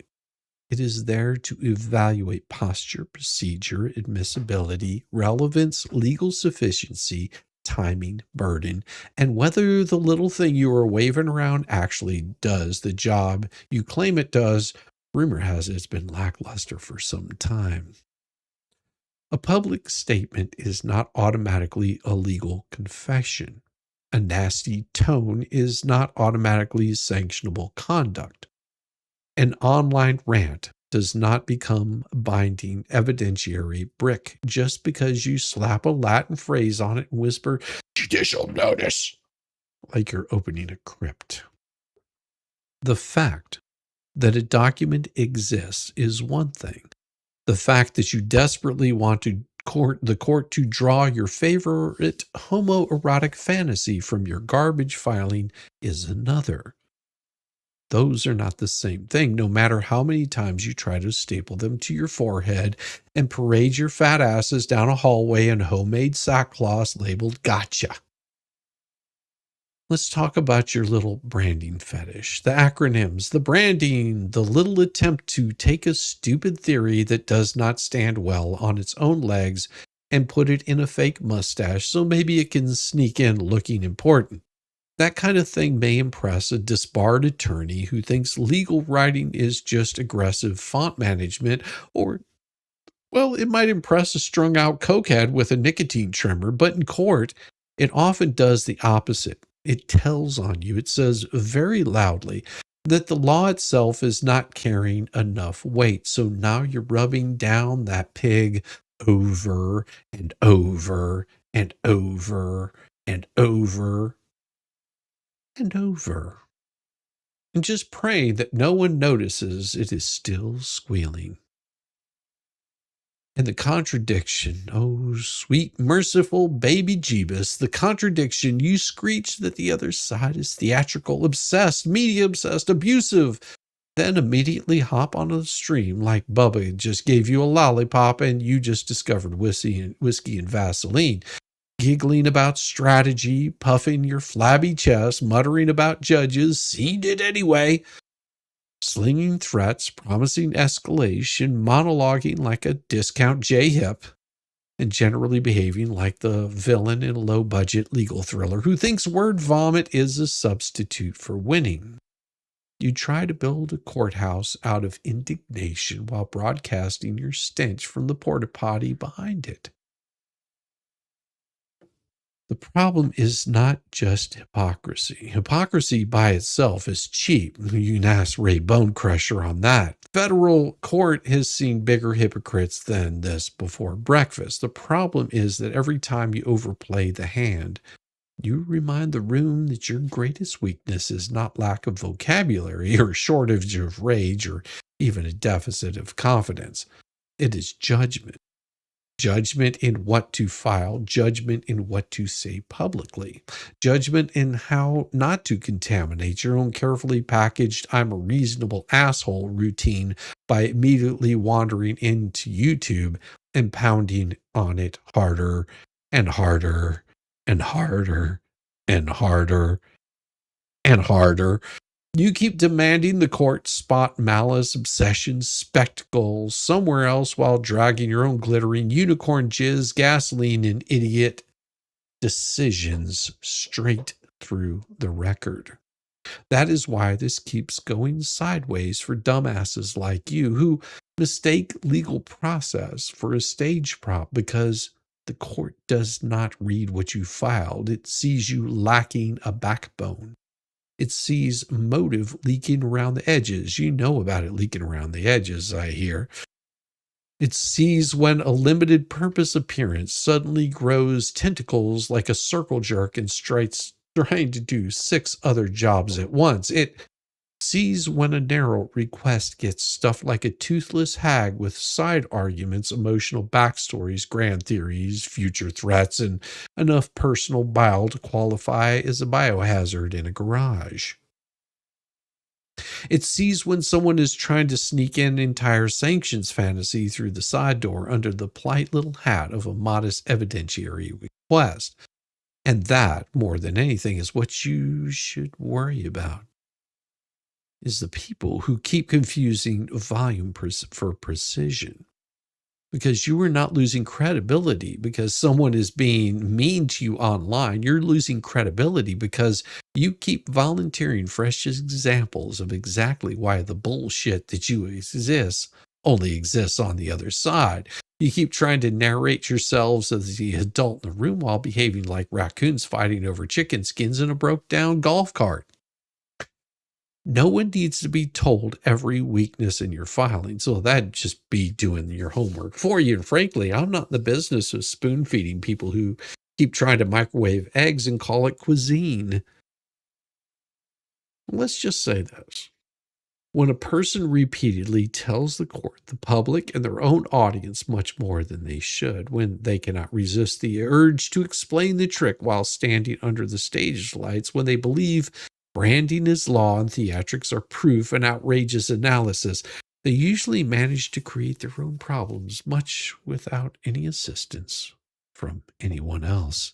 Speaker 3: It is there to evaluate posture, procedure, admissibility, relevance, legal sufficiency, timing, burden, and whether the little thing you are waving around actually does the job you claim it does. Rumor has it it's been lackluster for some time. A public statement is not automatically a legal confession. A nasty tone is not automatically sanctionable conduct. An online rant does not become binding evidentiary brick just because you slap a Latin phrase on it and whisper, "Judicial notice," like you're opening a crypt. The fact that a document exists is one thing. The fact that you desperately want the court to draw your favorite homoerotic fantasy from your garbage filing is another. Those are not the same thing, no matter how many times you try to staple them to your forehead and parade your fat asses down a hallway in homemade sackcloth labeled gotcha. Let's talk about your little branding fetish, the acronyms, the branding, the little attempt to take a stupid theory that does not stand well on its own legs and put it in a fake mustache so maybe it can sneak in looking important. That kind of thing may impress a disbarred attorney who thinks legal writing is just aggressive font management, or, well, it might impress a strung out cokehead with a nicotine trimmer, but in court, it often does the opposite. It tells on you, it says very loudly that the law itself is not carrying enough weight. So now you're rubbing down that pig over and over and over and over and over, and just pray that no one notices it is still squealing. And the contradiction, oh, sweet, merciful baby Jeebus, the contradiction, you screech that the other side is theatrical, obsessed, media obsessed, abusive, then immediately hop onto the stream like Bubba just gave you a lollipop and you just discovered whiskey and Vaseline, giggling about strategy, puffing your flabby chest, muttering about judges, seen it anyway, slinging threats, promising escalation, monologuing like a discount J-hip, and generally behaving like the villain in a low-budget legal thriller who thinks word vomit is a substitute for winning. You try to build a courthouse out of indignation while broadcasting your stench from the porta potty behind it. The problem is not just hypocrisy. Hypocrisy by itself is cheap. You can ask Ray Bonecrusher on that. Federal court has seen bigger hypocrites than this before breakfast. The problem is that every time you overplay the hand, you remind the room that your greatest weakness is not lack of vocabulary or shortage of rage or even a deficit of confidence. It is judgment. Judgment in what to file, judgment in what to say publicly, judgment in how not to contaminate your own carefully packaged I'm a reasonable asshole routine by immediately wandering into YouTube and pounding on it harder and harder and harder and harder and harder. You keep demanding the court spot malice, obsession, spectacle somewhere else while dragging your own glittering unicorn jizz, gasoline, and idiot decisions straight through the record. That is why this keeps going sideways for dumbasses like you who mistake legal process for a stage prop because the court does not read what you filed. It sees you lacking a backbone. It sees motive leaking around the edges. You know about it leaking around the edges, I hear. It sees when a limited purpose appearance suddenly grows tentacles like a circle jerk and strikes trying to do 6 other jobs at once. It sees when a narrow request gets stuffed like a toothless hag with side arguments, emotional backstories, grand theories, future threats, and enough personal bile to qualify as a biohazard in a garage. It sees when someone is trying to sneak in entire sanctions fantasy through the side door under the polite little hat of a modest evidentiary request. And that, more than anything, is what you should worry about. Is the people who keep confusing volume for precision. Because you are not losing credibility because someone is being mean to you online. You're losing credibility because you keep volunteering fresh examples of exactly why the bullshit that you exist only exists on the other side. You keep trying to narrate yourselves as the adult in the room while behaving like raccoons fighting over chicken skins in a broke down golf cart. No one needs to be told every weakness in your filing, so that'd just be doing your homework for you. And frankly, I'm not in the business of spoon feeding people who keep trying to microwave eggs and call it cuisine. Let's just say this. When a person repeatedly tells the court, the public, and their own audience much more than they should, when they cannot resist the urge to explain the trick while standing under the stage lights, when they believe branding is law and theatrics are proof and outrageous analysis, they usually manage to create their own problems, much without any assistance from anyone else.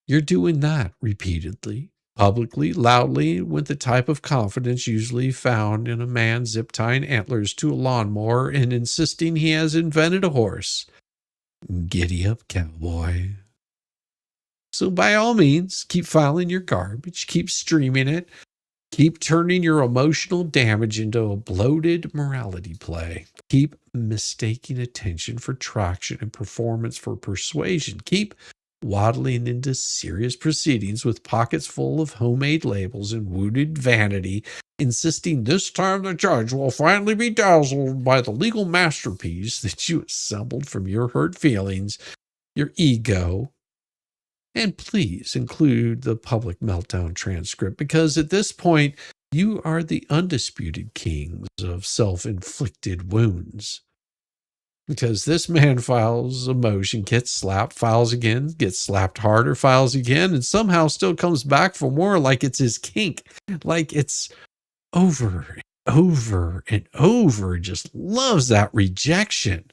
Speaker 3: You're doing that repeatedly, publicly, loudly, with the type of confidence usually found in a man zip-tying antlers to a lawnmower and insisting he has invented a horse. Giddy up, cowboy. So by all means, keep filing your garbage, keep streaming it, keep turning your emotional damage into a bloated morality play. Keep mistaking attention for traction and performance for persuasion. Keep waddling into serious proceedings with pockets full of homemade labels and wounded vanity, insisting this time the judge will finally be dazzled by the legal masterpiece that you assembled from your hurt feelings, your ego. And please include the public meltdown transcript, because at this point, you are the undisputed kings of self-inflicted wounds. Because this man files a motion, gets slapped, files again, gets slapped harder, files again, and somehow still comes back for more, like it's his kink, like it's over and over and over, just loves that rejection.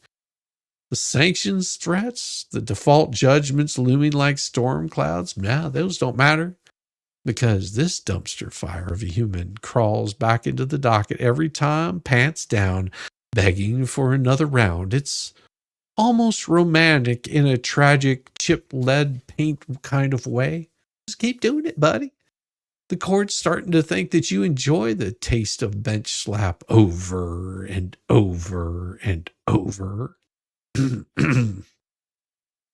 Speaker 3: The sanctions threats, the default judgments looming like storm clouds, those don't matter, because this dumpster fire of a human crawls back into the docket every time, pants down, begging for another round. It's almost romantic in a tragic chip lead paint kind of way. Just keep doing it, buddy. The court's starting to think that you enjoy the taste of bench slap over and over and over.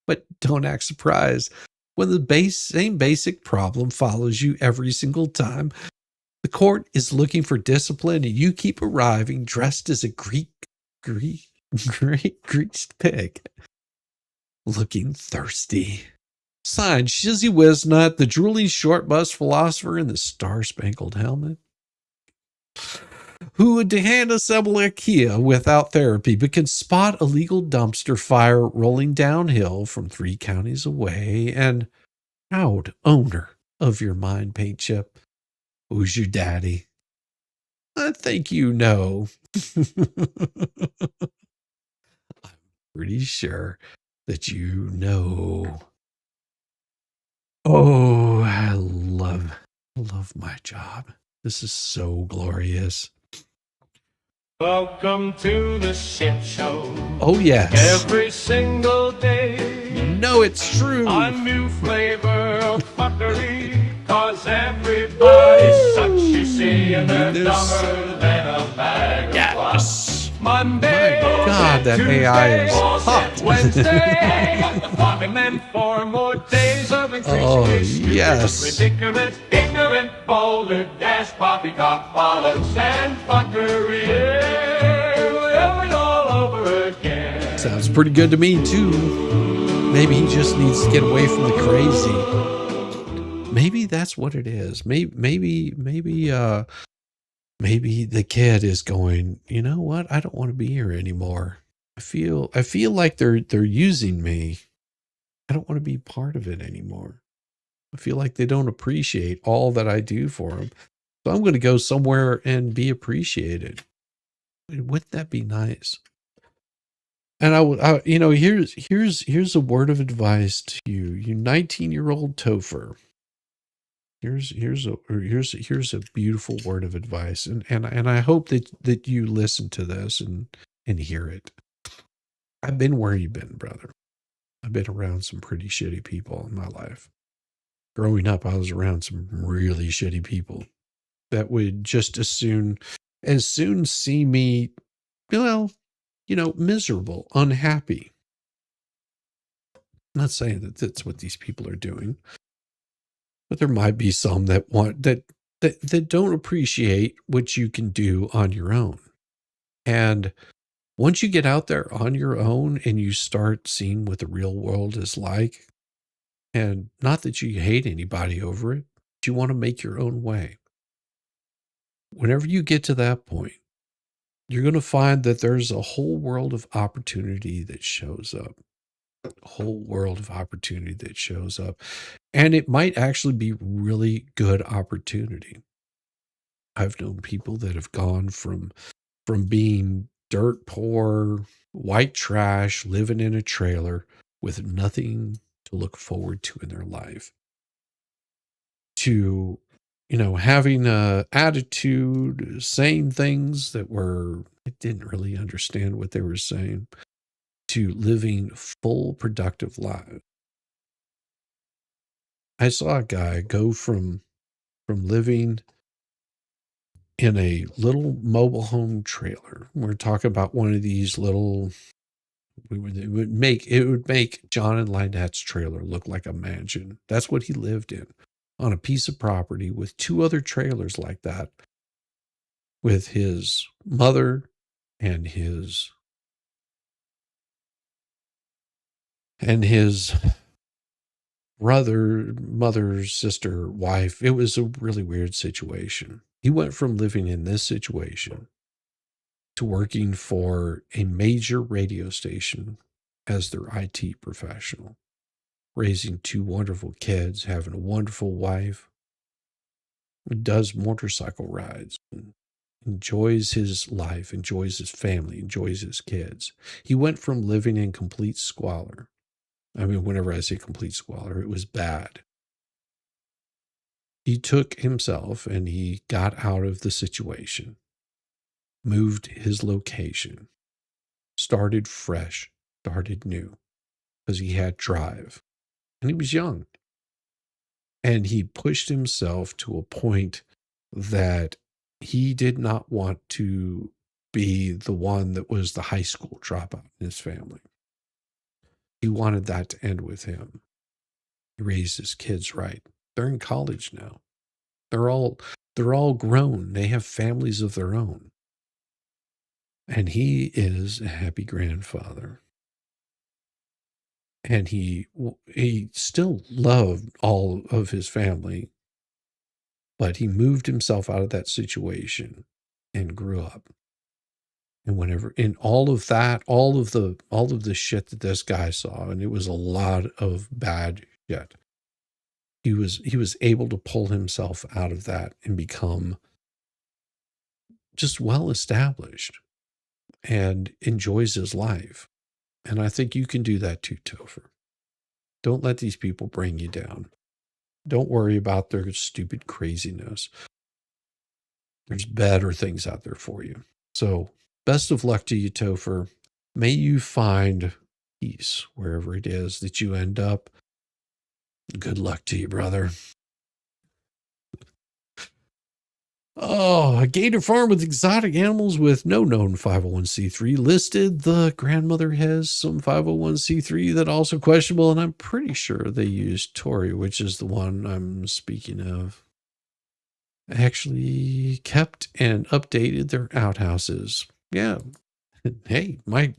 Speaker 3: But don't act surprised when the same basic problem follows you every single time. The court is looking for discipline, and you keep arriving dressed as a greased pig, looking thirsty. Signed, Shizzywhiznut, the drooling short-bus philosopher in the star-spangled helmet, who would hand assemble IKEA without therapy, but can spot a legal dumpster fire rolling downhill from 3 counties away, and proud owner of your mind paint chip. Who's your daddy? I think you know. I'm pretty sure that you know. Oh, I love my job. This is so glorious.
Speaker 2: Welcome to the shit show.
Speaker 3: Oh, yes.
Speaker 2: Every single day.
Speaker 3: You know it's true.
Speaker 2: A new flavor of fuckery. Cause everybody's such, you see, and they're dumber than a bag of fluff. Monday,
Speaker 3: my God, that
Speaker 2: Tuesday,
Speaker 3: AI is hot.
Speaker 2: Wednesday, and then 4 more days of increasing
Speaker 3: yes.
Speaker 2: ridiculous, ignorant, boulder, dash, poppycock, bollocks, and fuckery. Yeah, all over again.
Speaker 3: Sounds pretty good to me, too. Maybe he just needs to get away from the crazy. Maybe that's what it is. Maybe the kid is going, you know what? I don't want to be here anymore. I feel like they're using me. I don't want to be part of it anymore. I feel like they don't appreciate all that I do for them. So I'm going to go somewhere and be appreciated. Wouldn't that be nice? And here's a word of advice to you, you 19-year-old topher. Here's a beautiful word of advice, and I hope that you listen to this and hear it. I've been where you've been, brother. I've been around some pretty shitty people in my life. Growing up, I was around some really shitty people that would just as soon see me, miserable, unhappy. I'm not saying that that's what these people are doing. But there might be some that don't appreciate what you can do on your own. And once you get out there on your own and you start seeing what the real world is like, and not that you hate anybody over it, You want to make your own way. Whenever you get to that point, you're going to find that there's a whole world of opportunity that shows up. A whole world of opportunity that shows up. And it might actually be really good opportunity. I've known people that have gone from being dirt poor, white trash, living in a trailer with nothing to look forward to in their life, to, having a attitude, saying things that I didn't really understand what they were saying, to living full productive lives. I saw a guy go from living in a little mobile home trailer. We're talking about one of these little, it would make John and Lynette's trailer look like a mansion. That's what he lived in, on a piece of property with 2 other trailers like that, with his mother and his brother, mother, sister, wife. It was a really weird situation. He went from living in this situation to working for a major radio station as their IT professional, raising 2 wonderful kids, having a wonderful wife, does motorcycle rides, enjoys his life, enjoys his family, enjoys his kids. He went from living in complete squalor. I mean, whenever I say complete squalor, it was bad. He took himself and he got out of the situation, moved his location, started fresh, started new, because he had drive. And he was young. And he pushed himself to a point that he did not want to be the one that was the high school dropout in his family. He wanted that to end with him. He raised his kids right. They're in college now. They're all grown. They have families of their own. And he is a happy grandfather. And he still loved all of his family, but he moved himself out of that situation and grew up. And whenever, in all of that, all of the shit that this guy saw, and it was a lot of bad shit, he was able to pull himself out of that and become just well established and enjoys his life. And I think you can do that too, Topher. Don't let these people bring you down. Don't worry about their stupid craziness. There's better things out there for you. So, best of luck to you, Topher. May you find peace wherever it is that you end up. Good luck to you, brother. Oh, a gator farm with exotic animals with no known 501c3 listed. The grandmother has some 501c3 that are also questionable, and I'm pretty sure they used Tori, which is the one I'm speaking of. Actually kept and updated their outhouses. Yeah. Hey, my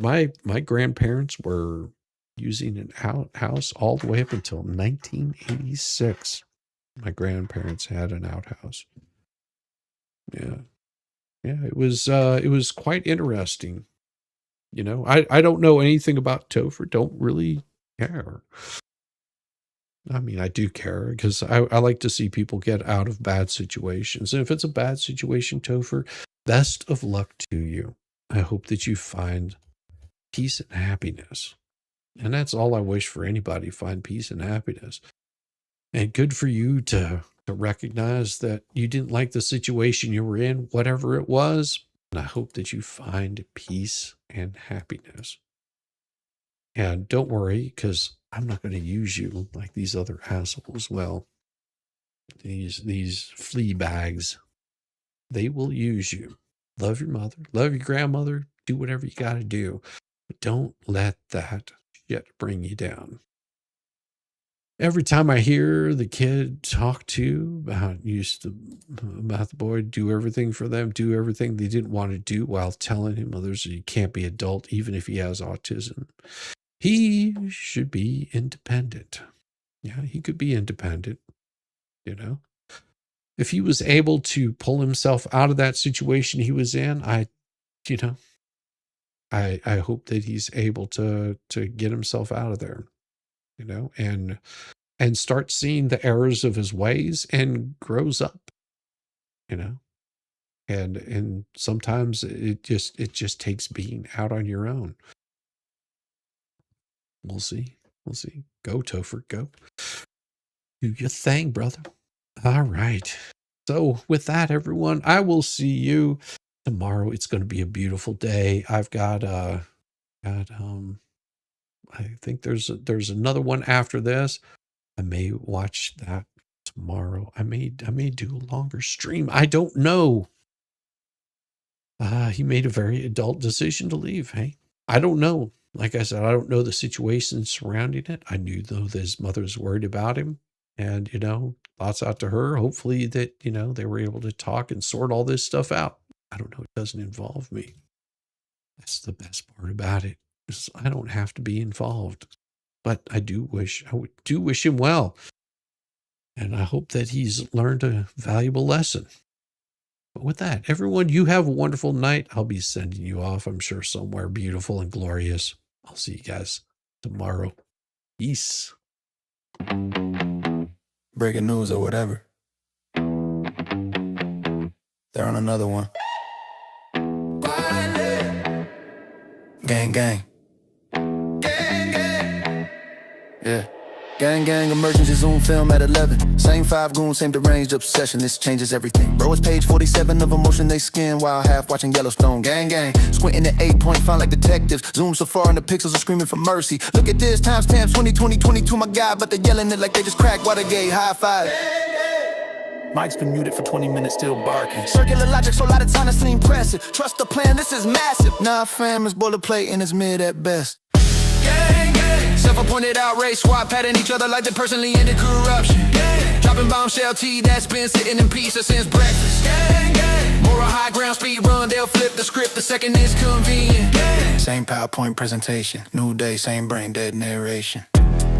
Speaker 3: grandparents were using an outhouse all the way up until 1986. My grandparents had an outhouse. Yeah. Yeah, it was quite interesting. I don't know anything about Topher, don't really care. I mean, I do care because I like to see people get out of bad situations. And if it's a bad situation, Topher, best of luck to you. I hope that you find peace and happiness. And that's all I wish for anybody, find peace and happiness. And good for you to recognize that you didn't like the situation you were in, whatever it was. And I hope that you find peace and happiness. And don't worry, because I'm not going to use you like these other assholes. Well, these flea bags, they will use you. Love your mother, love your grandmother, do whatever you got to do. But don't let that shit bring you down. Every time I hear the kid talk to about the boy, do everything for them, do everything they didn't want to do while telling him others he can't be adult, even if he has autism. He should be independent. Yeah, he could be independent, if he was able to pull himself out of that situation he was in, I hope that he's able to get himself out of there, and start seeing the errors of his ways and grows up, and sometimes it just takes being out on your own. We'll see. Go, Topher, go. Do your thing, brother. All right. So with that, everyone, I will see you tomorrow. It's going to be a beautiful day. I've got I think there's another one after this. I may watch that tomorrow. I may do a longer stream. I don't know. He made a very adult decision to leave. Hey, I don't know. Like I said, I don't know the situation surrounding it. I knew, though, that his mother's worried about him. And, thoughts out to her. Hopefully that, they were able to talk and sort all this stuff out. I don't know. It doesn't involve me. That's the best part about it. Is I don't have to be involved. But I do wish him well. And I hope that he's learned a valuable lesson. But with that, everyone, you have a wonderful night. I'll be sending you off, I'm sure, somewhere beautiful and glorious. I'll see you guys tomorrow. Peace.
Speaker 1: Breaking news or whatever. They're on another one. Gang, gang. Yeah. Gang, gang, emergency Zoom film at 11. Same 5 goons, same deranged obsession. This changes everything. Bro, it's page 47 of emotion they skin while half watching Yellowstone. Gang, gang, squinting at 8-point font like detectives. Zoom so far and the pixels are screaming for mercy. Look at this, timestamp 2020, 22, my God. But they're yelling it like they just cracked Watergate. High five. Mike's been muted for 20 minutes, still barking. Circular logic, so a lot of time to seem impressive. Trust the plan, this is massive. Nah, fam, it's boilerplate and it's mid at best.
Speaker 2: Gang, gang. Self-appointed outrage squad patting each other like they personally ended corruption. Gang. Dropping bombshell tea that's been sitting in pieces since breakfast. Gang, gang. Moral high ground speed run, they'll flip the script the second it's convenient. Gang.
Speaker 1: Same PowerPoint presentation, new day, same brain dead narration.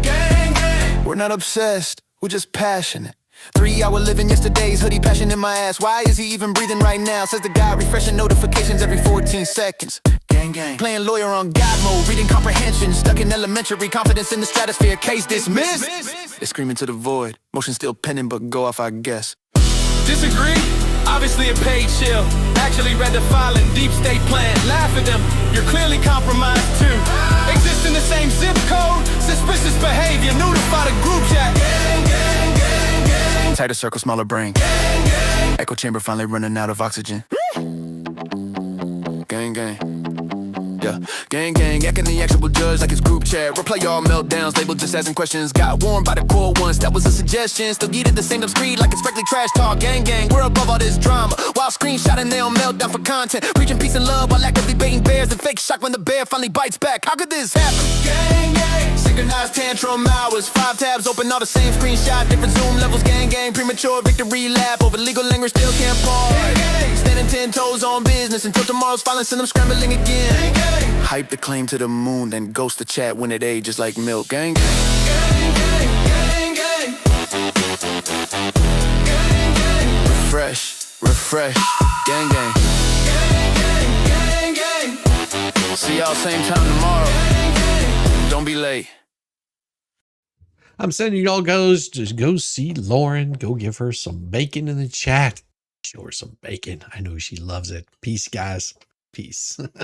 Speaker 2: Gang, gang.
Speaker 1: We're not obsessed, we're just passionate. 3-hour living yesterday's hoodie, passion in my ass. Why is he even breathing right now? Says the guy refreshing notifications every 14 seconds. Gang, gang. Playing lawyer on God mode, reading comprehension. Stuck in elementary, confidence in the stratosphere. Case dismissed. They're screaming to the void. Motion still pending, but go off, I guess.
Speaker 2: Disagree? Obviously a paid shill. Actually read the filing, deep state plan. Laugh at them, you're clearly compromised too. Exist in the same zip code, suspicious behavior. Notify the group chat. Gang, gang, gang, gang.
Speaker 1: Tighter circle, smaller brain.
Speaker 2: Gang, gang.
Speaker 1: Echo chamber finally running out of oxygen. Gang, gang. Yeah. Gang, gang, acting the actual judge like it's group chat. Replay all meltdowns, labeled just asking questions. Got warned by the core once, that was a suggestion. Still get it the same dumb screed like it's strictly trash talk. Gang, gang, we're above all this drama. While screenshotting, they on meltdown for content. Preaching peace and love while actively baiting bears. And fake shock when the bear finally bites back. How could this happen?
Speaker 2: Gang, gang.
Speaker 1: Synchronized tantrum hours. 5 tabs open, all the same screenshot. Different zoom levels, gang, gang. Premature victory lap over legal language, still can't pause.
Speaker 2: Gang, gang.
Speaker 1: Standing 10 toes on business until tomorrow's violence and I'm scrambling again.
Speaker 2: Gang, gang.
Speaker 1: Hype the claim to the moon, then ghost the chat when it ages like milk. Gang, gang.
Speaker 2: Gang, gang, gang, gang. Gang, gang.
Speaker 1: Refresh. Gang, gang.
Speaker 2: Gang, gang, gang.
Speaker 1: See y'all same time tomorrow. Don't be late.
Speaker 3: I'm sending y'all goes to go see Lauren. Go give her some bacon in the chat. Show her some bacon. I know she loves it. Peace, guys. Peace.